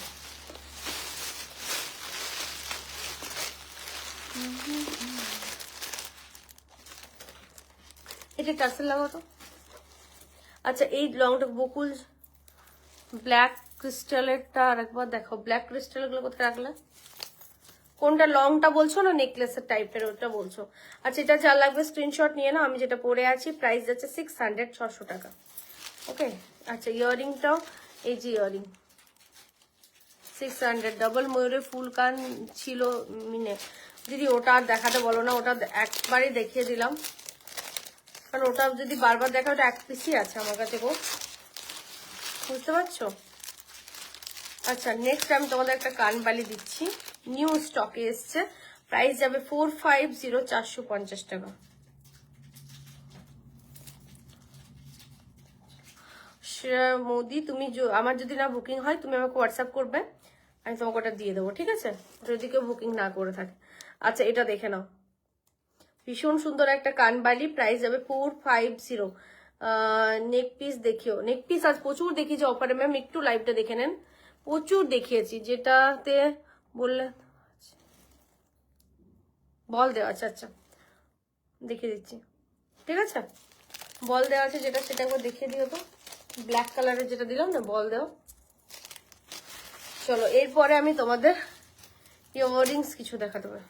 [SPEAKER 1] এটা টার্সেল লাগাও তো। আচ্ছা এই লংটা বকুল ব্ল্যাক ক্রিস্টালেরটা আরেকবার দেখো। ব্ল্যাক ক্রিস্টাল গুলো কোথায় রাখলে? কোনটা লংটা বলছো না নেকলেসের টাইপের ওটা বলছো? আচ্ছা এটা যা লাগবে স্ক্রিনশট নিয়ে নাও। আমি যেটা পরে আছি প্রাইস যাচ্ছে 600, 600 টাকা। ওকে আচ্ছা ইয়াররিংটাও, এই যে ইয়াররিং 600, ডাবল ময়ূরের ফুল কান ছিল মিনে। দিদি ওটা আর দেখাতে বলো না, ওটা একবারই দেখিয়ে দিলাম, কারণ ওটা যদি বারবার দেখা, ওটা এক পিসই আছে আমার কাছে গো, বুঝতে পারছো। আচ্ছা নেক্সট আমি তোমাদের একটা কানবালি দিচ্ছি, নিউ স্টকে এসছে, প্রাইস যাবে 450, 450 টাকা। মোদি তুমি আমার যদি না বুকিং হয় তুমি আমাকে হোয়াটসঅ্যাপ করবে, আমি তোমাকে ওটা দিয়ে দেবো, ঠিক আছে, যদি কেউ বুকিং না করে থাকে। আচ্ছা এটা দেখে নাও, ভীষণ সুন্দর একটা কানবালি, প্রাইস যাবে 450। নেক পিস দেখিও, নেক পিস আজ প্রচুর দেখিয়েছি অফারে ম্যাম, একটু লাইভটা দেখে নেন, প্রচুর দেখিয়েছি। যেটাতে বললে বল দেওয়া আছে, আচ্ছা দেখিয়ে দিচ্ছি, ঠিক আছে, বল দেওয়া আছে যেটা, সেটা একবার দেখিয়ে দিও তো। ব্ল্যাক কালারের যেটা দিলাম না, বল দেওয়া। চলো এরপরে আমি তোমাদের ইয়াররিংস কিছু দেখাতে পারি,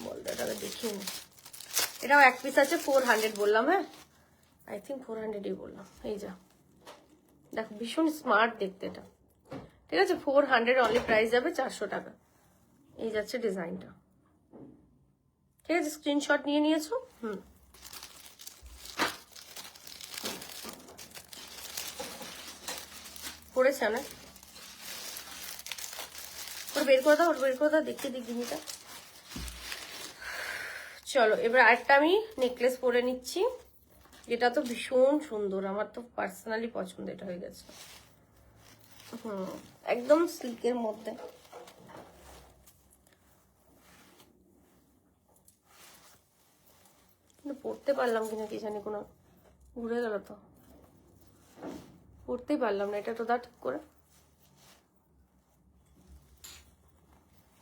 [SPEAKER 1] বল দেওয়াটা দেখিয়ে নি। এটাও এক পিস আছে, 400 বললাম, হ্যাঁ আই থিঙ্ক 400ই বললাম। এই যা দেখো ভীষণ স্মার্ট দেখতে এটা, ঠিক আছে। 400 অনলি, প্রাইস যাবে 400 টাকা। এই যাচ্ছে ডিজাইনটা, ঠিক আছে, স্ক্রিনশট নিয়ে নিয়েছো? পড়েছে না, ওর বের করে দাও, ওর বের করে দাও, দেখিয়ে দিই গিনিটা। চলো এবার আরেকটা আমি নেকলেস পরে নিচ্ছি, যেটা তো ভীষণ সুন্দর, আমার তো পার্সোনালি পছন্দ, এটা হয়ে গেছে। একদম সিল্কের মধ্যে। পড়তে পারলাম কিনা কি জানি, কোনো ঘুরে গেল তো, পড়তেই পারলাম না। এটা তো দা ঠিক করে,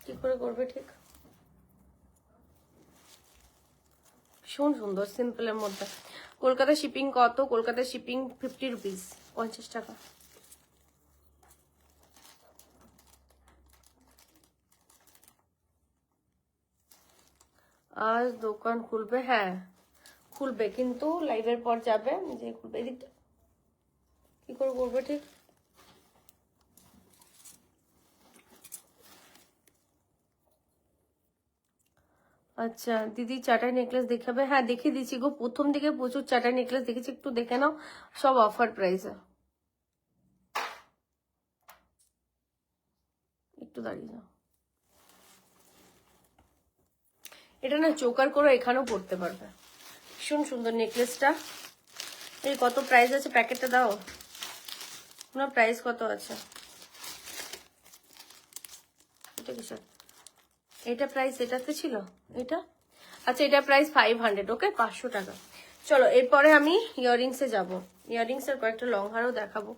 [SPEAKER 1] কি করে করবে ঠিক? ভীষণ সুন্দর, সিম্পলের মধ্যে। কলকাতা শিপিং কত? কলকাতা শিপিং 50 রুপিস, 50 টাকা। আজ দোকান খুলবে? হ্যাঁ খুলবে, কিন্তু লাইভের পর যাবে, যে খুলবে। এদিকটা কি করে করবে ঠিক? আচ্ছা দিদি চাটাই নেকলেস দেখাবে? হ্যাঁ দেখিয়ে দিচ্ছি গো, প্রথম দিকে প্রচুর চাটাই নেকলেস দেখেছি, একটু দেখে নাও, সব অফার প্রাইসে। একটু দাঁড়িয়ে যাও। এটা না চোকার করে এখানেও পড়তে পারবে, ভীষণ সুন্দর নেকলেসটা। এই কত প্রাইস আছে? প্যাকেটটা দাও, আপনার প্রাইস কত আছে? এটা কিসের? এটা প্রাইস এটাতে ছিল এটা? আচ্ছা এটা প্রাইস 500, ওকে 500 টাকা। চলো এরপরে আমি ইয়াররিংসে যাব। ইয়াররিংসের কয়েকটা লং হারও দেখাবো।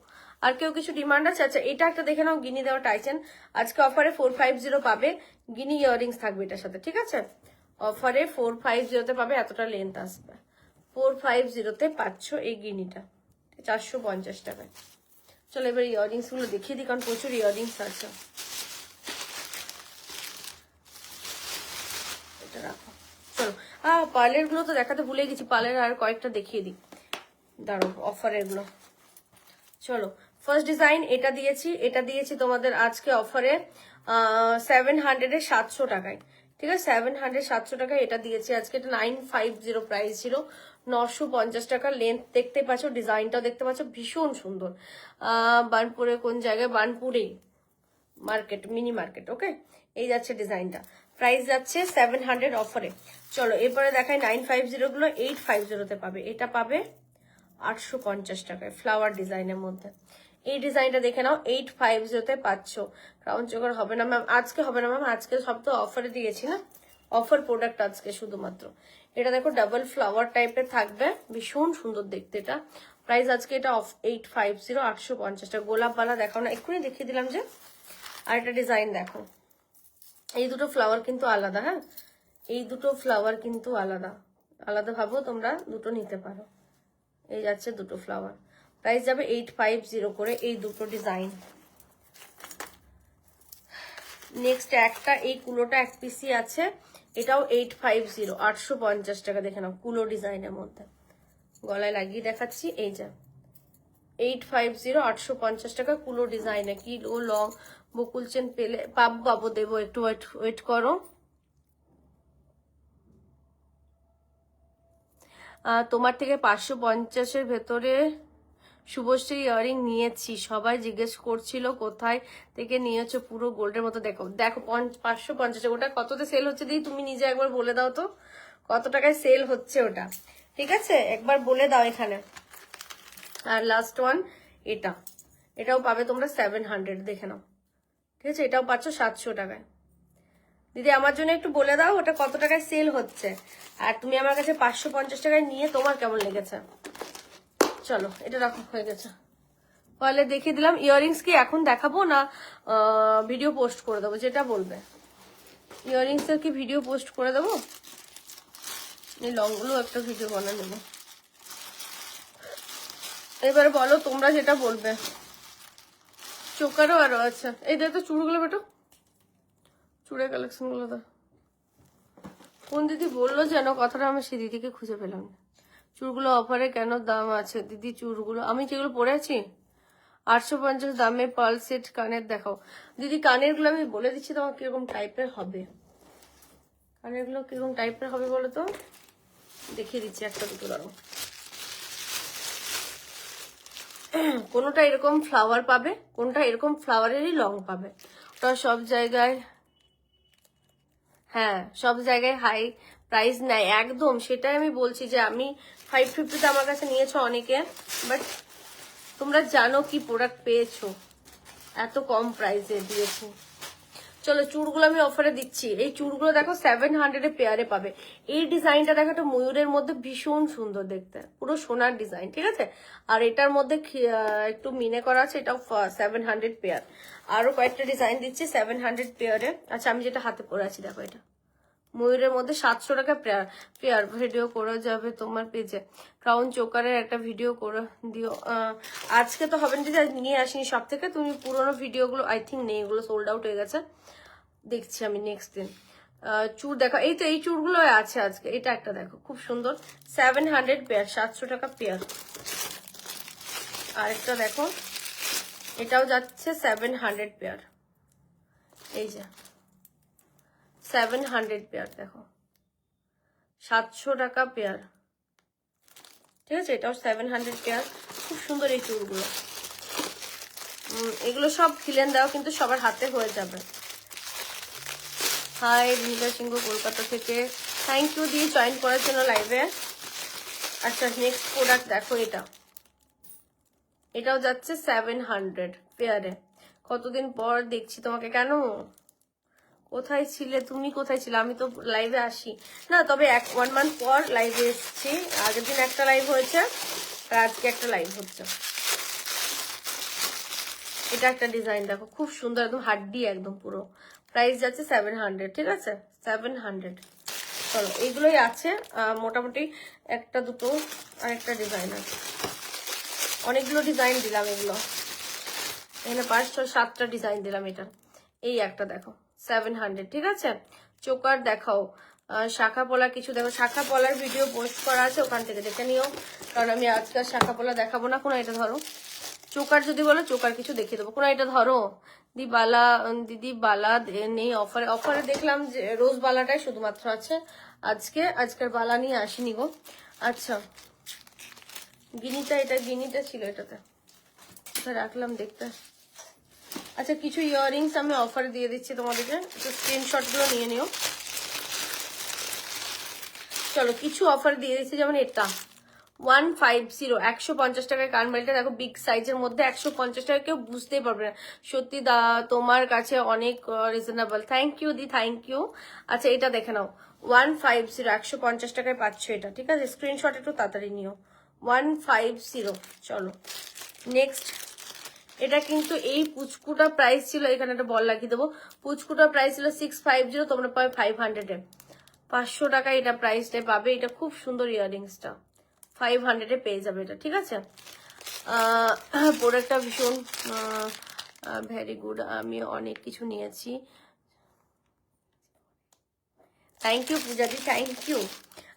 [SPEAKER 1] আর কেউ কিছু ডিমান্ড আছে? আচ্ছা এটা একটা দেখে নাও, গিনি দেওয়া টাইসেন, আজকে অফারে 450 পাবে, গিনি ইয়াররিংস থাকবে এটার সাথে, ঠিক আছে? অফারে 450 পাবে, এতটা লেন্থ আসবে, 450 পাচ্ছ এই গিনিটা 450 টাকায়। চলো এবার ইয়াররিংস গুলো দেখিয়ে দিই, কারণ প্রচুর ইয়াররিংস আছে। এটা রাখো। চলো পার্লের গুলো তো দেখাতে ভুলে গেছি, পার্লের আর কয়েকটা দেখিয়ে দিই, দাঁড়ো অফারের গুলো। চলো ফার্স্ট ডিজাইন এটা দিয়েছি, এটা দিয়েছি তোমাদের আজকে অফারে 700 700 টাকায়, ঠিক আছে? 700 700 টাকায় এটা দিয়েছি আজকে। এটা 950 প্রাইস ছিল, 950 টাকা। লেন্থ দেখতে পাচ্ছ, ডিজাইনটাও দেখতে পাচ্ছ, ভীষণ সুন্দর। বানপুরে কোন জায়গায়? বানপুরে মার্কেট, মিনি মার্কেট, ওকে। এই যাচ্ছে ডিজাইনটা, প্রাইস যাচ্ছে 700 অফারে। চলো এরপরে দেখাই 950 গুলো 850 পাবে। এটা পাবে 850 টাকায়, ফ্লাওয়ার ডিজাইনের মধ্যে। এই ডিজাইনটা দেখে নাও, 850 পাচ্ছ। ক্রাউন চোকার হবে না ম্যাম, আজকে হবে না ম্যাম, আজকে সব তো অফারে দিয়েছি না, অফার প্রোডাক্ট আজকে শুধুমাত্র। এটা দেখো ডাবল ফ্লাওয়ার টাইপের থাকবে, ভীষণ সুন্দর দেখতে। এটা প্রাইস আজকে এটা 850, 850 টাকা। গোলাপ বালা দেখাও না, এক্ষুনি দেখিয়ে দিলাম যে। আর একটা ডিজাইন দেখো, এই দুটো ফ্লাওয়ার কিন্তু আলাদা, হ্যাঁ এই দুটো ফ্লাওয়ার কিন্তু আলাদা, আলাদা ভাবো তোমরা, দুটো নিতে পারো। এই যাচ্ছে দুটো ফ্লাওয়ার, প্রাইস যাবে 850 করে এই দুটো ডিজাইন। নেক্সট একটা, এই কুলোটা এক পিসি আছে, এটাও 850, 850 টাকা। দেখে নাও কুলো ডিজাইনের মধ্যে, গলায় লাগিয়ে দেখাচ্ছি, এই যে 850, 850 টাকা কুলো ডিজাইনে। কি ও লং বকুল চেন পেলে পাবো, দেবো, একটু ওয়েট করো। তোমার থেকে 550-এর ভেতরে শুভশ্রী ইয়ারিং নিয়েছি, সবাই জিজ্ঞেস করছিল কোথায় থেকে নিয়েছো, পুরো গোল্ডের মতো। দেখো দেখো 550, ওটা কততে সেল হচ্ছে দিই, তুমি নিজে একবার বলে দাও তো কত টাকায় সেল হচ্ছে ওটা, ঠিক আছে? একবার বলে দাও এখানে। আর লাস্ট ওয়ান এটা, এটাও পাবে তোমরা 700, দেখে নাও, ঠিক আছে? এটাও পাচ্ছ 700 টাকায়। দিদি আমার জন্য একটু বলে দাও ওটা কত টাকায় সেল হচ্ছে, আর তুমি আমার কাছে 550 টাকায় নিয়ে তোমার কেমন লেগেছে। চলো এটা রাখো, হয়ে গেছে। তাহলে দেখিয়ে দিলাম। ইয়াররিংস কি এখন দেখাবো না ভিডিও পোস্ট করে দেবো, যেটা বলবে? ইয়াররিংস এর কি ভিডিও পোস্ট করে দেবো? এই লংগুলো একটা ভিডিও বানিয়ে নেবো। এবারে বলো তোমরা যেটা বলবে। চোকারও আরো আছে, এই দেখো চুড়গুলো বেটো, চুড়ের কালেকশন গুলো তো। কোন দিদি বললো যেন কথাটা, আমি সেই দিদিকে খুঁজে পেলাম না। চুড়গুলো অফারে কেন দাম আছে দিদি? চুড়গুলো আমি যেগুলো পরে আছি 850 দামে পার্ল সেট কানের দেখাও। দিদি কানের গুলো আমি বলে দিচ্ছি তোমার কিরকম টাইপের হবে, কানের গুলো কিরকম টাইপের হবে বলো তো, দেখিয়ে দিচ্ছি একটা দুটো দাঁড়ো। কোনটা এরকম ফ্লাওয়ার পাবে, কোনটা এরকম ফ্লাওয়ারেরই লং পাবে। ওটা সব জায়গায়, হ্যাঁ সব জায়গায় হাই প্রাইস নেয় একদম, সেটাই আমি বলছি যে আমি 550-তে আমার কাছে নিয়েছো অনেকে, বাট তোমরা জানো কি প্রোডাক্ট পেয়েছো, এত কম প্রাইসে দিয়েছি। চলো চুড়গুলো আমি অফারে দিচ্ছি। এই চুড়গুলো দেখো 700 পেয়ারে পাবে। এই ডিজাইনটা দেখো একটা ময়ূরের মধ্যে ভীষণ সুন্দর দেখতে, পুরো সোনার ডিজাইন, ঠিক আছে। আর এটার মধ্যে একটু মিনে করা আছে, এটাও 700 পেয়ার। আরো কয়েকটা ডিজাইন দিচ্ছি 700 পেয়ারে। আচ্ছা আমি যেটা হাতে পরে আছি দেখো, এটা ময়ূরের মধ্যে 700 টাকা পেয়ার। পেয়ার ভিডিও করা যাবে তোমার পেজে, ক্রাউন চোকারের একটা ভিডিও করে দিও। আজকে তো হবে না, নিয়ে আসিনি সব থেকে, তুমি পুরোনো ভিডিওগুলো আই থিঙ্ক নেই, এগুলো সোল্ড আউট হয়ে গেছে, দেখছি আমি নেক্সট দিন। চুড় দেখো, এই তো এই চুড়গুলো আছে আজকে। এটা একটা দেখো খুব সুন্দর, 700 পেয়ার, 700 টাকা পেয়ার। আরেকটা দেখো, এটাও যাচ্ছে 700 পেয়ার, এই যে 700 পেয়ার দেখো, 700 টাকা পেয়ার, ঠিক আছে। এটাও 700 পেয়ার, খুব সুন্দর এই চুড়গুলো। এগুলো সব খিলেন দাও, কিন্তু সবার হাতে হয়ে যাবে। হাই রিনিকা সিংহ কলকাতা থেকে, থ্যাংক ইউ দিয়ে জয়েন করার জন্য লাইভে। আচ্ছা নেক্সট প্রোডাক্ট দেখো, এটাও যাচ্ছে 700 পেয়ারে। কতদিন পর দেখছি তোমাকে, কেন কোথায় ছিলে তুমি, কোথায় ছিলে? আমি তো লাইভে আসি না, তবে 1 মান্থ পর লাইভে এসেছি। আগের দিন একটা লাইভ হয়েছে আর আজকে একটা লাইভ হচ্ছে। এটা একটা ডিজাইন দেখো খুব সুন্দর, একদম হাড্ডি একদম পুরো। প্রাইস যাচ্ছে 700, ঠিক আছে 700। চলো এইগুলোই আছে মোটামুটি, একটা দুটো আর একটা ডিজাইন আছে। অনেকগুলো ডিজাইন দিলাম, এগুলো এখানে 5 6 7টা ডিজাইন দিলাম। এটা এই একটা দেখো 700, ঠিক আছে। চোকার দেখাও, শাখা পলা কিছু দেখো, শাখা পলার ভিডিও পোস্ট করা আছে, ওখান থেকে দেখে নিও, কারণ আমি আজকাল শাখা পলা দেখাবো না। কোনো এটা ধরো, চোকার যদি বলো চোকার কিছু দেখিয়ে দেবো। কোনো এটা ধরো, দিদি বালা নেই অফারে। অফারে দেখলাম যে রোজ বালাটাই শুধুমাত্র আছে আজকের বালা নিয়ে আসিনি গো। আচ্ছা গিনিটা, এটা গিনিটা ছিল, এটাতে কোথায় রাখলাম দেখতে। আচ্ছা কিছু ইয়াররিংস আমি অফারে দিয়ে দিচ্ছি তোমাদেরকে, একটু স্ক্রিনশটগুলো নিয়ে নিও। চলো কিছু অফার দিয়ে দিচ্ছি, যেমন এটা 150, 150 টাকায় কানবালিটা দেখো, বিগ সাইজের মধ্যে 150 টাকা, কেউ বুঝতেই পারবে না। সত্যি দা তোমার কাছে অনেক রিজনেবল, থ্যাংক ইউ দি, থ্যাংক ইউ। আচ্ছা এটা দেখে নাও, 150, 150 টাকায় পাচ্ছ এটা, ঠিক আছে। স্ক্রিনশট একটু তাড়াতাড়ি নিও, 150। চলো নেক্সট, এটা কিন্তু এই পুচকুটা প্রাইস ছিল, এখানে একটা বল লাগিয়ে দেবো, পুচকুটা প্রাইস ছিল 650, তোমরা পাবে 500-এ, 500 টাকায় এটা প্রাইসটাই পাবে। এটা খুব সুন্দর ইয়াররিংসটা 500-এ পেয়ে যাবে এটা, ঠিক আছে। প্রোডাক্টটা ভীষণ ভেরি গুড, আমি অনেক কিছু নিয়েছি, থ্যাংক ইউ পূজাদি, থ্যাংক ইউ।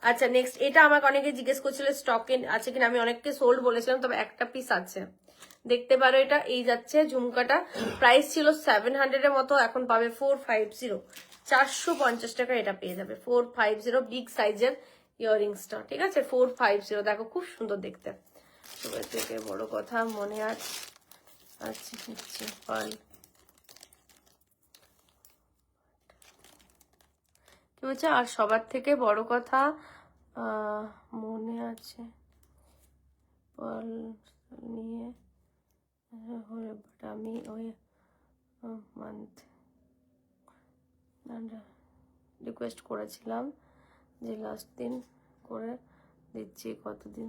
[SPEAKER 1] আচ্ছা নেক্সট, এটা আমাকে অনেকে জিজ্ঞেস করছিল স্টকে আছে কিনা, আমি অনেককে সোল্ড বলেছিলাম, তবে একটা পিস আছে, দেখতে পারো। এটা এই যাচ্ছে ঝুমকাটা, প্রাইস ছিল 700-এর মতো, এখন পাবে 450, 450 টাকা এটা পেয়ে যাবে, 450 বিগ সাইজের ইয়াররিংসটা, ঠিক আছে 450। দেখো খুব সুন্দর দেখতে, সবার থেকে বড় কথা মনে আছে। আচ্ছা পাল কি বলছে, আর সবার থেকে বড় কথা মনে আছে পাল নিয়ে হলে, বাট আমি ওই মান্থ রিকোয়েস্ট করেছিলাম যে লাস্ট দিন করে দিচ্ছি, কতদিন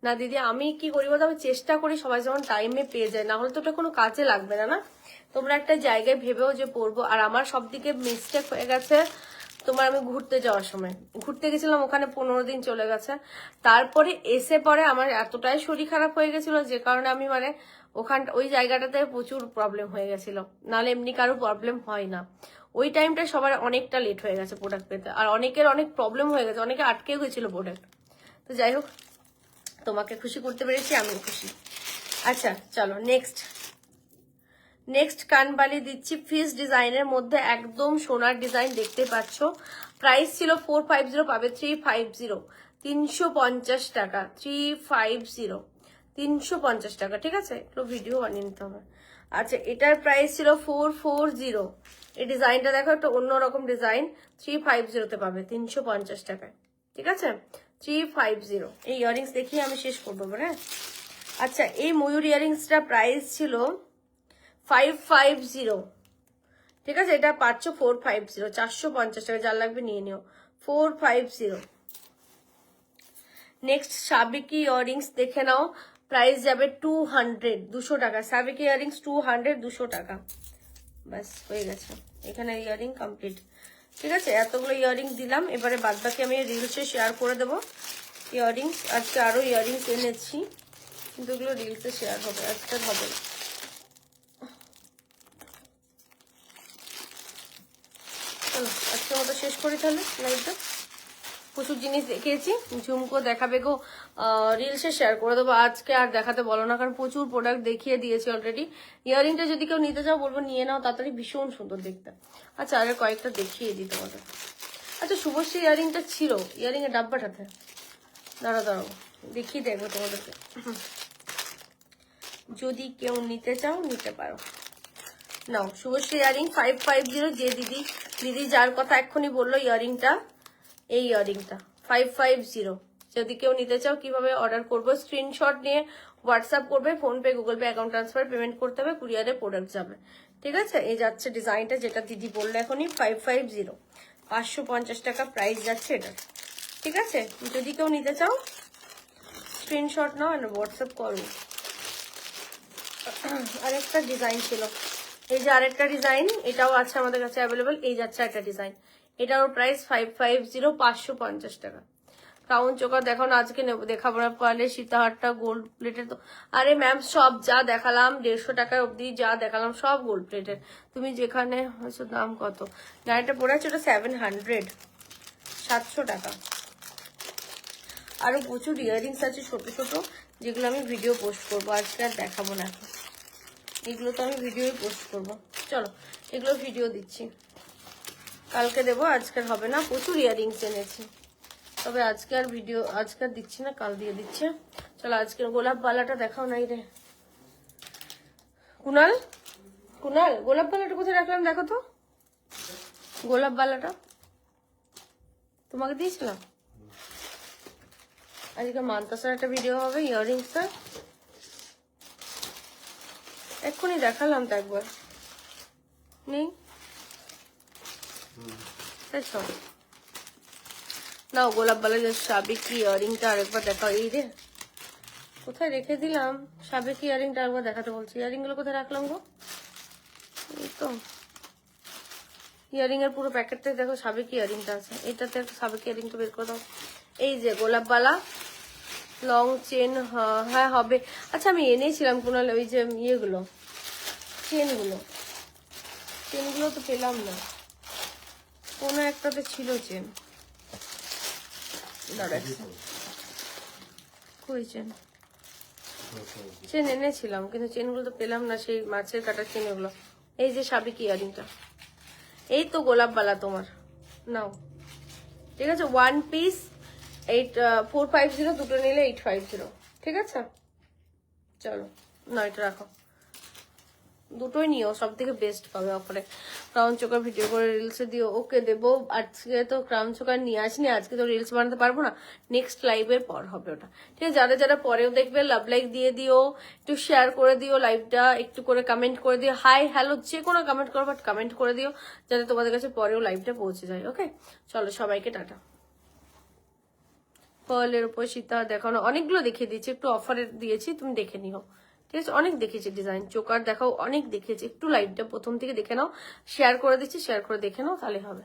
[SPEAKER 1] না দিদি, আমি কি করি বলতো, আমি চেষ্টা করি সবাই যেমন টাইমে পেয়ে যায়, না হলে তো ওটা কোনো কাজে লাগবে না। না তোমরা একটা জায়গায় ভেবেও যে পড়বো, আর আমার সব দিকে মিস্টেক হয়ে গেছে তোমার, আমি ঘুরতে যাওয়ার সময় ঘুরতে গেছিলাম, ওখানে 15 দিন চলে গেছে, তারপরে এসে পরে আমার এতটাই শরীর খারাপ হয়ে গেছিল, যে কারণে আমি মানে ওই জায়গাটাতে প্রচুর প্রবলেম হয়ে গেছিল, নাহলে এমনি কারো প্রবলেম হয় না। ওই টাইমটা সবার অনেকটা লেট হয়ে গেছে প্রোডাক্ট পেতে, আর অনেকের অনেক প্রবলেম হয়ে গেছে, অনেকে আটকে গেছিল প্রোডাক্ট। তো যাই হোক, তোমাকে খুশি করতে পেরেছি, আমিও খুশি। আচ্ছা চলো নেক্সট কানবালি দিচ্ছি, ফিস ডিজাইনের মধ্যে একদম সোনার ডিজাইন দেখতে পাচ্ছ। প্রাইস ছিল 450, পাবে 350, 350 টাকা, 350, 350 টাকা, ঠিক আছে। একটু ভিডিও বানিয়ে নিতে হবে। আচ্ছা এটার প্রাইস ছিল 440, এই ডিজাইনটা দেখো একটা অন্যরকম ডিজাইন, 350-তে পাবে 350 টাকায়, ঠিক আছে। 350। এই ইয়াররিংস দেখিয়ে আমি শেষ করবো হ্যাঁ। আচ্ছা, এই ময়ূর ইয়াররিংসটা প্রাইস ছিল 550, ঠিক আছে? এটা পাচ্ছ 450, 450 টাকা। যার লাগবে নিয়ে নিও, 450। নেক্সট সাবিকি ইয়াররিংস দেখে নাও, প্রাইস যাবে 200, 200 টাকা। সাবিকি ইয়াররিংস 200, 200 টাকা। ব্যাস হয়ে গেছে, এখানে ইয়াররিং কমপ্লিট। ঠিক আছে, এতগুলো ইয়াররিং দিলাম। এবারে বাদ বাকি আমি রিলসে শেয়ার করে দেবো ইয়াররিংস। আজকে আরো ইয়াররিংস এনেছি, কিন্তু এগুলো রিলসে শেয়ার হবে, আজকে হবে না। চলো আজকের মতো শেষ করি তাহলে লাইভটা। প্রচুর জিনিস দেখিয়েছি, ঝুমকো দেখাবে গো, রিলসে শেয়ার করে দেবো। আজকে আর দেখাতে বলো না, কারণ প্রচুর প্রোডাক্ট দেখিয়ে দিয়েছি অলরেডি। ইয়াররিংটা যদি কেউ নিতে চাও বলবো নিয়ে নাও তাড়াতাড়ি, ভীষণ সুন্দর দেখতে। আচ্ছা, আগে কয়েকটা দেখিয়ে দিই তোমাদের। আচ্ছা, শুভশ্রী ইয়াররিংটা ছিল, ইয়াররিং এর ডাব্বাটাতে, দাঁড়াও দেখিয়ে দেখবো তোমাদেরকে। যদি কেউ নিতে চাও নিতে পারো, নাও। শুভশ্রী ইয়াররিং 550। যে দিদি যার কথা এক্ষুনি বললো ইয়াররিংটা, এই ইয়াররিংটা 550। যদি কেউ নিতে চাও কিভাবে অর্ডার করবো, স্ক্রিনশট নিয়ে হোয়াটসঅ্যাপ করবে, PhonePe Google Pay account transfer payment করতে হবে, কুরিয়ারে প্রোডাক্ট যাবে। ঠিক আছে, এই যাচ্ছে ডিজাইনটা, যেটা দিদি বললো এখনই 550, 550 টাকা প্রাইস যাচ্ছে এটা। ঠিক আছে, যদি কেউ নিতে চাও স্ক্রিনশট নাও আর হোয়াটসঅ্যাপ করো। আরেকটা ডিজাইন ছিল, এই যে আরেকটা ডিজাইন, এটাও আছে আমাদের কাছে অ্যাভেলেবল। এই যাচ্ছে একটা ডিজাইন, এটার প্রাইস 550, 550 টাকা। ক্রাউন চোকার দেখো না, আজকে নেবো, দেখাবো না পারলে। সীতাহারটা গোল্ড প্লেটের তো, আরে ম্যাম সব যা দেখালাম 150 টাকার অব্দি যা দেখালাম সব গোল্ড প্লেটের। তুমি যেখানে হচ্ছে দাম কত, না এটা পড়ে আছে ওটা 700, 700 টাকা। আরো প্রচুর ইয়াররিংস আছে ছোট ছোট, যেগুলো আমি ভিডিও পোস্ট করবো, আজকে আর দেখাবো না। এগুলো তো আমি ভিডিওই পোস্ট করবো। চলো এগুলো ভিডিও দিচ্ছি, কালকে দেবো, আজকের হবে না। প্রচুর ইয়াররিংস এনেছি, তবে আজকে আর ভিডিও আজকে আর দিচ্ছি না, কাল দিয়ে দিচ্ছে। চলো আজকে গোলাপ বালাটা দেখাও নাই রে কুনাল, কুনাল গোলাপ বালাটা কোথায় রাখলাম দেখো তো। গোলাপ বালাটা তোমাকে দিয়েছিলাম। আজকে মান্তাসার একটা ভিডিও হবে ইয়াররিংসটা, এক্ষুনি দেখালাম তো একবার, নেই নাও। গোলাপ বালা যে সাবেকি ইয়াররিংটা আরেকবার দেখাও। এই রে কোথায় রেখে দিলাম সাবেকি ইয়াররিংটা, আরেকবার দেখাতে বলছি। ইয়াররিং গুলো কোথায় রাখলাম গো, এই তো ইয়াররিং এর পুরো প্যাকেটটা দেখো, সাবেকি ইয়াররিংটা আছে। এটাতে সাবেকি ইয়াররিংটা বের করে দাও। এই যে গোলাপ বালা লং চেন, হ্যাঁ হবে। আচ্ছা আমি এনেছিলাম কোনো ওই যে ইয়েগুলো, চেনগুলো তো পেলাম না, কোনো একটাতে ছিল চেন। কই চেন, চেন এনেছিলাম কিন্তু চেনগুলো তো পেলাম না, সেই মাছের কাটা চেনগুলো। এই যে সাবেকি ইয়াররিংটা, এই তো গোলাপ বালা তোমার, নাও। ঠিক আছে, 1 পিস 450, দুটো নিলে 850। ঠিক আছে, চলো না এটা রাখো, দুটোই নিও, সব থেকে বেস্ট পাবে অফারে। ক্রাউন চোকার ভিডিও করে রিলসে দিও, ওকে দেবো। আজকে তো ক্রাউন চোকার নিয়ে আসিনি, আজকে তো রিলস বানাতে পারবো না, নেক্সট লাইভের পর হবে ওটা। ঠিক আছে, যারা যারা পরেও দেখবে লাভ লাইক দিয়ে দিও, একটু শেয়ার করে দিও লাইভটা, একটু করে কমেন্ট করে দিও, হাই হ্যালো যে কোনো কমেন্ট করো, বাট কমেন্ট করে দিও যাতে তোমাদের কাছে পরেও লাইভটা পৌঁছে যায়। ওকে, চলো সবাইকে টাটা। পার্লের উপর সীতা দেখানো অনেকগুলো দেখিয়ে দিয়েছি, একটু অফারে দিয়েছি, তুমি দেখে নিও। ঠিক আছে, অনেক দেখেছি ডিজাইন, চোকার দেখাও অনেক দেখেছি, একটু লাইভটা প্রথম থেকে দেখে নাও, শেয়ার করে দিচ্ছি, শেয়ার করে দেখে নাও, তাহলে হবে।